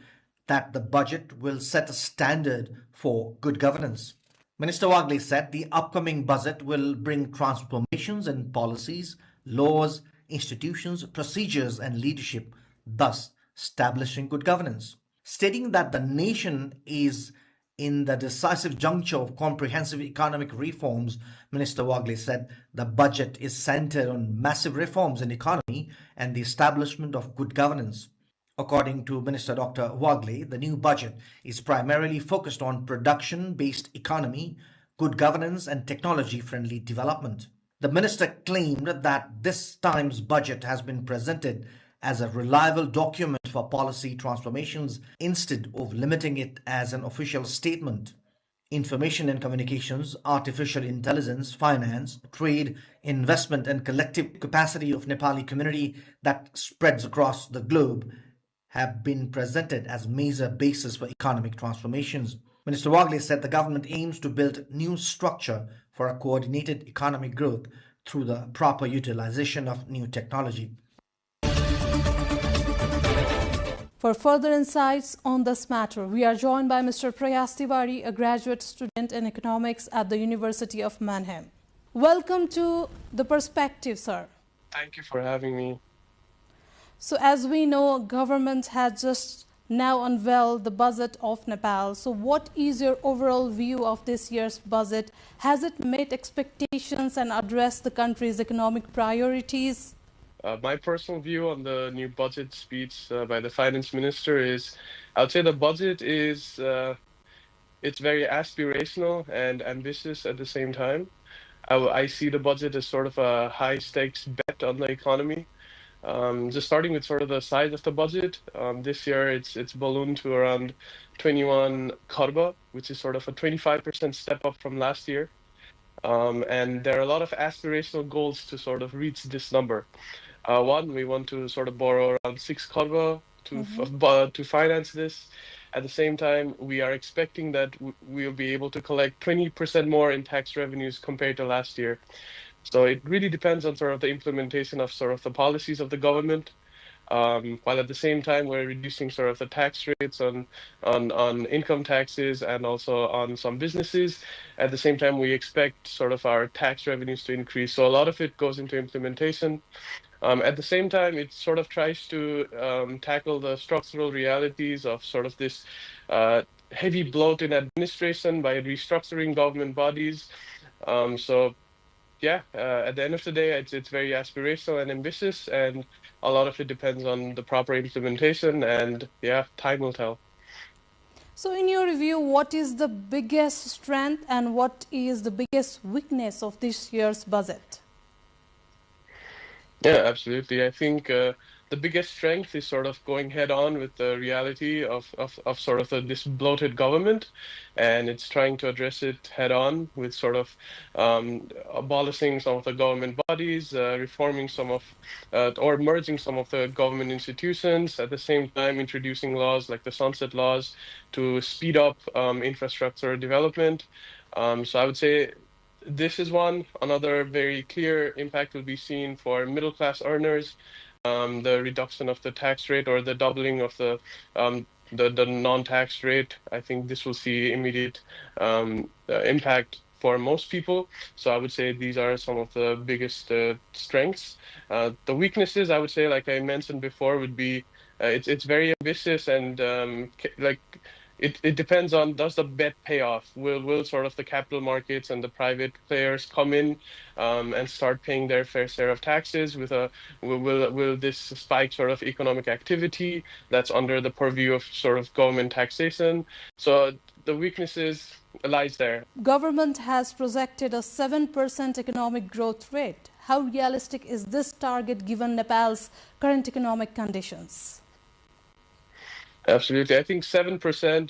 that the budget will set a standard for good governance. Minister Wagle said the upcoming budget will bring transformations in policies, laws, institutions, procedures and leadership, thus establishing good governance. Stating that the nation is in the decisive juncture of comprehensive economic reforms, Minister Wagle said the budget is centered on massive reforms in economy and the establishment of good governance. According to Minister Dr. Wagle, the new budget is primarily focused on production-based economy, good governance and technology-friendly development. The minister claimed that this time's budget has been presented as a reliable document for policy transformations instead of limiting it as an official statement. Information and communications, artificial intelligence, finance, trade, investment and collective capacity of Nepali community that spreads across the globe have been presented as major bases for economic transformations. Minister Wagle said the government aims to build new structure for a coordinated economic growth through the proper utilization of new technology. For further insights on this matter, we are joined by Mr. Prayas Tiwari, a graduate student in economics at the University of Mannheim. Welcome to The Perspective, sir. Thank you for having me. So as we know, government has just now unveiled the budget of Nepal. So what is your overall view of this year's budget? Has it met expectations and addressed the country's economic priorities? My personal view on the new budget speech by the finance minister is, I would say the budget is, it's very aspirational and ambitious at the same time. I see the budget as sort of a high stakes bet on the economy. Just starting with sort of the size of the budget, this year it's ballooned to around 21 kharba, which is sort of a 25% step up from last year. And there are a lot of aspirational goals to sort of reach this number. One, we want to sort of borrow around 6 kharba to finance this. At the same time, we are expecting that we'll be able to collect 20% more in tax revenues compared to last year. So it really depends on sort of the implementation of sort of the policies of the government, while at the same time we're reducing sort of the tax rates on income taxes and also on some businesses. At the same time, we expect sort of our tax revenues to increase. So a lot of it goes into implementation. At the same time, it sort of tries to tackle the structural realities of sort of this heavy bloat in administration by restructuring government bodies. Yeah, at the end of the day, it's very aspirational and ambitious, and a lot of it depends on the proper implementation, and yeah, time will tell. So in your review, what is the biggest strength and what is the biggest weakness of this year's budget? Yeah, absolutely. I think the biggest strength is sort of going head on with the reality of sort of this bloated government, and it's trying to address it head on with sort of abolishing some of the government bodies, reforming some of or merging some of the government institutions, at the same time introducing laws like the sunset laws to speed up infrastructure development. So I would say this is one. Another very clear impact will be seen for middle class earners. The reduction of the tax rate or the doubling of the non-tax rate. I think this will see immediate impact for most people. So I would say these are some of the biggest strengths. The weaknesses, I would say, like I mentioned before, would be it's very ambitious and It depends on, does the bet pay off? Will sort of the capital markets and the private players come in and start paying their fair share of taxes? Will this spike sort of economic activity that's under the purview of sort of government taxation? So the weaknesses lies there. Government has projected a 7% economic growth rate. How realistic is this target given Nepal's current economic conditions? Absolutely, I think 7%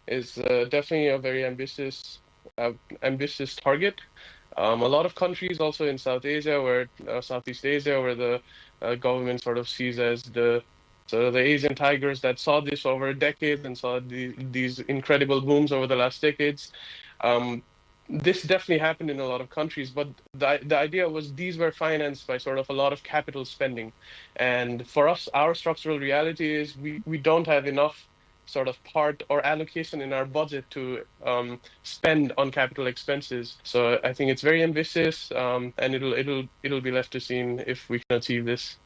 is definitely a very ambitious target. A lot of countries, also in Southeast Asia, where the government sort of sees as the Asian tigers that saw this over decades and saw these incredible booms over the last decades. This definitely happened in a lot of countries, but the idea was these were financed by sort of a lot of capital spending. And for us, our structural reality is we don't have enough sort of part or allocation in our budget to spend on capital expenses. So I think it's very ambitious, and it'll be left to see if we can achieve this.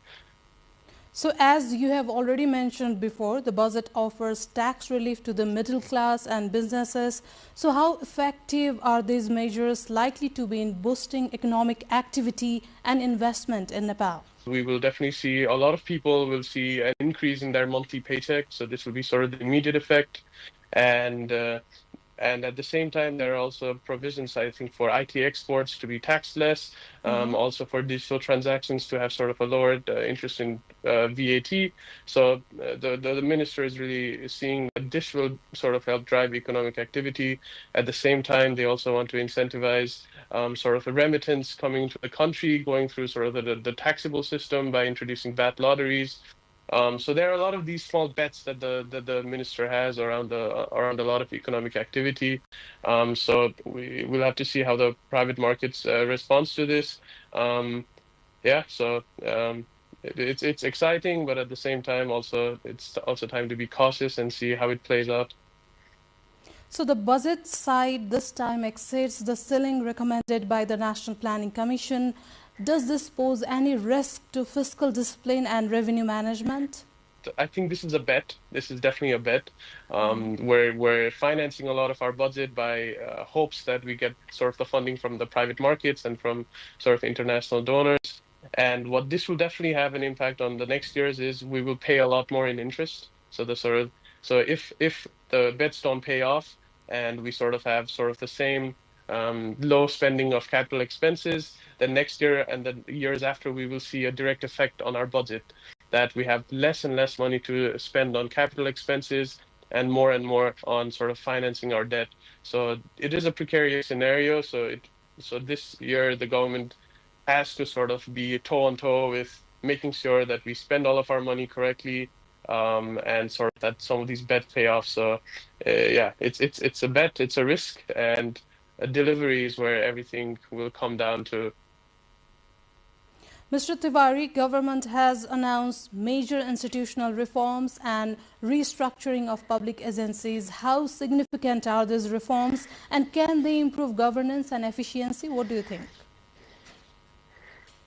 So as you have already mentioned before, the budget offers tax relief to the middle class and businesses. So how effective are these measures likely to be in boosting economic activity and investment in Nepal? We will definitely see a lot of people will see an increase in their monthly paycheck. So this will be sort of the immediate effect. And at the same time, there are also provisions, I think, for IT exports to be taxed less, also for digital transactions to have sort of a lowered interest in VAT. So the minister is really seeing that this will sort of help drive economic activity. At the same time, they also want to incentivize sort of a remittance coming into the country, going through sort of the taxable system by introducing VAT lotteries. So there are a lot of these small bets that the minister has around a lot of economic activity. So we will have to see how the private markets responds to this. It's exciting, but at the same time, it's also time to be cautious and see how it plays out. So the budget side this time exceeds the ceiling recommended by the National Planning Commission. Does this pose any risk to fiscal discipline and revenue management? I think this is a bet. This is definitely a bet. We're financing a lot of our budget by hopes that we get sort of the funding from the private markets and from sort of international donors. And what this will definitely have an impact on the next years is we will pay a lot more in interest. So if the bets don't pay off and we sort of have sort of the same low spending of capital expenses, then next year and the years after we will see a direct effect on our budget, that we have less and less money to spend on capital expenses and more on sort of financing our debt. So it is a precarious scenario. So this year the government has to sort of be toe on toe with making sure that we spend all of our money correctly, and sort of that some of these bets pay off. So it's a bet, it's a risk, and a delivery is where everything will come down to. Mr. Tiwari, government has announced major institutional reforms and restructuring of public agencies. How significant are these reforms, and can they improve governance and efficiency? What do you think?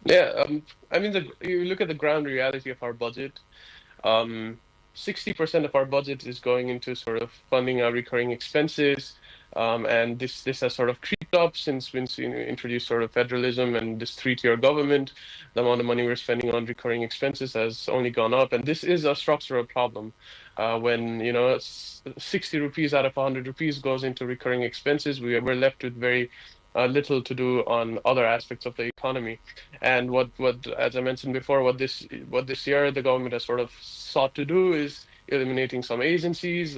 Yeah, I mean, you look at the ground reality of our budget. 60% of our budget is going into sort of funding our recurring expenses, and this has sort of creeped up since we introduced sort of federalism and this three-tier government. The amount of money we're spending on recurring expenses has only gone up, and this is a structural problem. When 60 rupees out of 100 rupees goes into recurring expenses, we're left with very little to do on other aspects of the economy. And what as I mentioned before, what this year the government has sort of sought to do is eliminating some agencies,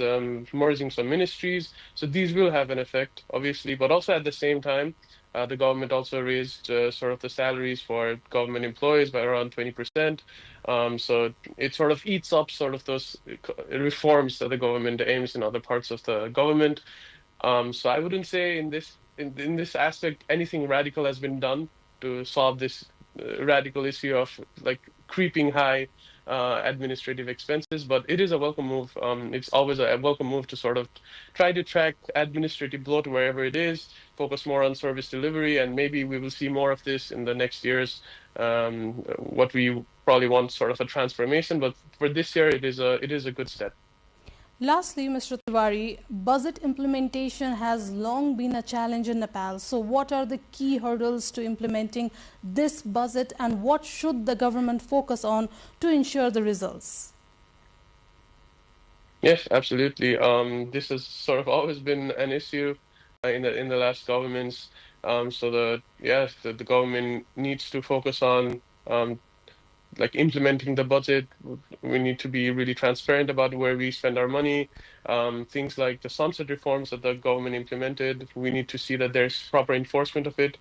merging some ministries. So these will have an effect, obviously, but also at the same time, the government also raised sort of the salaries for government employees by around 20%. So it sort of eats up sort of those reforms that the government aims in other parts of the government. So I wouldn't say in this aspect anything radical has been done to solve this radical issue of like creeping high administrative expenses, but it is a welcome move. It's always a welcome move to sort of try to track administrative bloat wherever it is, focus more on service delivery, and maybe we will see more of this in the next years. What we probably want sort of a transformation, but for this year it is a good step. Lastly, Mr. Tiwari, budget implementation has long been a challenge in Nepal. So what are the key hurdles to implementing this budget, and what should the government focus on to ensure the results? Yes, absolutely. This has sort of always been an issue in the last governments. So the government needs to focus on like implementing the budget. We need to be really transparent about where we spend our money. Things like the sunset reforms that the government implemented, we need to see that there's proper enforcement of it.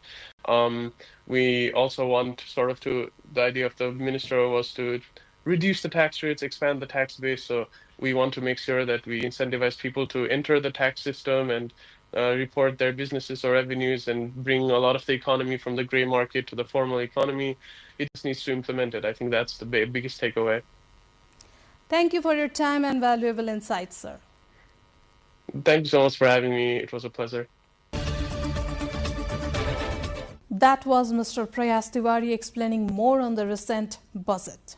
We also want the idea of the minister was to reduce the tax rates, expand the tax base. So we want to make sure that we incentivize people to enter the tax system and report their businesses or revenues and bring a lot of the economy from the gray market to the formal economy. It just needs to implement it. I think that's the biggest takeaway. Thank you for your time and valuable insights, sir. Thank you so much for having me. It was a pleasure. That was Mr. Prayas Tiwari explaining more on the recent budget.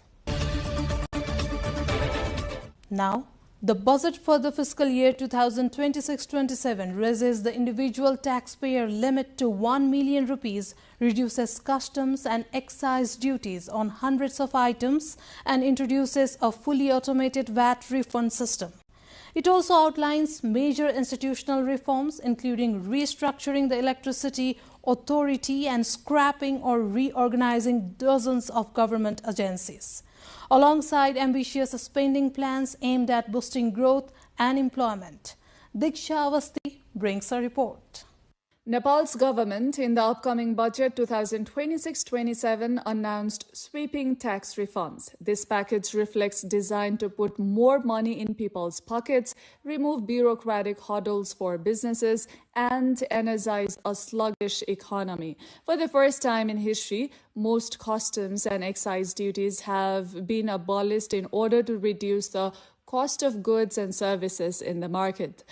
Now, the budget for the fiscal year 2026-27 raises the individual taxpayer limit to 1 million rupees, reduces customs and excise duties on hundreds of items, and introduces a fully automated VAT refund system. It also outlines major institutional reforms, including restructuring the electricity authority and scrapping or reorganizing dozens of government agencies, alongside ambitious spending plans aimed at boosting growth and employment. Diksha Avasti brings a report. Nepal's government in the upcoming budget 2026-27 announced sweeping tax reforms. This package reflects design to put more money in people's pockets, remove bureaucratic hurdles for businesses, and energize a sluggish economy. For the first time in history, most customs and excise duties have been abolished in order to reduce the cost of goods and services in the market.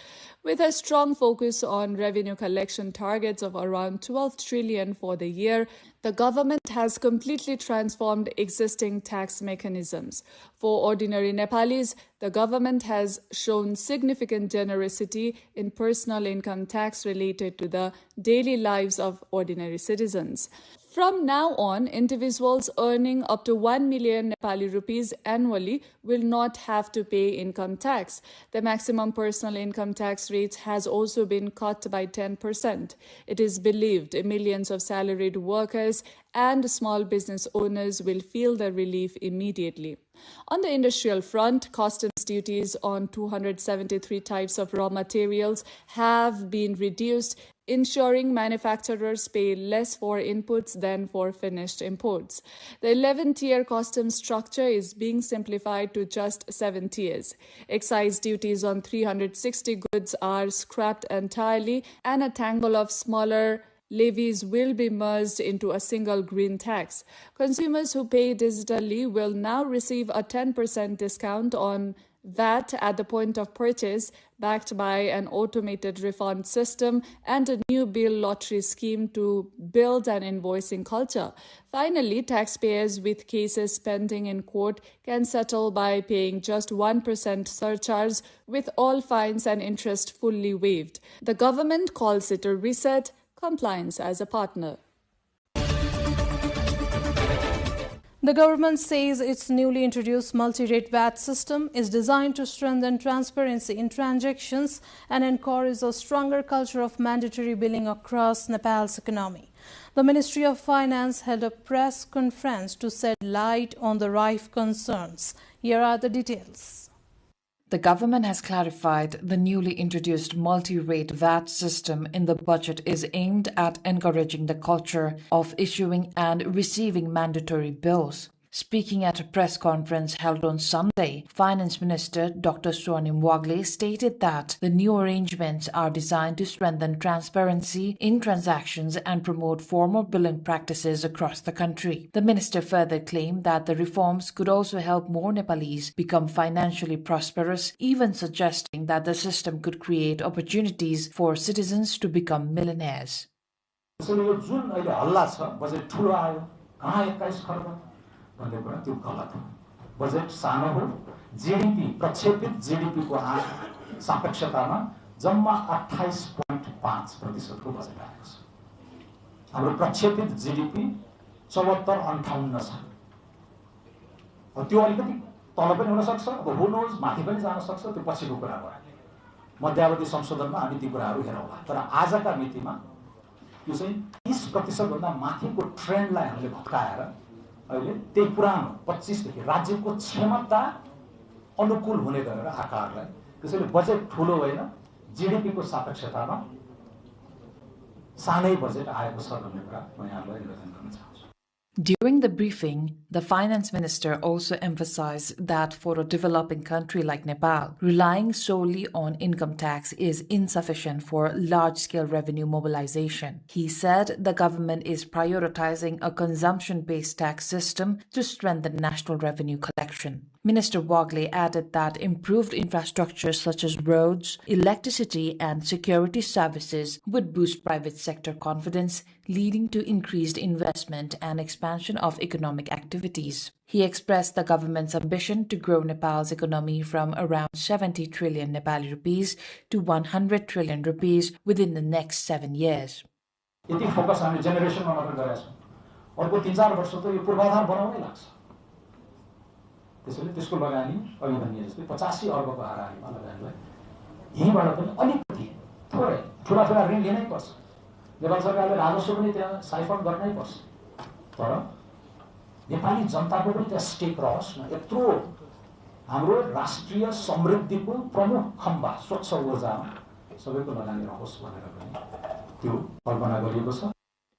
With a strong focus on revenue collection targets of around 12 trillion for the year, the government has completely transformed existing tax mechanisms. For ordinary Nepalis, the government has shown significant generosity in personal income tax related to the daily lives of ordinary citizens. From now on, individuals earning up to 1 million Nepali rupees annually will not have to pay income tax. The maximum personal income tax rate has also been cut by 10%. It is believed millions of salaried workers and small business owners will feel the relief immediately. On the industrial front, customs duties on 273 types of raw materials have been reduced, ensuring manufacturers pay less for inputs than for finished imports. The 11-tier customs structure is being simplified to just 7 tiers. Excise duties on 360 goods are scrapped entirely, and a tangle of smaller levies will be merged into a single green tax. Consumers who pay digitally will now receive a 10% discount on VAT at the point of purchase, backed by an automated refund system and a new bill lottery scheme to build an invoicing culture. Finally, taxpayers with cases pending in court can settle by paying just 1% surcharge, with all fines and interest fully waived. The government calls it a reset, compliance as a partner. The government says its newly introduced multi-rate VAT system is designed to strengthen transparency in transactions and encourage a stronger culture of mandatory billing across Nepal's economy. The Ministry of Finance held a press conference to shed light on the rife concerns. Here are the details. The government has clarified the newly introduced multi-rate VAT system in the budget is aimed at encouraging the culture of issuing and receiving mandatory bills. Speaking at a press conference held on Sunday, Finance Minister Dr. Swarnim Wagle stated that the new arrangements are designed to strengthen transparency in transactions and promote formal billing practices across the country. The minister further claimed that the reforms could also help more Nepalese become financially prosperous, even suggesting that the system could create opportunities for citizens to become millionaires. भन्ने कुरा त्यो गलत हो budget सानो हो GDP प्रक्षेपित GDP को सापेक्षतामा जम्मा 28.5% को बजेट आएको छ हाम्रो प्रक्षेपित जीडीपी 74-58 छ त्यो अलिकति तल पनि हुन सक्छ अब हु नोज माथि पनि जान सक्छ त्यो पछिको कुरा हो मध्यावधि संशोधनमा हामी ती कुराहरू हेरौँला तर आजका मितिमा यो चाहिँ 30% भन्दा माथिको ट्रेन्डलाई हामीले भत्काएर अहिले त्यही पुरानो 25 देखि राज्यको क्षमता अनुकूल हुने गरेर आकारलाई त्यसैले बजेट ठूलो होइन जीडीपी को सापेक्षतामा सानै बजेट आएको छ भन्ने कुरा म यहाँलाई निवेदन गर्न चाहन्छु. During the briefing, the finance minister also emphasized that for a developing country like Nepal, relying solely on income tax is insufficient for large-scale revenue mobilization. He said the government is prioritizing a consumption-based tax system to strengthen national revenue collection. Minister Wagle added that improved infrastructure such as roads, electricity, and security services would boost private sector confidence, leading to increased investment and expansion of economic activities. He expressed the government's ambition to grow Nepal's economy from around 70 trillion Nepali rupees to 100 trillion rupees within the next 7 years. यति focus हामी जेनेरेसनमा मात्र गरेका छौं अर्को 3-4 वर्ष त यो पूर्वाधार बनाउनै लाग्छ त्यसैले त्यसको लगानी अघि भनिए जस्तै 85 अर्बको हाराहारीमा लगानीलाई यहीबाट पनि अलिकति थोरै ठूला ऋण लिनै पर्छ नेपाल सरकारले राजस्व पनि त्यहाँ साइफन गर्नै पर्छ तर नेपाली जनताको पनि त्यहाँ स्टेक रहोस् न यत्रो हाम्रो राष्ट्रिय समृद्धिको प्रमुख खम्बा स्वच्छ ऊर्जामा सबैको लगानी रहोस् भनेर पनि त्यो कल्पना गरिएको छ।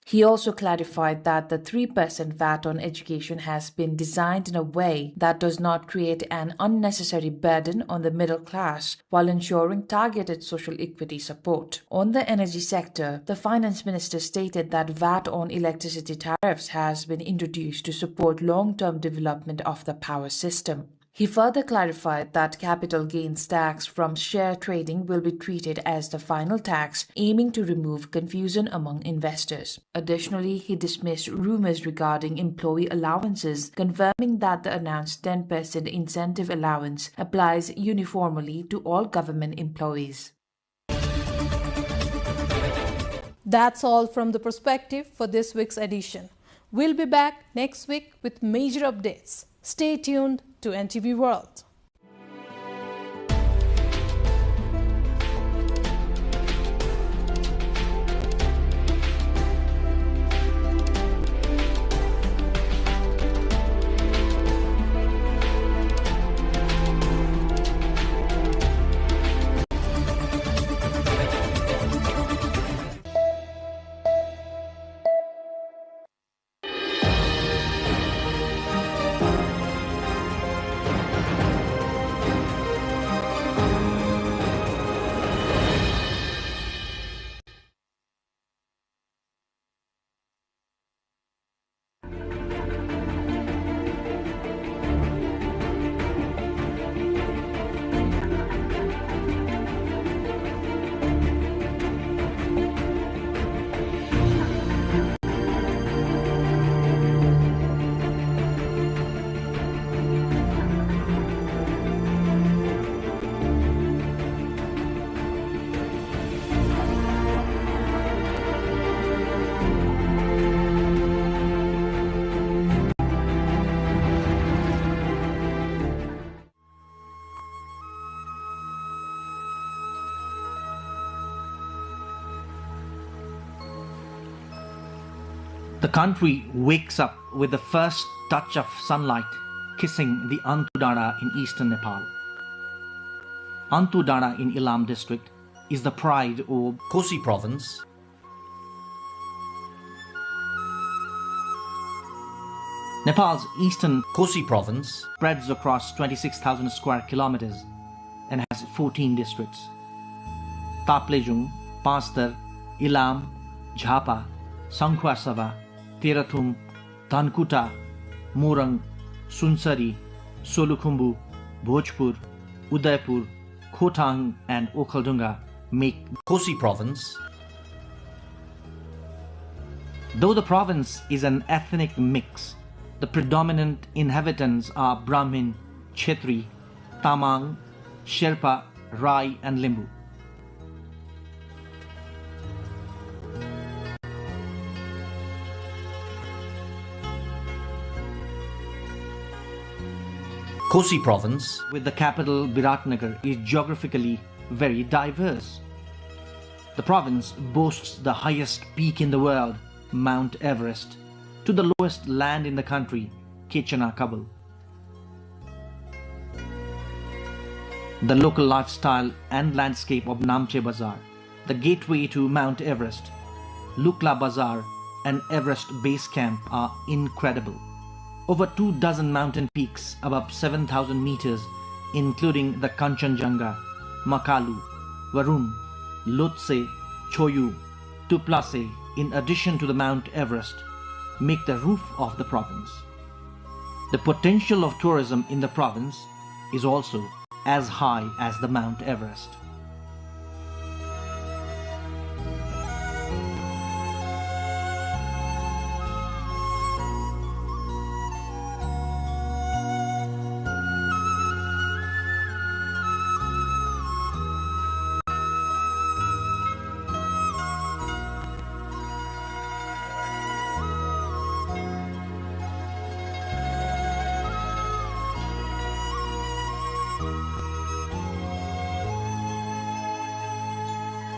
He also clarified that the 3% VAT on education has been designed in a way that does not create an unnecessary burden on the middle class while ensuring targeted social equity support. On the energy sector, the finance minister stated that VAT on electricity tariffs has been introduced to support long-term development of the power system. He further clarified that capital gains tax from share trading will be treated as the final tax, aiming to remove confusion among investors. Additionally, he dismissed rumors regarding employee allowances, confirming that the announced 10% incentive allowance applies uniformly to all government employees. That's all from The Perspective for this week's edition. We'll be back next week with major updates. Stay tuned to NTV World. The country wakes up with the first touch of sunlight kissing the Antudara in eastern Nepal. Antudara in Ilam district is the pride of Kosi province. Nepal's eastern Kosi province spreads across 26,000 square kilometers and has 14 districts. Taplejung, Pastar, Ilam, Jhapa, Sangkhwasava, Terathum, Dhankuta, Morang, Sunsari, Solukhumbu, Bhojpur, Udaipur, Khotang and Okhaldunga make Kosi province. Though the province is an ethnic mix, the predominant inhabitants are Brahmin, Kshetri, Tamang, Sherpa, Rai and Limbu. Kosi province, with the capital Biratnagar, is geographically very diverse. The province boasts the highest peak in the world, Mount Everest, to the lowest land in the country, Kechana Kabul. The local lifestyle and landscape of Namche Bazaar, the gateway to Mount Everest, Lukla Bazaar and Everest Base Camp are incredible. Over 24 mountain peaks above 7,000 meters, including the Kanchenjunga, Makalu, Varun, Lhotse, Choyu, Tuplase, in addition to the Mount Everest, make the roof of the province. The potential of tourism in the province is also as high as the Mount Everest.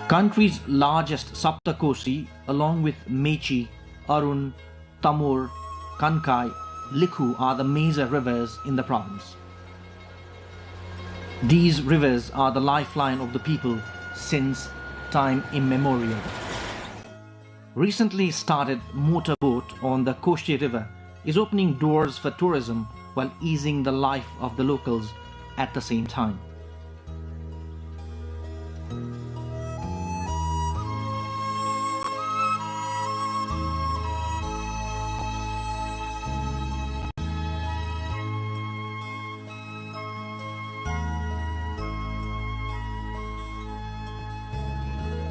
Country's largest Saptakosi, along with Mechi, Arun, Tamor, Kankai, Likhu are the major rivers in the province. These rivers are the lifeline of the people since time immemorial. recently started motorboat on the Koshi River is opening doors for tourism while easing the life of the locals at the same time.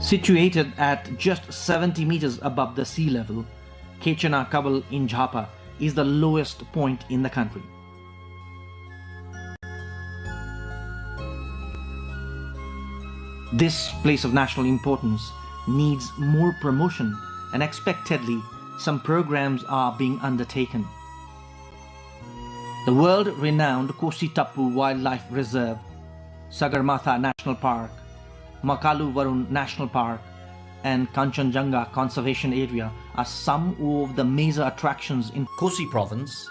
Situated at just 70 meters above the sea level, Kechana Kabul in Jhapa is the lowest point in the country. This place of national importance needs more promotion, and expectedly some programs are being undertaken. The world-renowned Kosi Tappu Wildlife Reserve, Sagarmatha National Park, Makalu Varun National Park and Kanchenjunga Conservation Area are some of the major attractions in Kosi Province.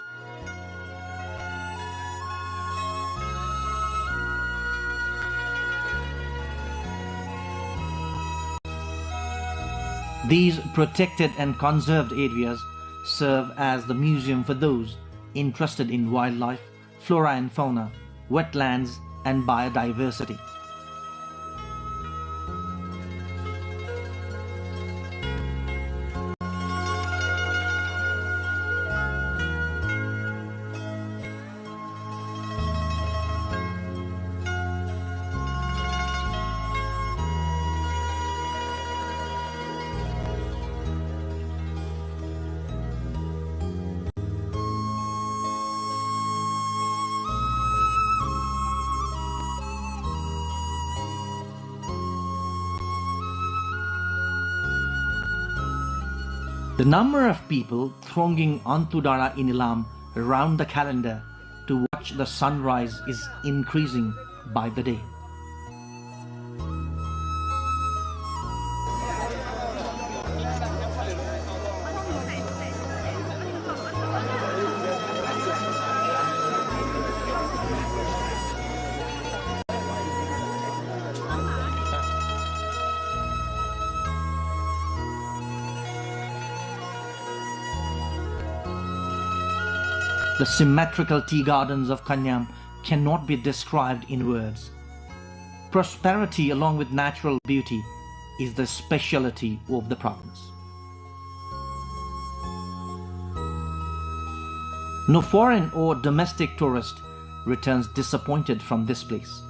These protected and conserved areas serve as the museum for those interested in wildlife, flora and fauna, wetlands and biodiversity. The number of people thronging Antudara in Ilam round the calendar to watch the sunrise is increasing by the day. The symmetrical tea gardens of Kanyam cannot be described in words. Prosperity along with natural beauty is the speciality of the province. No foreign or domestic tourist returns disappointed from this place.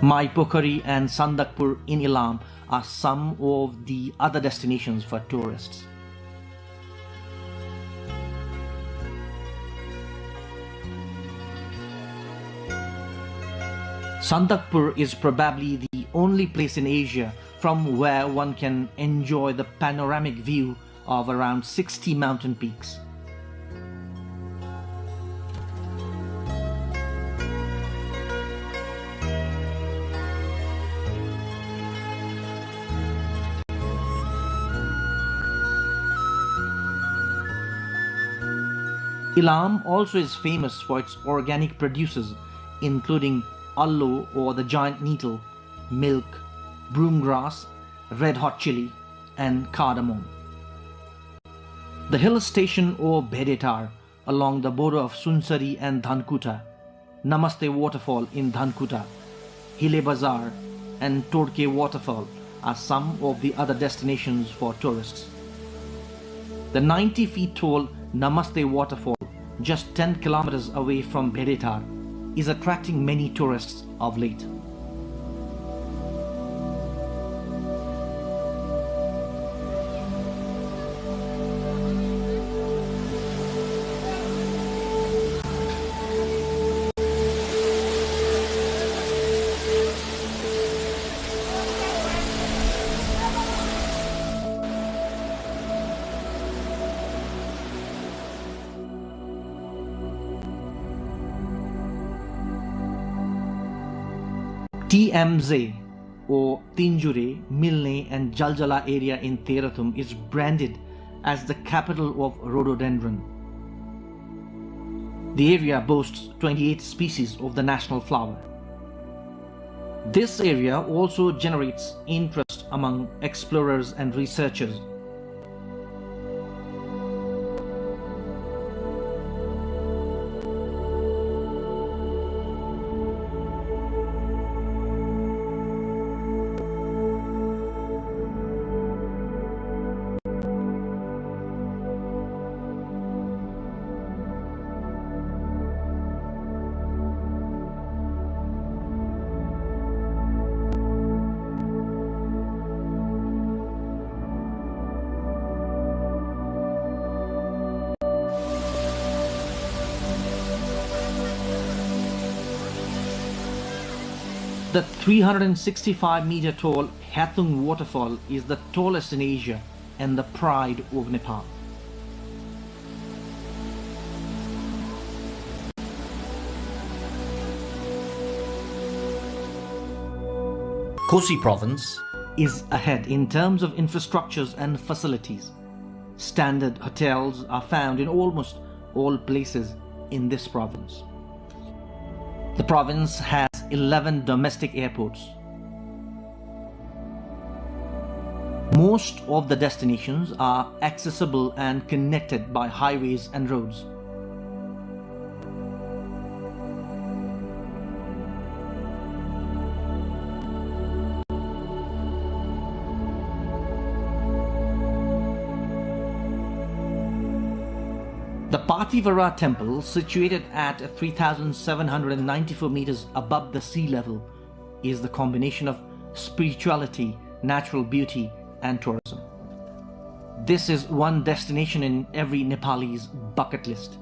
Mai Pokhari and Sandakpur in Ilam are some of the other destinations for tourists. Sandakpur is probably the only place in Asia from where one can enjoy the panoramic view of around 60 mountain peaks. Ilam also is famous for its organic produces, including allo or the giant nettle, milk, broomgrass, red hot chili, and cardamom. The hill station or Bedetar along the border of Sunsari and Dhankuta, Namaste Waterfall in Dhankuta, Hile Bazaar, and Todke Waterfall are some of the other destinations for tourists. The 90 feet tall Namaste Waterfall, just 10 kilometers away from Bedetar, is attracting many tourists of late. TMZ or Tinjure, Milne and Jaljala area in Terathum is branded as the capital of rhododendron. The area boasts 28 species of the national flower. This area also generates interest among explorers and researchers. The 365-meter tall Hathung waterfall is the tallest in Asia and the pride of Nepal. Kosi province is ahead in terms of infrastructures and facilities. Standard hotels are found in almost all places in this province. The province has 11 domestic airports. Most of the destinations are accessible and connected by highways and roads. The Pathivara temple, situated at 3,794 meters above the sea level, is the combination of spirituality, natural beauty and tourism. This is one destination in every Nepali's bucket list.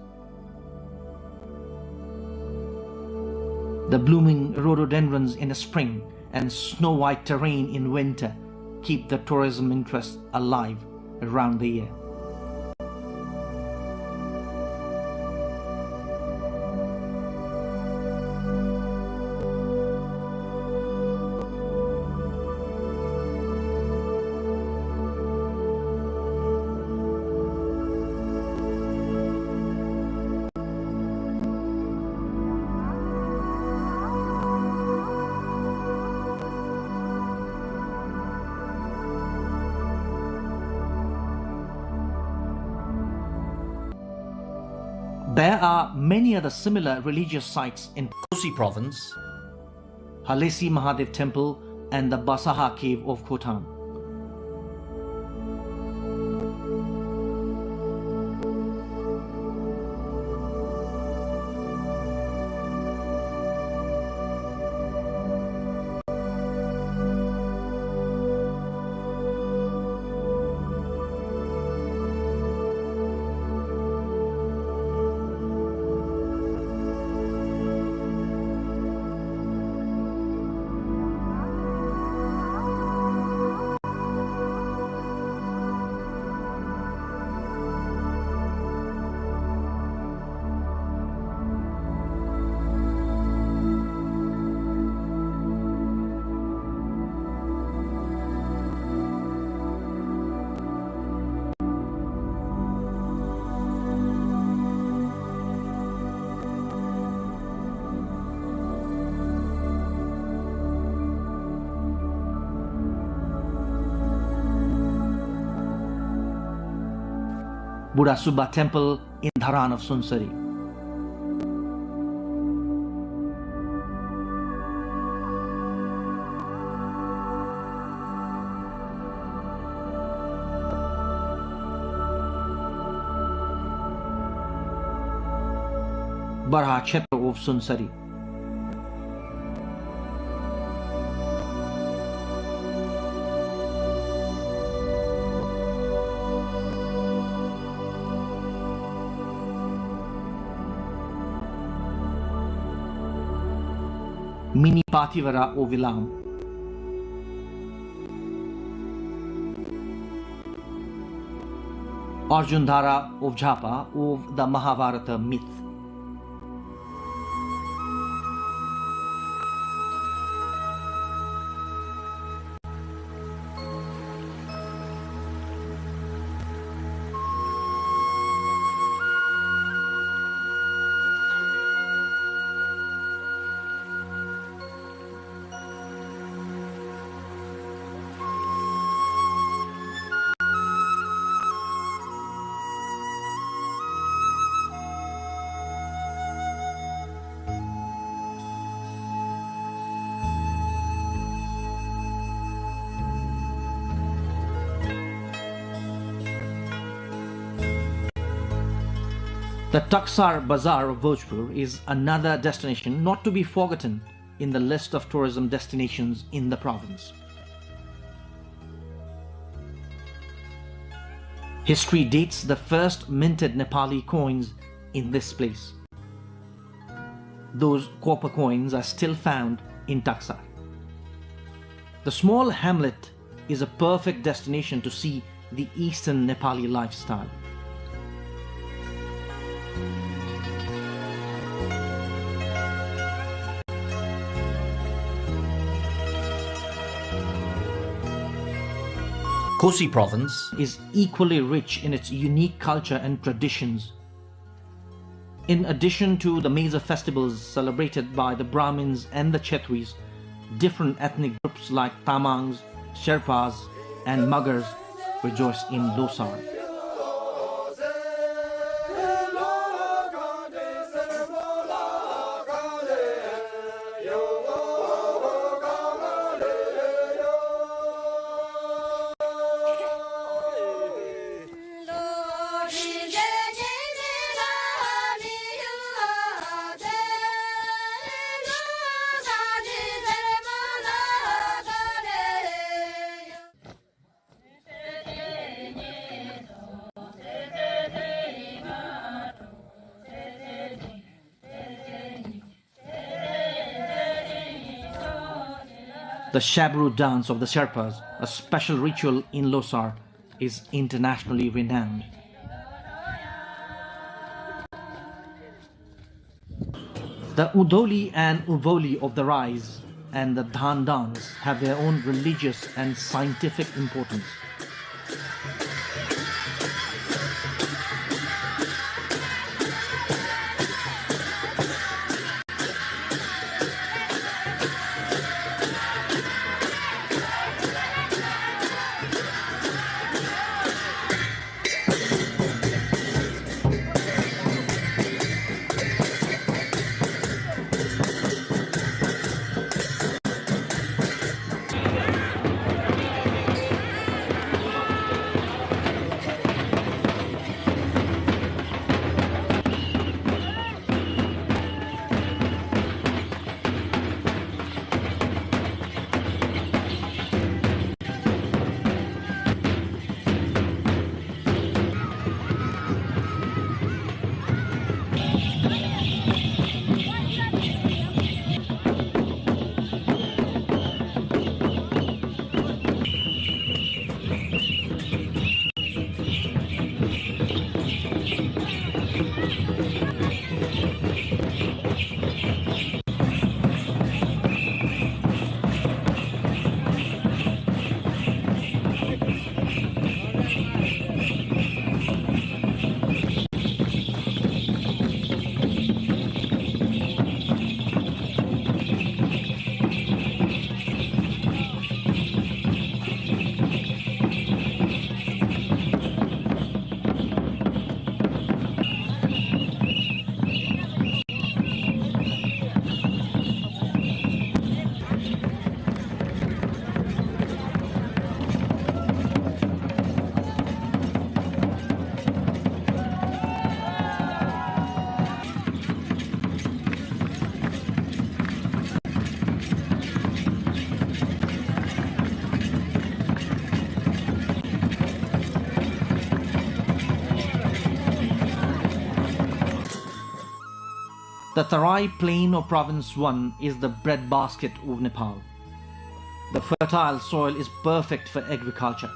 The blooming rhododendrons in the spring and snow-white terrain in winter keep the tourism interest alive around the year. There are many other similar religious sites in Kosi province, Halesi Mahadev temple and the Basaha cave of Khotan. Buddha Subba temple in Dharan of Sunsari. Barha Kshetra of Sunsari. Mini Pathivara of Vilam. Arjundhara of Jhapa of the Mahabharata myth. The Taksar Bazaar of Bhojpur is another destination not to be forgotten in the list of tourism destinations in the province. History dates the first minted Nepali coins in this place. Those copper coins are still found in Taksar. The small hamlet is a perfect destination to see the Eastern Nepali lifestyle. Kosi province is equally rich in its unique culture and traditions. In addition to the major festivals celebrated by the Brahmins and the Chetris, different ethnic groups like Tamangs, Sherpas and Muggars rejoice in Losar. The Shabru dance of the Sherpas, a special ritual in Losar, is internationally renowned. The Udoli and Uvoli of the Rise and the Dhan dance have their own religious and scientific importance. The Tarai Plain of Province 1 is the breadbasket of Nepal. The fertile soil is perfect for agriculture.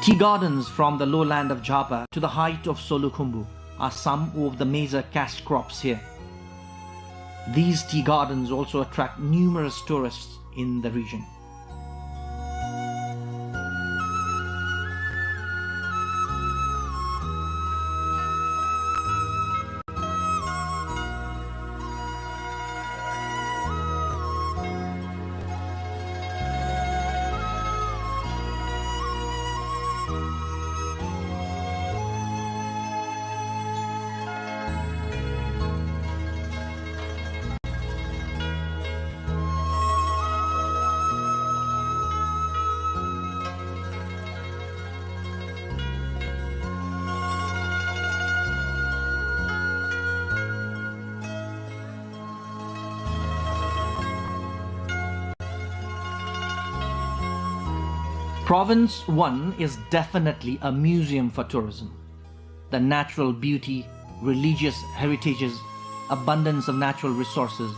Tea gardens from the lowland of Japa to the height of Solukhumbu are some of the major cash crops here. These tea gardens also attract numerous tourists in the region. Province 1 is definitely a museum for tourism. The natural beauty, religious heritages, abundance of natural resources,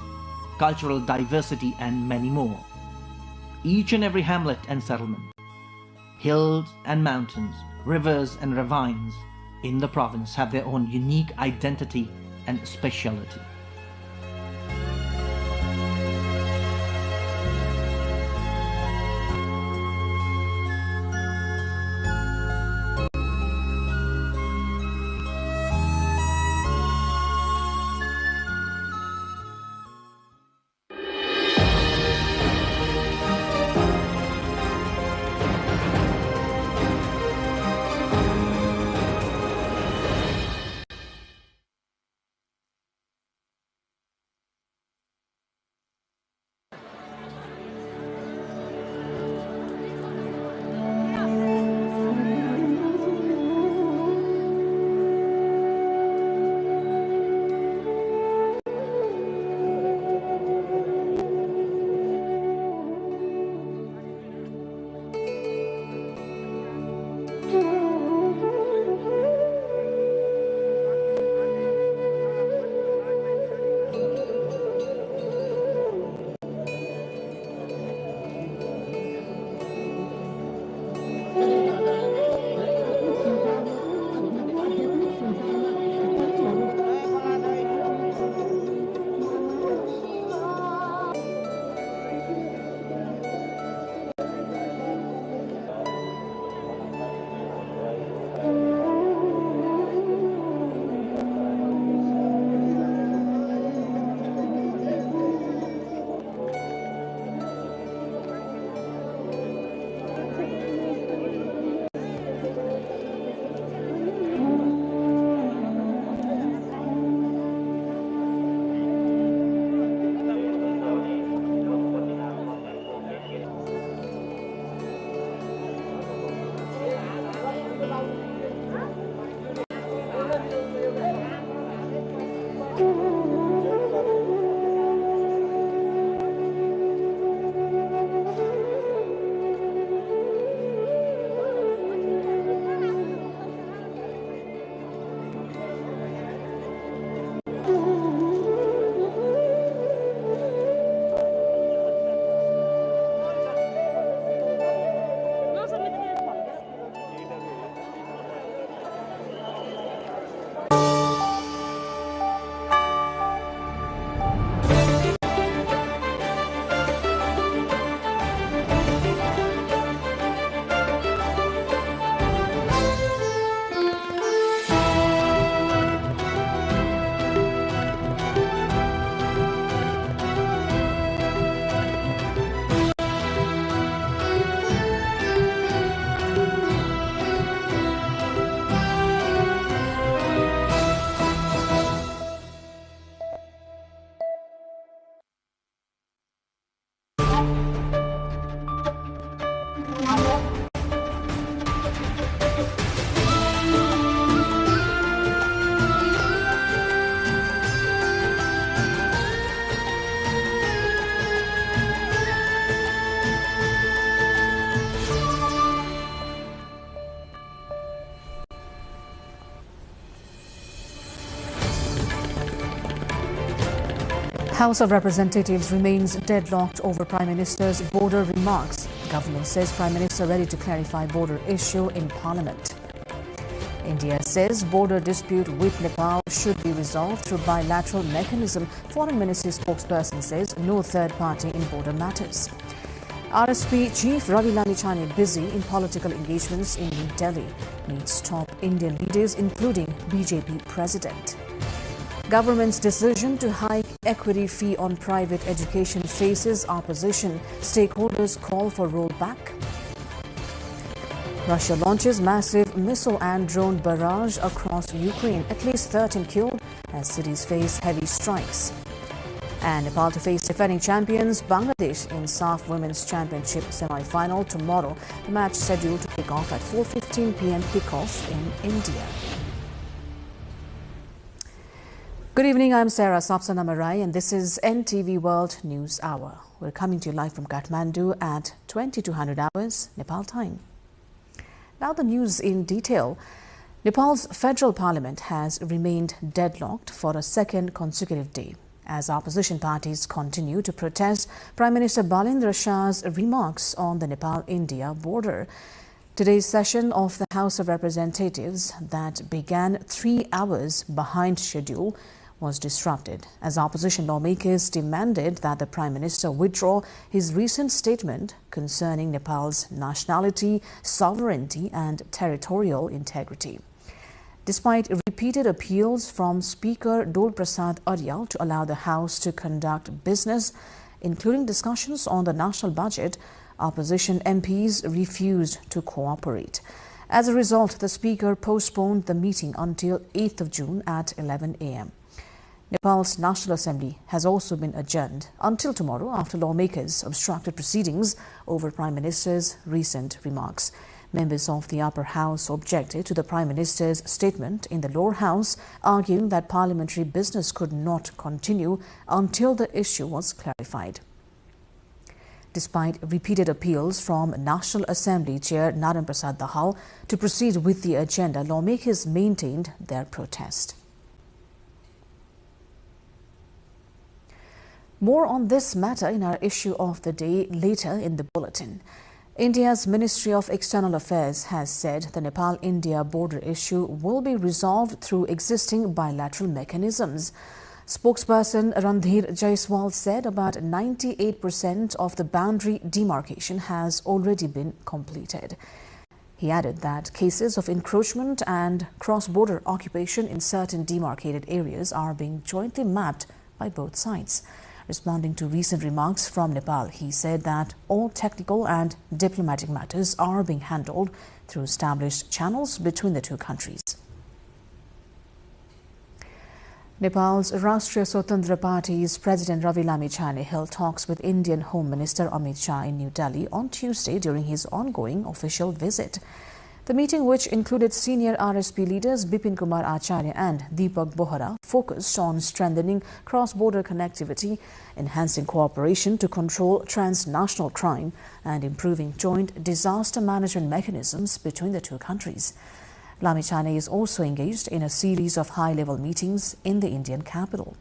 cultural diversity, and many more. Each and every hamlet and settlement, hills and mountains, rivers and ravines in the province have their own unique identity and speciality. House of Representatives remains deadlocked over Prime Minister's border remarks. Government says Prime Minister ready to clarify border issue in Parliament. India says border dispute with Nepal should be resolved through bilateral mechanism. Foreign Ministry spokesperson says no third party in border matters. RSP Chief Ravi Lalichani busy in political engagements in New Delhi. Meets top Indian leaders including BJP President. Government's decision to hike equity fee on private education faces opposition. Stakeholders call for rollback. Russia launches massive missile and drone barrage across Ukraine. At least 13 killed as cities face heavy strikes. And Nepal to face defending champions Bangladesh in SAF Women's Championship semi-final tomorrow. The match scheduled to kick off at 4:15 p.m. kickoff in India. Good evening, I'm Sarah Sapsanamarai and this is NTV World News Hour. We're coming to you live from Kathmandu at 2200 hours Nepal time. Now the news in detail. Nepal's federal parliament has remained deadlocked for a second consecutive day as opposition parties continue to protest Prime Minister Balendra Shah's remarks on the Nepal-India border. Today's session of the House of Representatives that began 3 hours behind schedule was disrupted as opposition lawmakers demanded that the Prime Minister withdraw his recent statement concerning Nepal's nationality, sovereignty and territorial integrity. Despite repeated appeals from Speaker Dol Prasad Aryal to allow the House to conduct business, including discussions on the national budget, opposition MPs refused to cooperate. As a result, the Speaker postponed the meeting until 8th of June at 11 a.m. Nepal's National Assembly has also been adjourned until tomorrow after lawmakers obstructed proceedings over Prime Minister's recent remarks. Members of the upper house objected to the Prime Minister's statement in the lower house, arguing that parliamentary business could not continue until the issue was clarified. Despite repeated appeals from National Assembly Chair Narayan Prasad Dahal to proceed with the agenda, lawmakers maintained their protest. More on this matter in our issue of the day later in the bulletin. India's Ministry of External Affairs has said the Nepal-India border issue will be resolved through existing bilateral mechanisms. Spokesperson Randhir Jaiswal said about 98% of the boundary demarcation has already been completed. He added that cases of encroachment and cross-border occupation in certain demarcated areas are being jointly mapped by both sides. Responding to recent remarks from Nepal, he said that all technical and diplomatic matters are being handled through established channels between the two countries. Nepal's Rashtriya Swatantra Party's President Ravi Lamichhane held talks with Indian Home Minister Amit Shah in New Delhi on Tuesday during his ongoing official visit. The meeting, which included senior RSP leaders Bipin Kumar Acharya and Deepak Bohra, focused on strengthening cross-border connectivity, enhancing cooperation to control transnational crime, and improving joint disaster management mechanisms between the two countries. Lamichhane is also engaged in a series of high-level meetings in the Indian capital.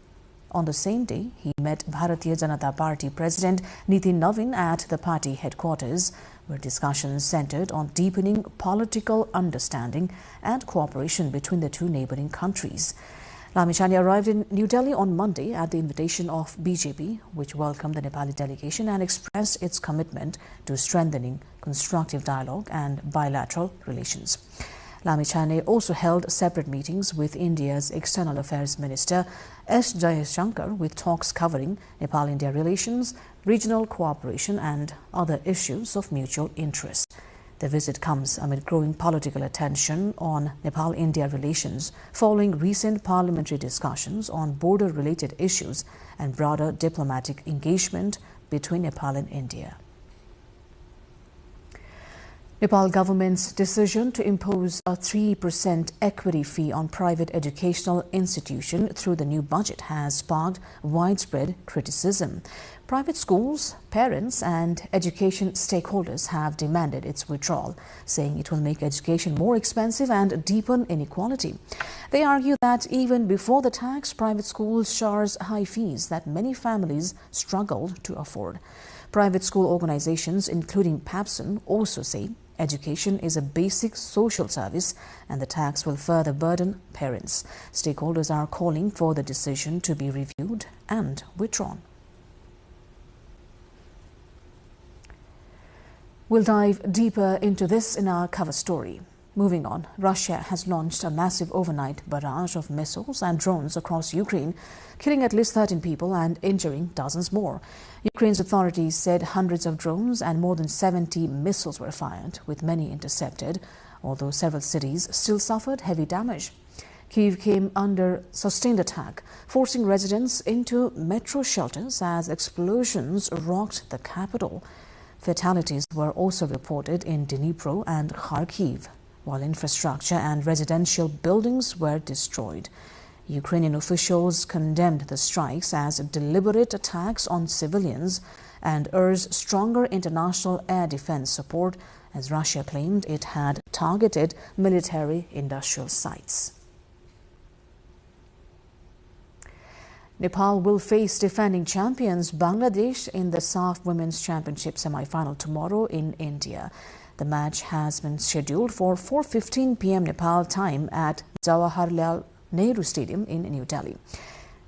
On the same day, he met Bharatiya Janata Party President Nitin Navin at the party headquarters, where discussions centered on deepening political understanding and cooperation between the two neighboring countries. Lamichhane arrived in New Delhi on Monday at the invitation of BJP, which welcomed the Nepali delegation and expressed its commitment to strengthening constructive dialogue and bilateral relations. Lamichhane also held separate meetings with India's External Affairs Minister S. Jaishankar, with talks covering Nepal-India relations, regional cooperation and other issues of mutual interest. The visit comes amid growing political attention on Nepal-India relations following recent parliamentary discussions on border-related issues and broader diplomatic engagement between Nepal and India. Nepal government's decision to impose a 3% equity fee on private educational institution through the new budget has sparked widespread criticism. Private schools, parents and education stakeholders have demanded its withdrawal, saying it will make education more expensive and deepen inequality. They argue that even before the tax, private schools charge high fees that many families struggled to afford. Private school organizations, including PAPSON, also say education is a basic social service and the tax will further burden parents. Stakeholders are calling for the decision to be reviewed and withdrawn. We'll dive deeper into this in our cover story. Moving on, Russia has launched a massive overnight barrage of missiles and drones across Ukraine, killing at least 13 people and injuring dozens more. Ukraine's authorities said hundreds of drones and more than 70 missiles were fired, with many intercepted, although several cities still suffered heavy damage. Kyiv came under sustained attack, forcing residents into metro shelters as explosions rocked the capital. Fatalities were also reported in Dnipro and Kharkiv, while infrastructure and residential buildings were destroyed. Ukrainian officials condemned the strikes as deliberate attacks on civilians and urged stronger international air defense support as Russia claimed it had targeted military industrial sites. Nepal will face defending champions Bangladesh in the SAF Women's Championship semi-final tomorrow in India. The match has been scheduled for 4:15 p.m. Nepal time at Jawaharlal Nehru Stadium in New Delhi.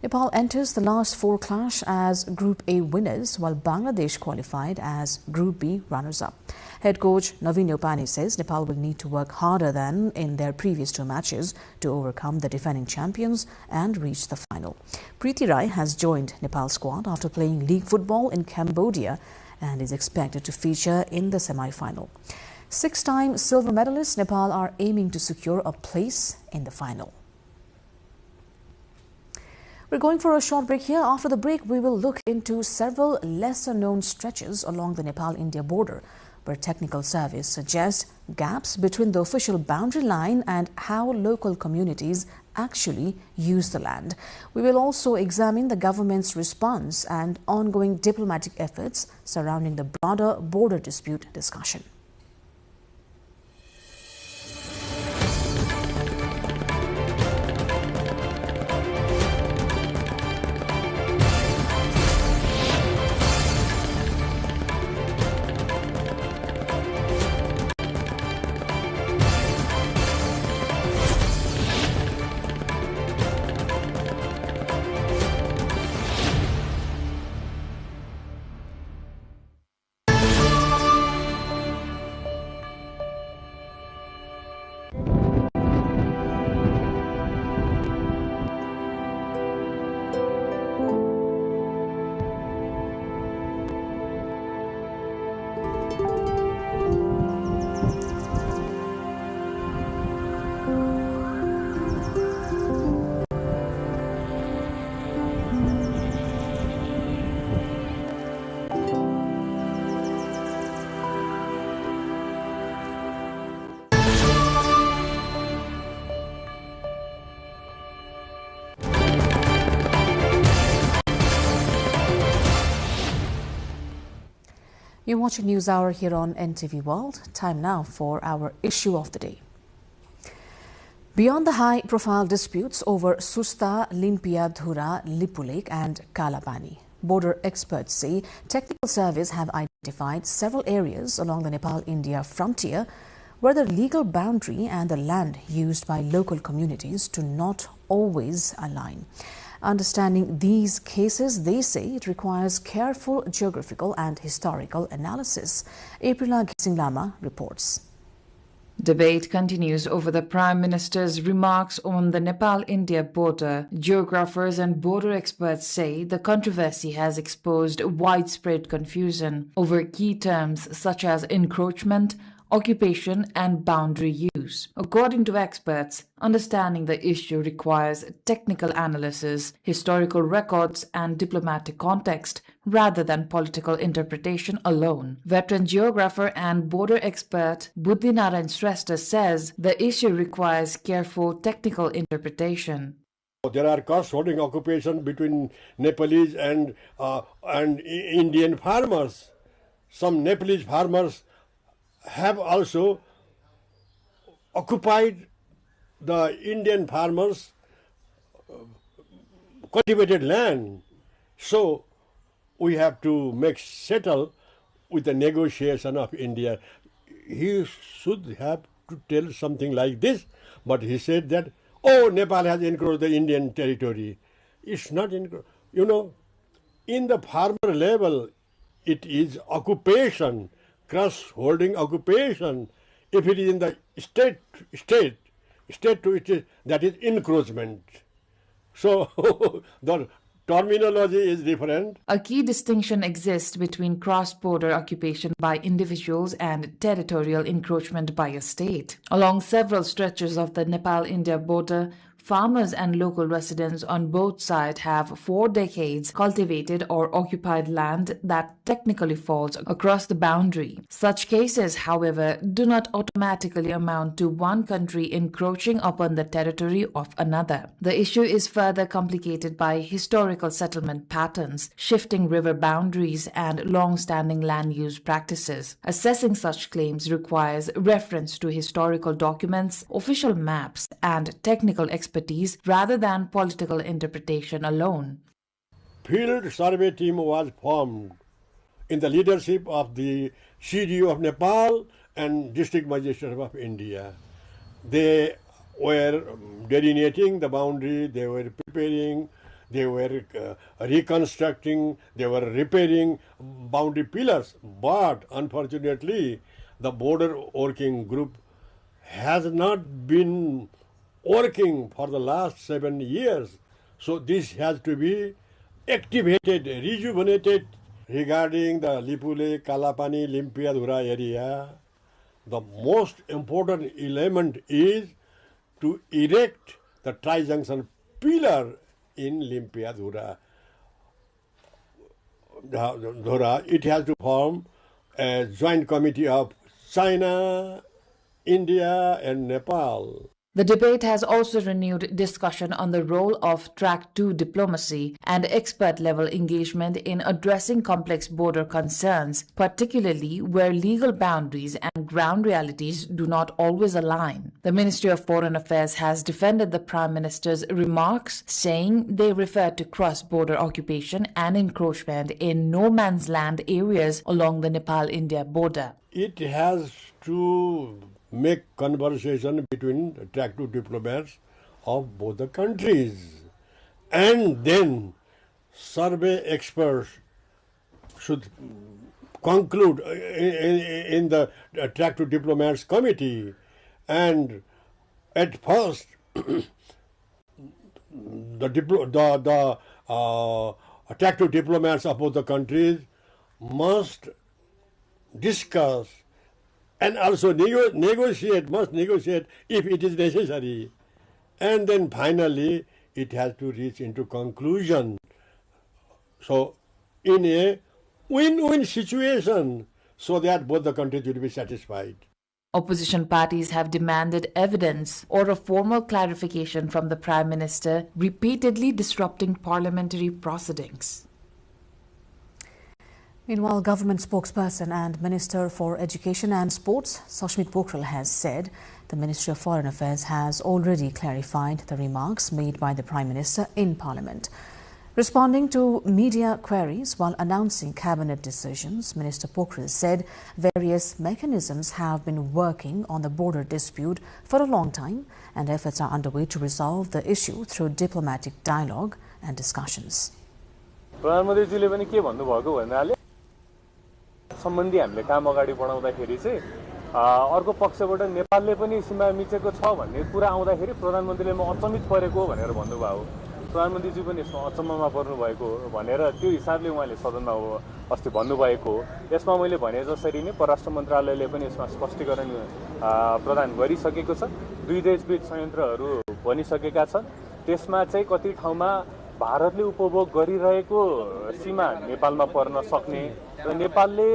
Nepal enters the last four clash as Group A winners, while Bangladesh qualified as Group B runners-up. Head coach Naveen Yopani says Nepal will need to work harder than in their previous two matches to overcome the defending champions and reach the final. Preeti Rai has joined Nepal's squad after playing league football in Cambodia and is expected to feature in the semi-final. Six-time silver medalists, Nepal are aiming to secure a place in the final. We're going for a short break here. After the break, we will look into several lesser-known stretches along the Nepal-India border, where technical service suggests gaps between the official boundary line and how local communities actually use the land. We will also examine the government's response and ongoing diplomatic efforts surrounding the broader border dispute discussion. You're watching News Hour here on NTV World. Time now for our issue of the day. Beyond the high-profile disputes over Susta, Limpia-Dhura, Lipulek and Kalapani, border experts say technical service have identified several areas along the Nepal-India frontier where the legal boundary and the land used by local communities do not always align. Understanding these cases, they say it requires careful geographical and historical analysis. Aprila Gisinglama reports. Debate continues over the Prime Minister's remarks on the Nepal-India border. Geographers and border experts say the controversy has exposed widespread confusion over key terms such as encroachment, occupation and boundary use. According to experts, understanding the issue requires technical analysis, historical records and diplomatic context rather than political interpretation alone. Veteran geographer and border expert Buddhinarayan Shrestha says the issue requires careful technical interpretation. There are cross-holding occupation between Nepalese and Indian farmers. Some Nepalese farmers have also occupied the Indian farmers' cultivated land. So we have to settle with the negotiation of India. He should have to tell something like this, but he said that, oh, Nepal has encroached the Indian territory. It's not encroached. You know, in the farmer level, it is occupation, cross-holding occupation. If it is in the state to it, that is encroachment. So the terminology is different. A key distinction exists between cross-border occupation by individuals and territorial encroachment by a state. Along several stretches of the Nepal-India border, Farmers and local residents on both sides have for decades cultivated or occupied land that technically falls across the boundary. Such cases, however, do not automatically amount to one country encroaching upon the territory of another. The issue is further complicated by historical settlement patterns, shifting river boundaries, and long-standing land use practices. Assessing such claims requires reference to historical documents, official maps, and technical expertise rather than political interpretation alone. Field survey team was formed in the leadership of the CDO of Nepal and District Magistrate of India. They were delineating the boundary, they were preparing, they were reconstructing, they were repairing boundary pillars. But unfortunately, the border working group has not been working for the last 7 years. So this has to be activated, rejuvenated. Regarding the Lipule, Kalapani, Limpiadhura area, the most important element is to erect the tri-junction pillar in Limpiadhura. It has to form a joint committee of China, India, and Nepal. The debate has also renewed discussion on the role of Track 2 diplomacy and expert-level engagement in addressing complex border concerns, particularly where legal boundaries and ground realities do not always align. The Ministry of Foreign Affairs has defended the Prime Minister's remarks, saying they refer to cross-border occupation and encroachment in no-man's land areas along the Nepal-India border. It has to make conversation between Track 2 diplomats of both the countries. And then survey experts should conclude in the Track 2 diplomats committee. And at first, the Track 2 diplomats of both the countries must discuss and also must negotiate if it is necessary. And then finally, it has to reach into conclusion. So, in a win-win situation, so that both the countries will be satisfied. Opposition parties have demanded evidence or a formal clarification from the Prime Minister, repeatedly disrupting parliamentary proceedings. Meanwhile, government spokesperson and Minister for Education and Sports, Sushmit Pokhrel, has said the Ministry of Foreign Affairs has already clarified the remarks made by the Prime Minister in Parliament. Responding to media queries while announcing cabinet decisions, Minister Pokhrel said various mechanisms have been working on the border dispute for a long time and efforts are underway to resolve the issue through diplomatic dialogue and discussions. सम्बन्धी हामीले काम अगाडि बढाउँदाखेरि चाहिँ अर्को पक्षबाट नेपालले पनि सीमा मिचेको छ भन्ने कुरा आउँदाखेरि प्रधानमन्त्रीले म अचम्मित परेको भनेर भन्नुभयो प्रधानमन्त्रीजी पनि यसमा अचम्ममा पर्नु भएको भनेर त्यो हिसाबले उहाँले सदनमा अस्ति भन्नुभएको यसमा मैले भने जसरी नै परराष्ट्र मन्त्रालयले पनि यसमा स्पष्टीकरण प्रदान गरिसकेको छ दुई देशबीच संयन्त्रहरू बनिसकेका छन् त्यसमा चाहिँ कति ठाउँमा भारतले उपभोग गरिरहेको सीमा नेपालमा पर्न सक्ने र नेपालले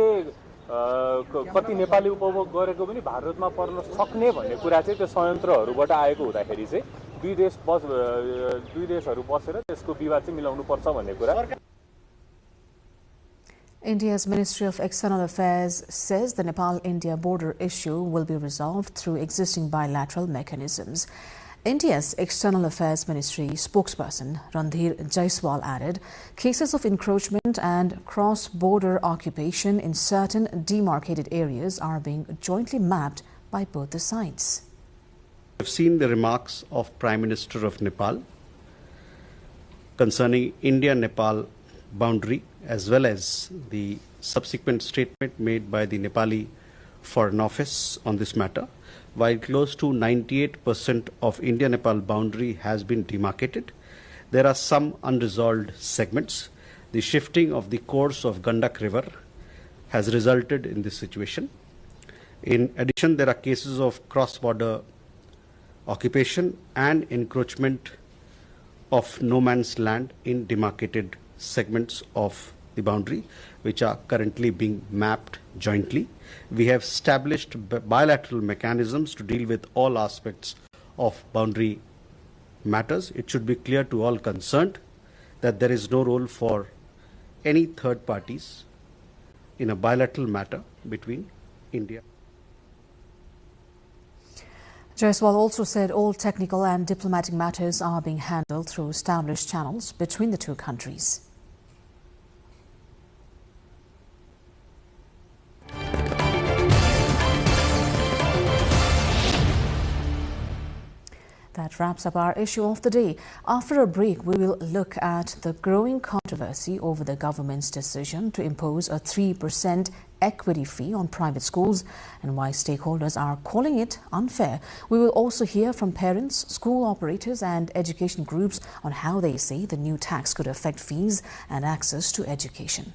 कति नेपाली उपभोग गरेको पनि भारतमा पर्न सक्ने भन्ने कुरा चाहिँ त्यो संयन्त्रहरूबाट आएको हुँदाखेरि चाहिँ दुई देशहरू बसेर त्यसको विवाद चाहिँ मिलाउनु पर्छ भन्ने कुरा. India's Ministry of External Affairs says the Nepal-India border issue will be resolved through existing bilateral mechanisms. India's External Affairs Ministry spokesperson Randhir Jaiswal added cases of encroachment and cross-border occupation in certain demarcated areas are being jointly mapped by both the sides. I've seen the remarks of Prime Minister of Nepal concerning India-Nepal boundary as well as the subsequent statement made by the Nepali Foreign Office on this matter. While close to 98% of India-Nepal boundary has been demarcated, there are some unresolved segments. The shifting of the course of Gandak River has resulted in this situation. In addition, there are cases of cross-border occupation and encroachment of no man's land in demarcated segments of the boundary, which are currently being mapped jointly. We have established bilateral mechanisms to deal with all aspects of boundary matters. It should be clear to all concerned that there is no role for any third parties in a bilateral matter between India. Jaiswal also said all technical and diplomatic matters are being handled through established channels between the two countries. That wraps up our issue of the day. After a break, we will look at the growing controversy over the government's decision to impose a 3% equity fee on private schools and why stakeholders are calling it unfair. We will also hear from parents, school operators and education groups on how they say the new tax could affect fees and access to education.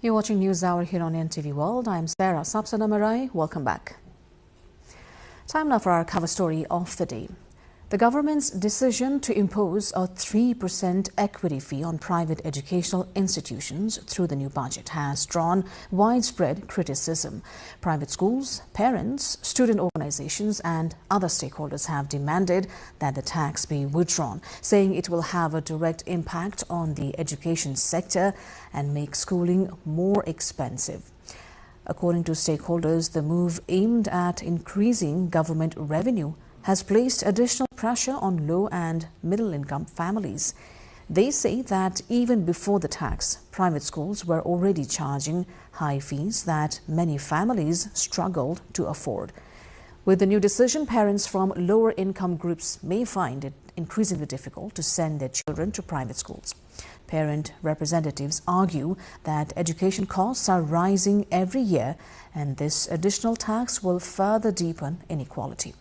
You're watching News Hour here on NTV World. I'm Sarah Sapsanamarai. Welcome back. Time now for our cover story of the day. The government's decision to impose a 3% equity fee on private educational institutions through the new budget has drawn widespread criticism. Private schools, parents, student organizations and other stakeholders have demanded that the tax be withdrawn, saying it will have a direct impact on the education sector and make schooling more expensive. According to stakeholders, the move aimed at increasing government revenue has placed additional pressure on low and middle-income families. They say that even before the tax, private schools were already charging high fees that many families struggled to afford. With the new decision, parents from lower income groups may find it increasingly difficult to send their children to private schools. Parent representatives argue that education costs are rising every year and this additional tax will further deepen inequality.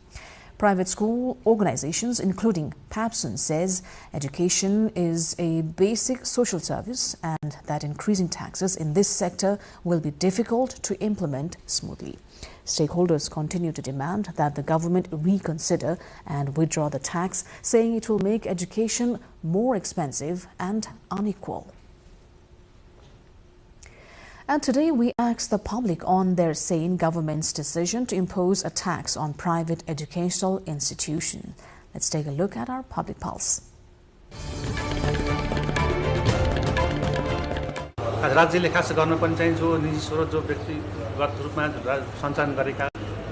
Private school organizations, including PAPSON, says education is a basic social service and that increasing taxes in this sector will be difficult to implement smoothly. Stakeholders continue to demand that the government reconsider and withdraw the tax, saying it will make education more expensive and unequal. And today we asked the public on their say in government's decision to impose a tax on private educational institutions. Let's take a look at our public pulse. राज्यले खास गर्न पनि चाहिँ जो निजी स्रोत जो व्यक्तिगत रूपमा सञ्चालन गरेका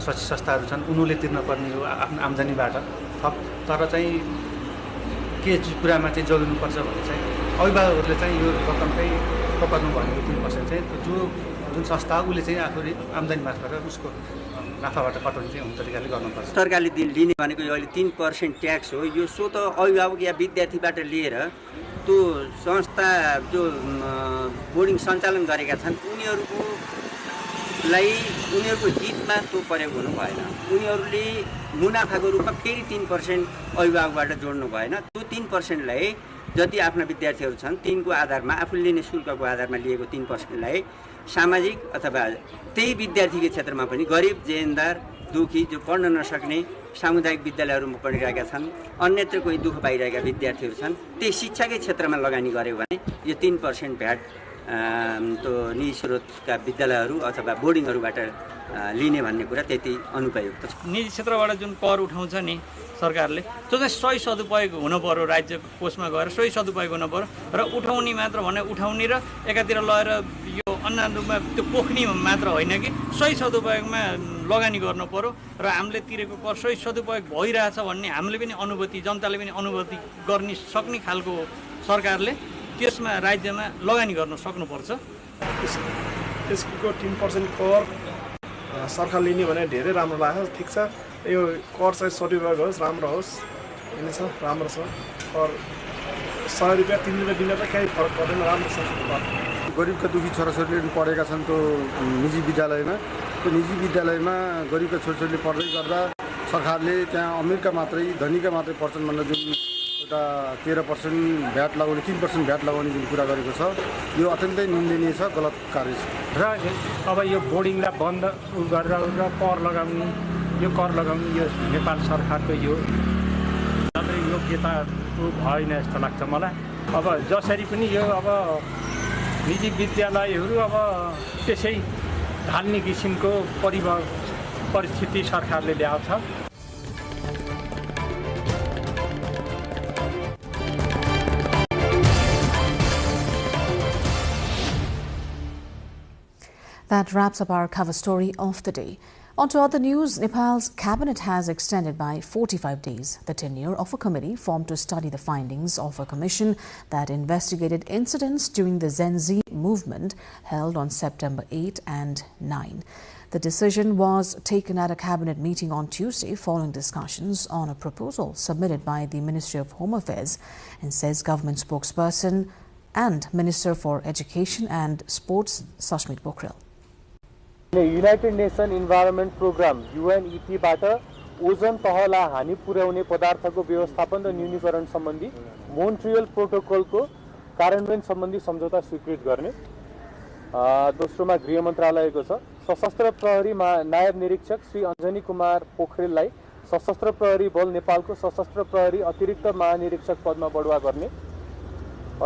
शैक्षिक संस्थाहरू छन् उनीहरूले तिर्न पर्ने हो आफ्नो आम्दानीबाट थप तर चाहिँ के कुरामा चाहिँ जोगिनुपर्छ भने चाहिँ अभिभावकहरूले चाहिँ यो रकम चाहिँ पकाउनु भनेको 3% चाहिँ जुन संस्था उसले चाहिँ आफू आम्दानी मार्फत उसको नाफाबाट कटाउने चाहिँ हुन्छ तरिकाले गर्नुपर्छ। सरकारले लिने भनेको यो अहिले 3% ट्याक्स हो। यो स्वत अभिभावक या विद्यार्थीबाट लिएर त्यो संस्था जो बोर्डिङ सञ्चालन गरेका छन् उनीहरूको हितमा त्यो प्रयोग हुनु भएन। उनीहरूले मुनाफाको रूपमा फेरि 3% अभिभावकबाट जोड्नु भएन। त्यो 3% लाई जति आफ्ना विद्यार्थीहरू छन् तिनको आधारमा आफूले लिने शुल्कको आधारमा लिएको 3% लाई सामाजिक अथवा त्यही विद्यार्थीको क्षेत्रमा पनि गरिब जेहेन्दार दुखी जो पढ्न नसक्ने सामुदायिक विद्यालयहरूमा पढिरहेका छन् अन्यत्र कोही दुःख पाइरहेका विद्यार्थीहरू छन् त्यही शिक्षाकै क्षेत्रमा लगानी गर्यो भने यो 3% भ्याट त्यो निजी स्रोतका विद्यालयहरू अथवा बोर्डिङहरूबाट लिने भन्ने कुरा त्यति अनुपयुक्त छ। निजी क्षेत्रबाट जुन कर उठाउँछ नि सरकारले त्यो चाहिँ सही सदुपयोग हुन पर्यो, राज्य कोषमा गएर सही सदुपयोग हुन पर्यो र उठाउने मात्र भने उठाउने र एकातिर लगेर यो अन्य रूपमा त्यो पोख्ने मात्र होइन कि सही सदुपयोगमा लगानी गर्नु पर्यो र हामीले तिरेको कर सही सदुपयोग भइरहेछ भन्ने हामीले पनि अनुभूति जनताले पनि अनुभूति गर्ने सक्ने खालको सरकारले त्यसमा राज्यमा लगानी गर्न सक्नुपर्छ। यसको 3% कर सरकार लिने भने धेरै राम्रो लाग्छ ठीक छ यो कर चाहिँ सटिफाइड होस् राम्रो होस् हैन छ राम्रो छ कर 100 रुपैयाँ 3 रुपैयाँ दिन त केही फरक पर्दैन राम्रो छ गरिबका दुखी छोराछोरीले पढेका छन् त्यो निजी विद्यालयमा त्यो निजी विद्यालयमा गरिबका छोराछोरीले पढ्दै गर्दा सरकारले त्यहाँ अमीरका मात्रै धनीका मात्रै पढ्छन् भनेर जुन एउटा 13% भ्याट लगाउने 3% भ्याट लगाउने जुन कुरा गरेको छ यो अत्यन्तै निन्दनीय छ गलत कार्य छ र अब यो बोर्डिङलाई बन्द गरेर र कर लगाउने यो नेपाल सरकारको यो योग्यता भएन जस्तो लाग्छ मलाई अब जसरी पनि यो अब निजी विद्यालयहरू अब त्यसै ढाल्ने किसिमको परिस्थिति सरकारले ल्याउँछ That wraps up our cover story of the day. On to other news, Nepal's cabinet has extended by 45 days the tenure of a committee formed to study the findings of a commission that investigated incidents during the Gen Z movement held on September 8 and 9. The decision was taken at a cabinet meeting on Tuesday following discussions on a proposal submitted by the Ministry of Home Affairs, and says government spokesperson and Minister for Education and Sports Sashmit Pokhrel. United Nation Environment Programme UNEP बाट ओजन तहलाई हानि पुर्याउने पदार्थको व्यवस्थापन र न्यूनीकरण सम्बन्धी Montreal प्रोटोकलको कार्यान्वयन सम्बन्धी सम्झौता स्वीकृत गर्ने दोस्रोमा गृह मन्त्रालयको छ सशस्त्र प्रहरी नायब निरीक्षक श्री अञ्जनी कुमार पोखरेललाई सशस्त्र प्रहरी बल नेपालको सशस्त्र प्रहरी अतिरिक्त महानिरीक्षक पदमा बढुवा गर्ने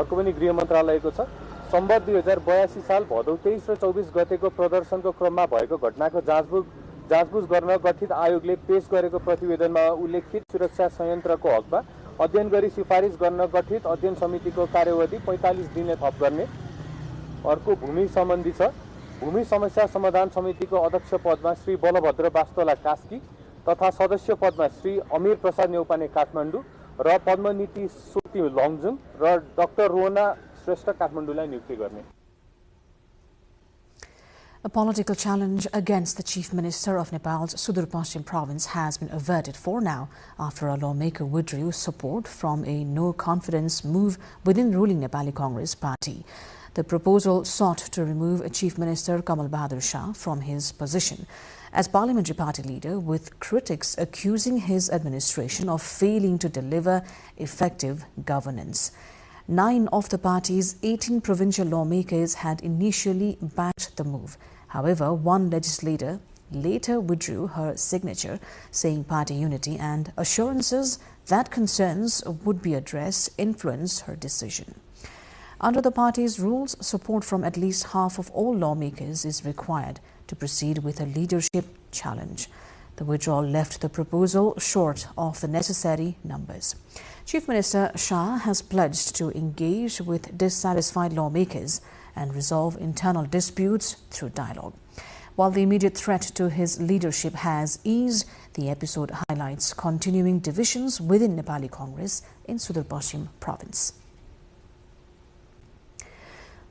अर्को पनि गृह मन्त्रालयको छ सम्बत 2082 साल भदौ 23 र 24 गतेको प्रदर्शनको क्रममा भएको घटनाको जाँचबुझ गर्न गठित आयोगले पेश गरेको प्रतिवेदनमा उल्लेखित सुरक्षा संयन्त्रको हकमा अध्ययन गरी सिफारिस गर्न गठित अध्ययन समितिको कार्यवधि 45 दिनले थप गर्ने अर्को भूमि सम्बन्धी छ भूमि समस्या समाधान समितिको अध्यक्ष पदमा श्री बलभद्र वास्तोला कास्की तथा सदस्य पदमा श्री अमीर प्रसाद नेउपाने काठमाडौँ र पद्मनीति सोती लङजुङ र डाक्टर रोना श्रेष्ठ काठमाडौँलाई नियुक्ति गर्ने A political challenge against the Chief Minister of Nepal's Sudur Pashchim province has been averted for now after a lawmaker withdrew support from a no-confidence move within ruling Nepali Congress party. The proposal sought to remove Chief Minister Kamal Bahadur Shah from his position as parliamentary party leader, with critics accusing his administration of failing to deliver effective governance. 9 of the party's 18 provincial lawmakers had initially backed the move. However, one legislator later withdrew her signature, saying party unity and assurances that concerns would be addressed influenced her decision. Under the party's rules, support from at least half of all lawmakers is required to proceed with a leadership challenge. The withdrawal left the proposal short of the necessary numbers. Chief Minister Shah has pledged to engage with dissatisfied lawmakers and resolve internal disputes through dialogue. While the immediate threat to his leadership has eased, the episode highlights continuing divisions within Nepali Congress in Sudur Pashchim province.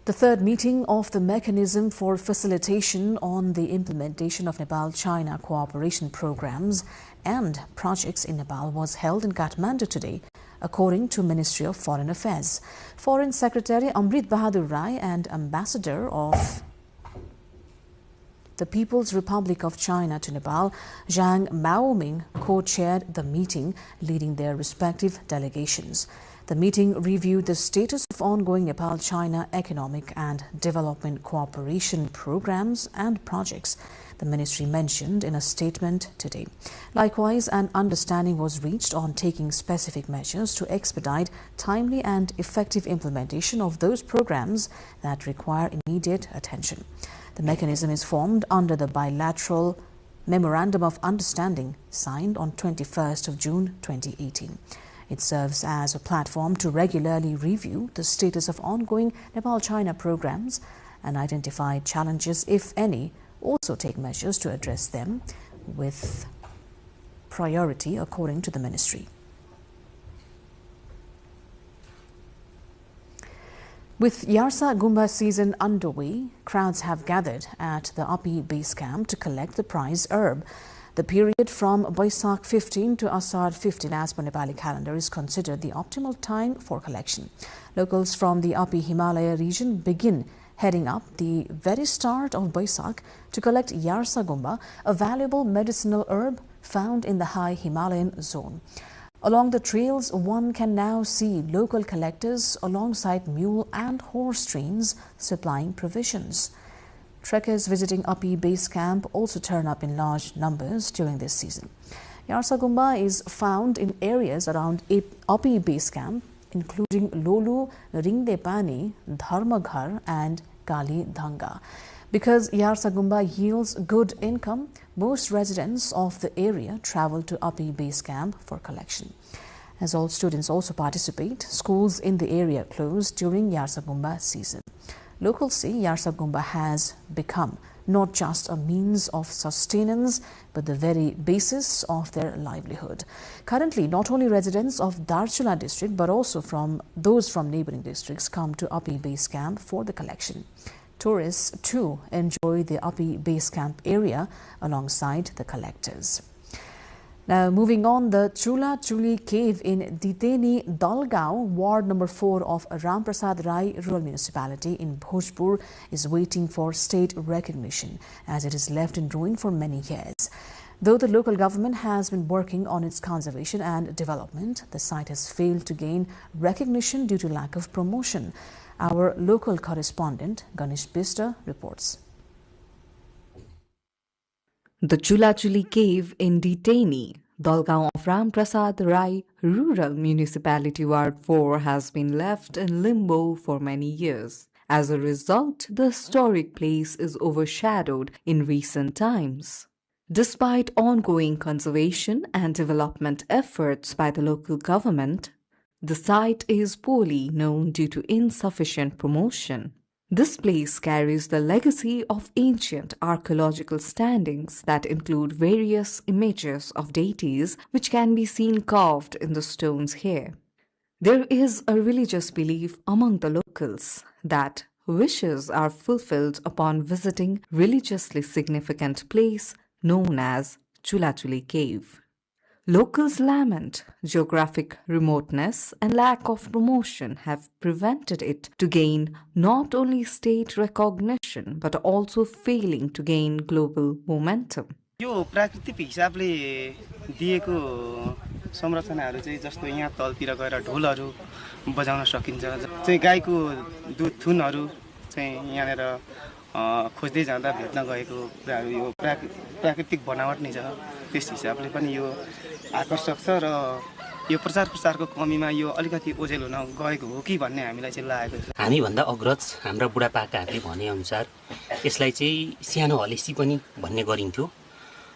The third meeting of the Mechanism for Facilitation on the Implementation of Nepal-China Cooperation Programs and Projects in Nepal was held in Kathmandu today, according to Ministry of Foreign Affairs. Foreign Secretary Amrit Bahadur Rai and Ambassador of the People's Republic of China to Nepal, Zhang Maoming, co-chaired the meeting, leading their respective delegations. The meeting reviewed the status of ongoing Nepal-China economic and development cooperation programs and projects, the ministry mentioned in a statement today. Likewise, an understanding was reached on taking specific measures to expedite timely and effective implementation of those programs that require immediate attention. The mechanism is formed under the bilateral Memorandum of Understanding signed on 21st of June 2018. It serves as a platform to regularly review the status of ongoing Nepal-China programs and identify challenges, if any, also take measures to address them with priority according to the ministry. With Yarsa Gumba season underway, crowds have gathered at the Api base camp to collect the prize herb. The period from Baisakh 15 to Asad 15 as per Nepali calendar is considered the optimal time for collection. Locals from the Api Himalaya region begin heading up the very start of Baisakh to collect Yarsa Gumba, a valuable medicinal herb found in the high Himalayan zone. Along the trails, one can now see local collectors alongside mule and horse trains supplying provisions. Trekkers visiting Api base camp also turn up in large numbers during this season. Yarsa Gumba is found in areas around Api base camp, including Lolu, Ringdepani, Dharmaghar and Kali Dhanga. Because Yarsa Gumba yields good income, most residents of the area travel to Api base camp for collection. As all students also participate, schools in the area close during Yarsa Gumba season. Locals say Yarsa Gumba has become not just a means of sustenance, but the very basis of their livelihood. Currently, not only residents of Darchula district, but also those from neighboring districts come to Api base camp for the collection. Tourists too enjoy the Api base camp area alongside the collectors. Now moving on, the Chula Chuli cave in Diteni Dalgaon, Ward number 4 of Ramprasad Rai Rural Municipality in Bhojpur is waiting for state recognition as it is left in ruin for many years. Though the local government has been working on its conservation and development, the site has failed to gain recognition due to lack of promotion. Our local correspondent Ganesh Bista reports. The Chula Chuli cave in Diteni, Dalgaon of Ramprasad Rai Rural Municipality Ward 4 has been left in limbo for many years. As a result, the historic place is overshadowed in recent times. Despite ongoing conservation and development efforts by the local government, the site is poorly known due to insufficient promotion. This place carries the legacy of ancient archaeological standings that include various images of deities which can be seen carved in the stones here. There is a religious belief among the locals that wishes are fulfilled upon visiting religiously significant place known as Chula Chuli Cave. Locals lament geographic remoteness and lack of promotion have prevented it to gain not only state recognition but also failing to gain global momentum. यो प्राकृतिक हिसाबले दिएको संरचनाहरू चाहिँ जस्तो यहाँ तलतिर गएर ढोलहरू बजाउन सकिन्छ चाहिँ गाईको दुध थुनहरू चाहिँ यहाँनेर खोज्दै जाँदा भेट्न गएको कुराहरू यो प्राकृतिक बनावट नै छ त्यस हिसाबले पनि यो आकर्षक छ र यो प्रचार प्रसारको कमीमा यो अलिकति ओझेल हुन गएको हो कि भन्ने हामीलाई चाहिँ लागेको छ हामी भन्दा अग्रज हाम्रा बुढापाकाहरूले भने अनुसार यसलाई चाहिँ सानो हलेसी पनि भन्ने गरिन्थ्यो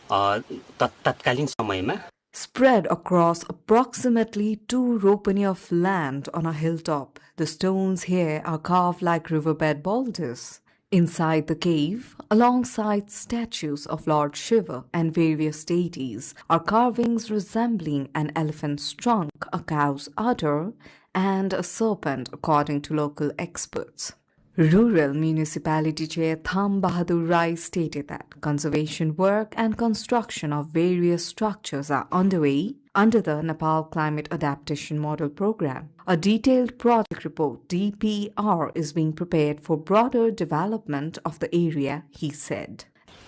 तत्कालीन समयमा. Spread across approximately 2 ropani of land on a hilltop, the stones here are carved like riverbed boulders. Inside the cave, alongside statues of Lord Shiva and various deities, are carvings resembling an elephant's trunk, a cow's udder, and a serpent, according to local experts. Rural Municipality Chair Tham Bahadur Rai stated that conservation work and construction of various structures are underway under the Nepal Climate Adaptation Model Program. A detailed project report, DPR, is being prepared for broader development of the area, he said.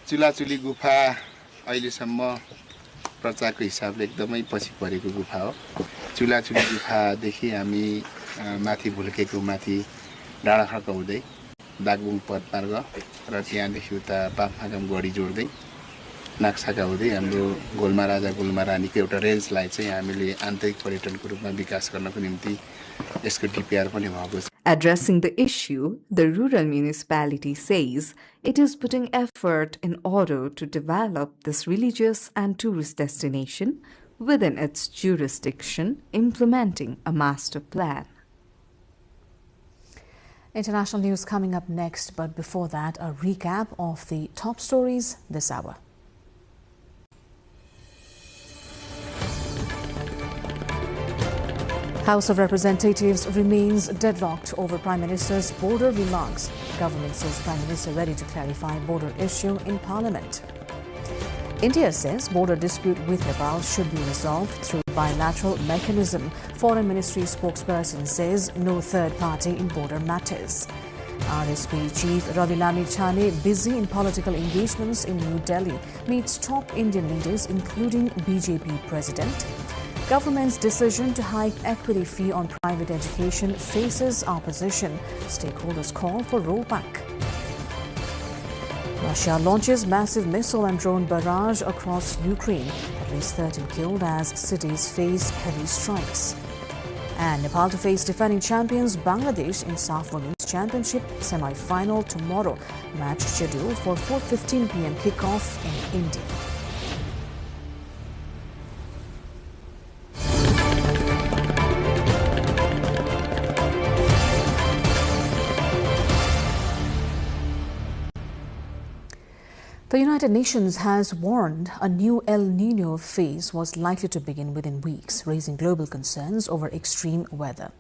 Chula Chuli Gufa अहिलेसम्म प्रचारको हिसाबले एकदमै पछि परेको गुफा हो. चुला चुली गुफादेखि हामी माथि भुल्केको माथि डाँडा खड्का हुँदै दागबुङ पदमार्ग र त्यहाँदेखि उता पापमागाम गढी जोड्दै नाक्साका हुँदै हाम्रो गोलमा राजा गोलमा रानीको एउटा रेन्जलाई चाहिँ हामीले आन्तरिक पर्यटनको रूपमा विकास गर्नको निम्ति यसको डिपिआर पनि भएको छ. Addressing the issue, the rural municipality says it is putting effort in order to develop this religious and tourist destination within its jurisdiction, implementing a master plan. International news coming up next, but before that, a recap of the top stories this hour. House of Representatives remains deadlocked over Prime Minister's border remarks. Government says Prime Minister ready to clarify border issue in Parliament. India says border dispute with Nepal should be resolved through bilateral mechanism. Foreign Ministry spokesperson says no third party in border matters. RSP Chief Ravi Chane, busy in political engagements in New Delhi, meets top Indian leaders including BJP President. Government's decision to hike equity fee on private education faces opposition. Stakeholders call for rollback. Russia launches massive missile and drone barrage across Ukraine. At least 13 killed as cities face heavy strikes. And Nepal to face defending champions Bangladesh in SAF Women's Championship semi-final tomorrow. Match scheduled for 4:15 p.m. kickoff in India. The United Nations has warned a new El Niño phase was likely to begin within weeks, raising global concerns over extreme weather.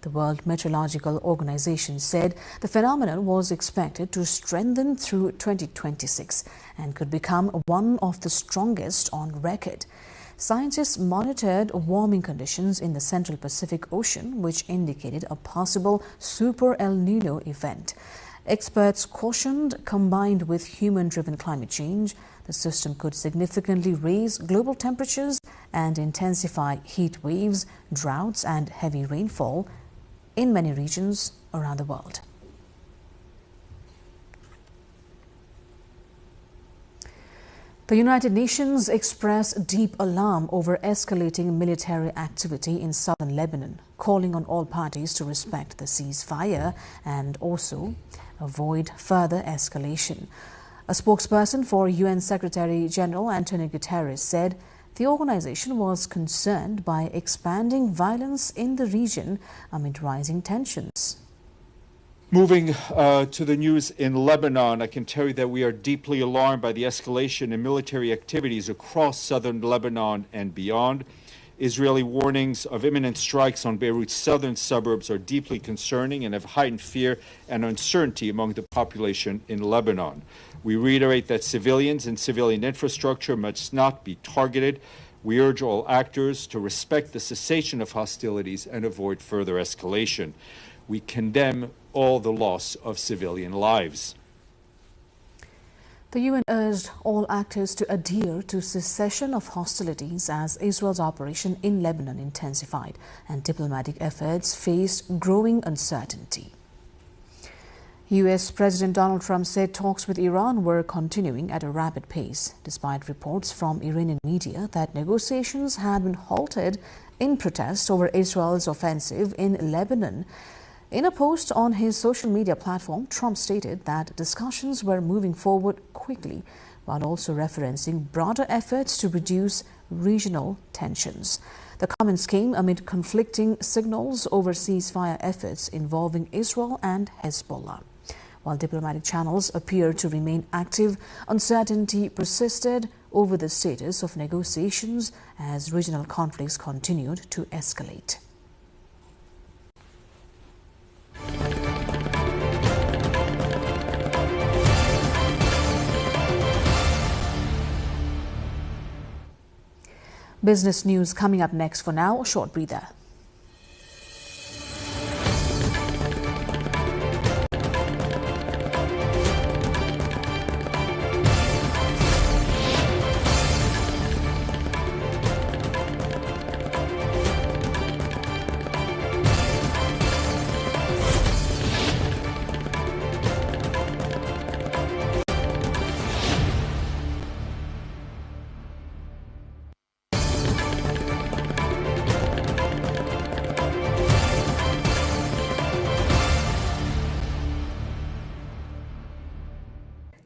The World Meteorological Organization said the phenomenon was expected to strengthen through 2026 and could become one of the strongest on record. Scientists monitored warming conditions in the Central Pacific Ocean, which indicated a possible Super El Niño event. Experts cautioned, combined with human-driven climate change, the system could significantly raise global temperatures and intensify heat waves, droughts and heavy rainfall in many regions around the world. The United Nations expressed deep alarm over escalating military activity in southern Lebanon, calling on all parties to respect the ceasefire and also avoid further escalation. A spokesperson for UN Secretary General Antonio Guterres said the organization was concerned by expanding violence in the region amid rising tensions. Moving to the news in Lebanon, I can tell you that we are deeply alarmed by the escalation in military activities across southern Lebanon and beyond. Israeli warnings of imminent strikes on Beirut's southern suburbs are deeply concerning and have heightened fear and uncertainty among the population in Lebanon. We reiterate that civilians and civilian infrastructure must not be targeted. We urge all actors to respect the cessation of hostilities and avoid further escalation. We condemn all the loss of civilian lives. The UN urged all actors to adhere to cessation of hostilities as Israel's operation in Lebanon intensified and diplomatic efforts faced growing uncertainty. U.S. President Donald Trump said talks with Iran were continuing at a rapid pace, despite reports from Iranian media that negotiations had been halted in protest over Israel's offensive in Lebanon. In a post on his social media platform, Trump stated that discussions were moving forward quickly, while also referencing broader efforts to reduce regional tensions. The comments came amid conflicting signals over ceasefire efforts involving Israel and Hezbollah. While diplomatic channels appear to remain active, uncertainty persisted over the status of negotiations as regional conflicts continued to escalate. Business news coming up next. For now, a short breather.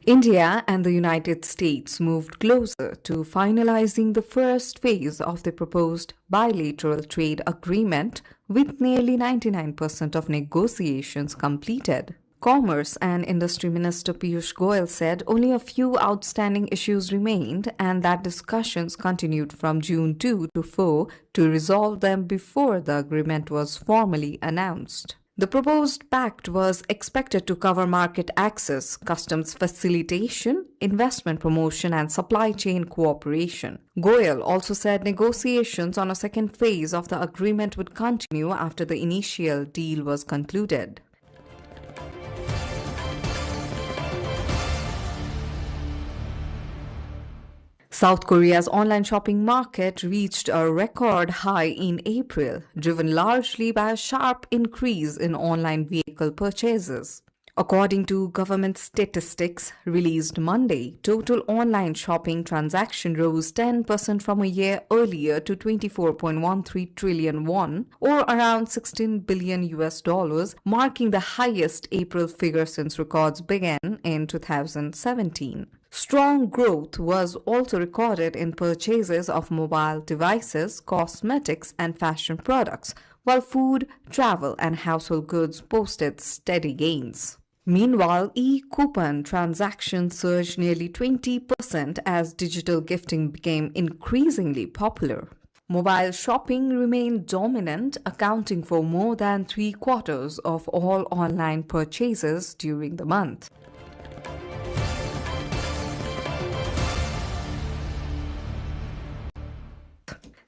India and the United States moved closer to finalizing the first phase of the proposed bilateral trade agreement, with nearly 99% of negotiations completed. Commerce and Industry Minister Piyush Goyal said only a few outstanding issues remained and that discussions continued from June 2 to 4 to resolve them before the agreement was formally announced. The proposed pact was expected to cover market access, customs facilitation, investment promotion, and supply chain cooperation. Goyal also said negotiations on a second phase of the agreement would continue after the initial deal was concluded. South Korea's online shopping market reached a record high in April, driven largely by a sharp increase in online vehicle purchases. According to government statistics released Monday, total online shopping transaction rose 10% from a year earlier to 24.13 trillion won, or around $16 billion, marking the highest April figure since records began in 2017. Strong growth was also recorded in purchases of mobile devices, cosmetics, and fashion products, while food, travel, and household goods posted steady gains. Meanwhile, e-coupon transactions surged nearly 20% as digital gifting became increasingly popular. Mobile shopping remained dominant, accounting for more than 3/4 of all online purchases during the month.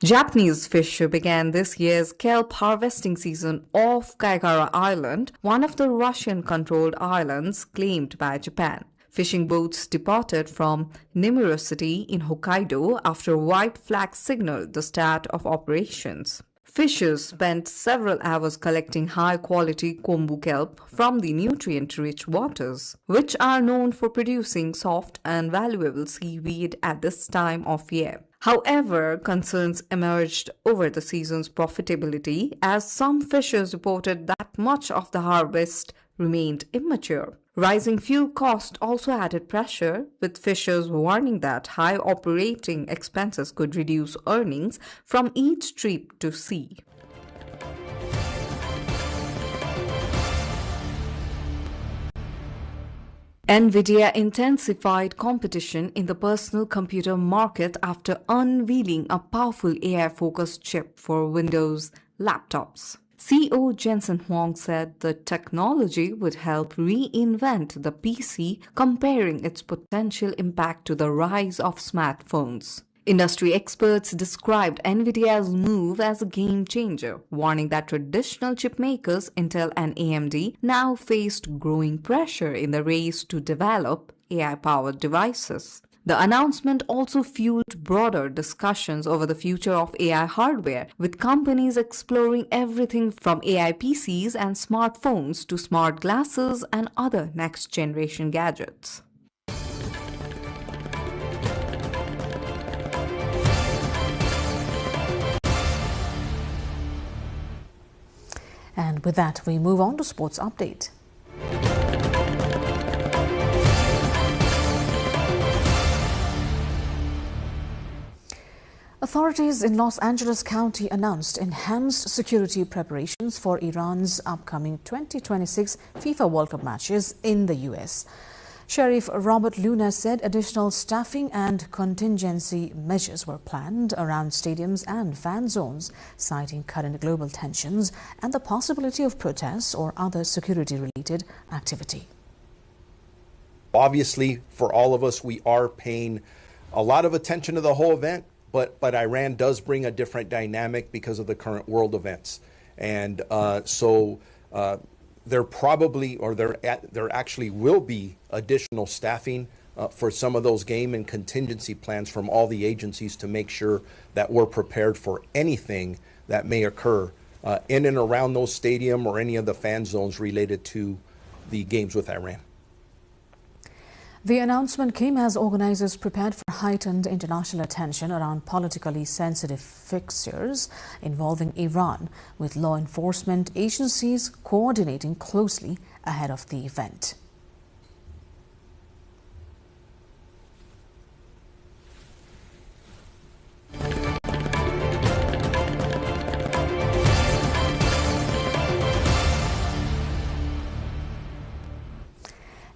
Japanese fish began this year's kelp harvesting season off Kaigara Island, one of the Russian-controlled islands claimed by Japan. Fishing boats departed from Nimuro City in Hokkaido after a white flag signaled the start of operations. Fishers spent several hours collecting high-quality kombu kelp from the nutrient-rich waters, which are known for producing soft and valuable seaweed at this time of year. However, concerns emerged over the season's profitability as some fishers reported that much of the harvest remained immature. Rising fuel costs also added pressure, with fishers warning that high operating expenses could reduce earnings from each trip to sea. NVIDIA intensified competition in the personal computer market after unveiling a powerful AI-focused chip for Windows laptops. CEO Jensen Huang said the technology would help reinvent the PC, comparing its potential impact to the rise of smartphones. Industry experts described NVIDIA's move as a game changer, warning that traditional chip makers Intel and AMD now faced growing pressure in the race to develop AI-powered devices. The announcement also fueled broader discussions over the future of AI hardware, with companies exploring everything from AI PCs and smartphones to smart glasses and other next-generation gadgets. And with that, we move on to sports update. Authorities in Los Angeles County announced enhanced security preparations for Iran's upcoming 2026 FIFA World Cup matches in the U.S. Sheriff Robert Luna said additional staffing and contingency measures were planned around stadiums and fan zones, citing current global tensions and the possibility of protests or other security-related activity. Obviously, for all of us, we are paying a lot of attention to the whole event, but Iran does bring a different dynamic because of the current world events. And there probably, or there actually will be additional staffing for some of those game and contingency plans from all the agencies to make sure that we're prepared for anything that may occur in and around those stadium or any of the fan zones related to the games with Iran. The announcement came as organizers prepared for heightened international attention around politically sensitive fixtures involving Iran, with law enforcement agencies coordinating closely ahead of the event.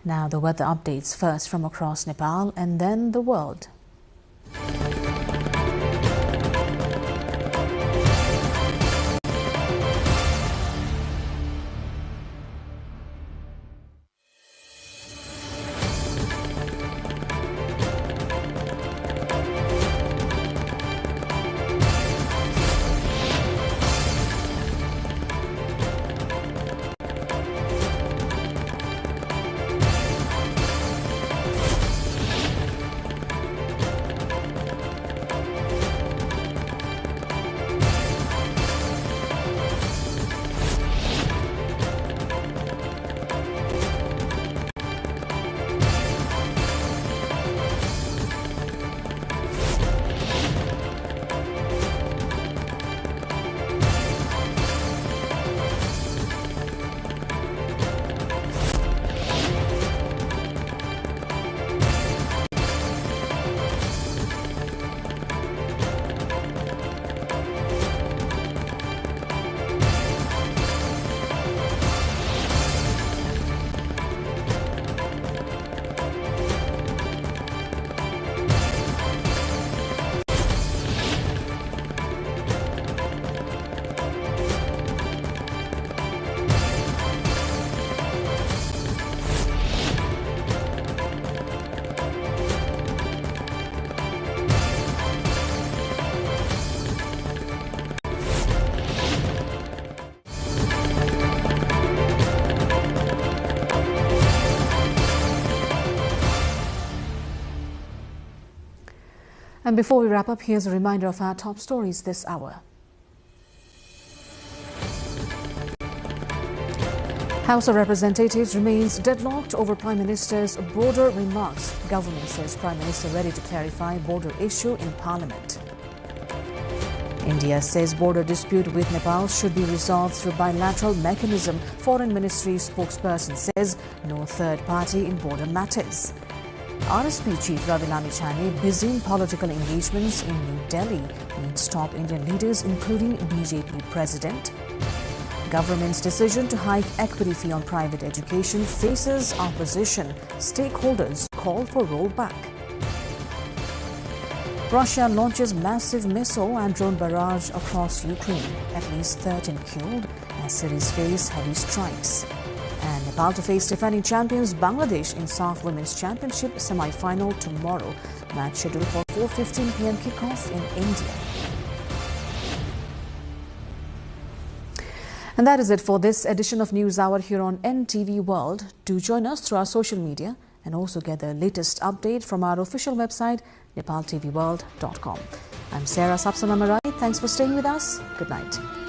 Now the weather updates, first from across Nepal and then the world. And before we wrap up, here's a reminder of our top stories this hour. House of Representatives remains deadlocked over Prime Minister's border remarks. Government says Prime Minister ready to clarify border issue in Parliament. India says border dispute with Nepal should be resolved through bilateral mechanism. Foreign Ministry spokesperson says no third party in border matters. RSP Chief Ravi Lamichhane busy in political engagements in New Delhi meets top Indian leaders including BJP President. Government's decision to hike equity fee on private education faces opposition. Stakeholders call for rollback. Russia launches massive missile and drone barrage across Ukraine. At least 13 killed as cities face heavy strikes. And Nepal to face defending champions Bangladesh in SAF Women's Championship semi-final tomorrow. Match scheduled for 4:15 p.m. kickoff in India. And that is it for this edition of News Hour here on NTV World. Do join us through our social media and also get the latest update from our official website, nepaltelevision.com. I'm Sarah Sapsanamarai. Thanks for staying with us. Good night.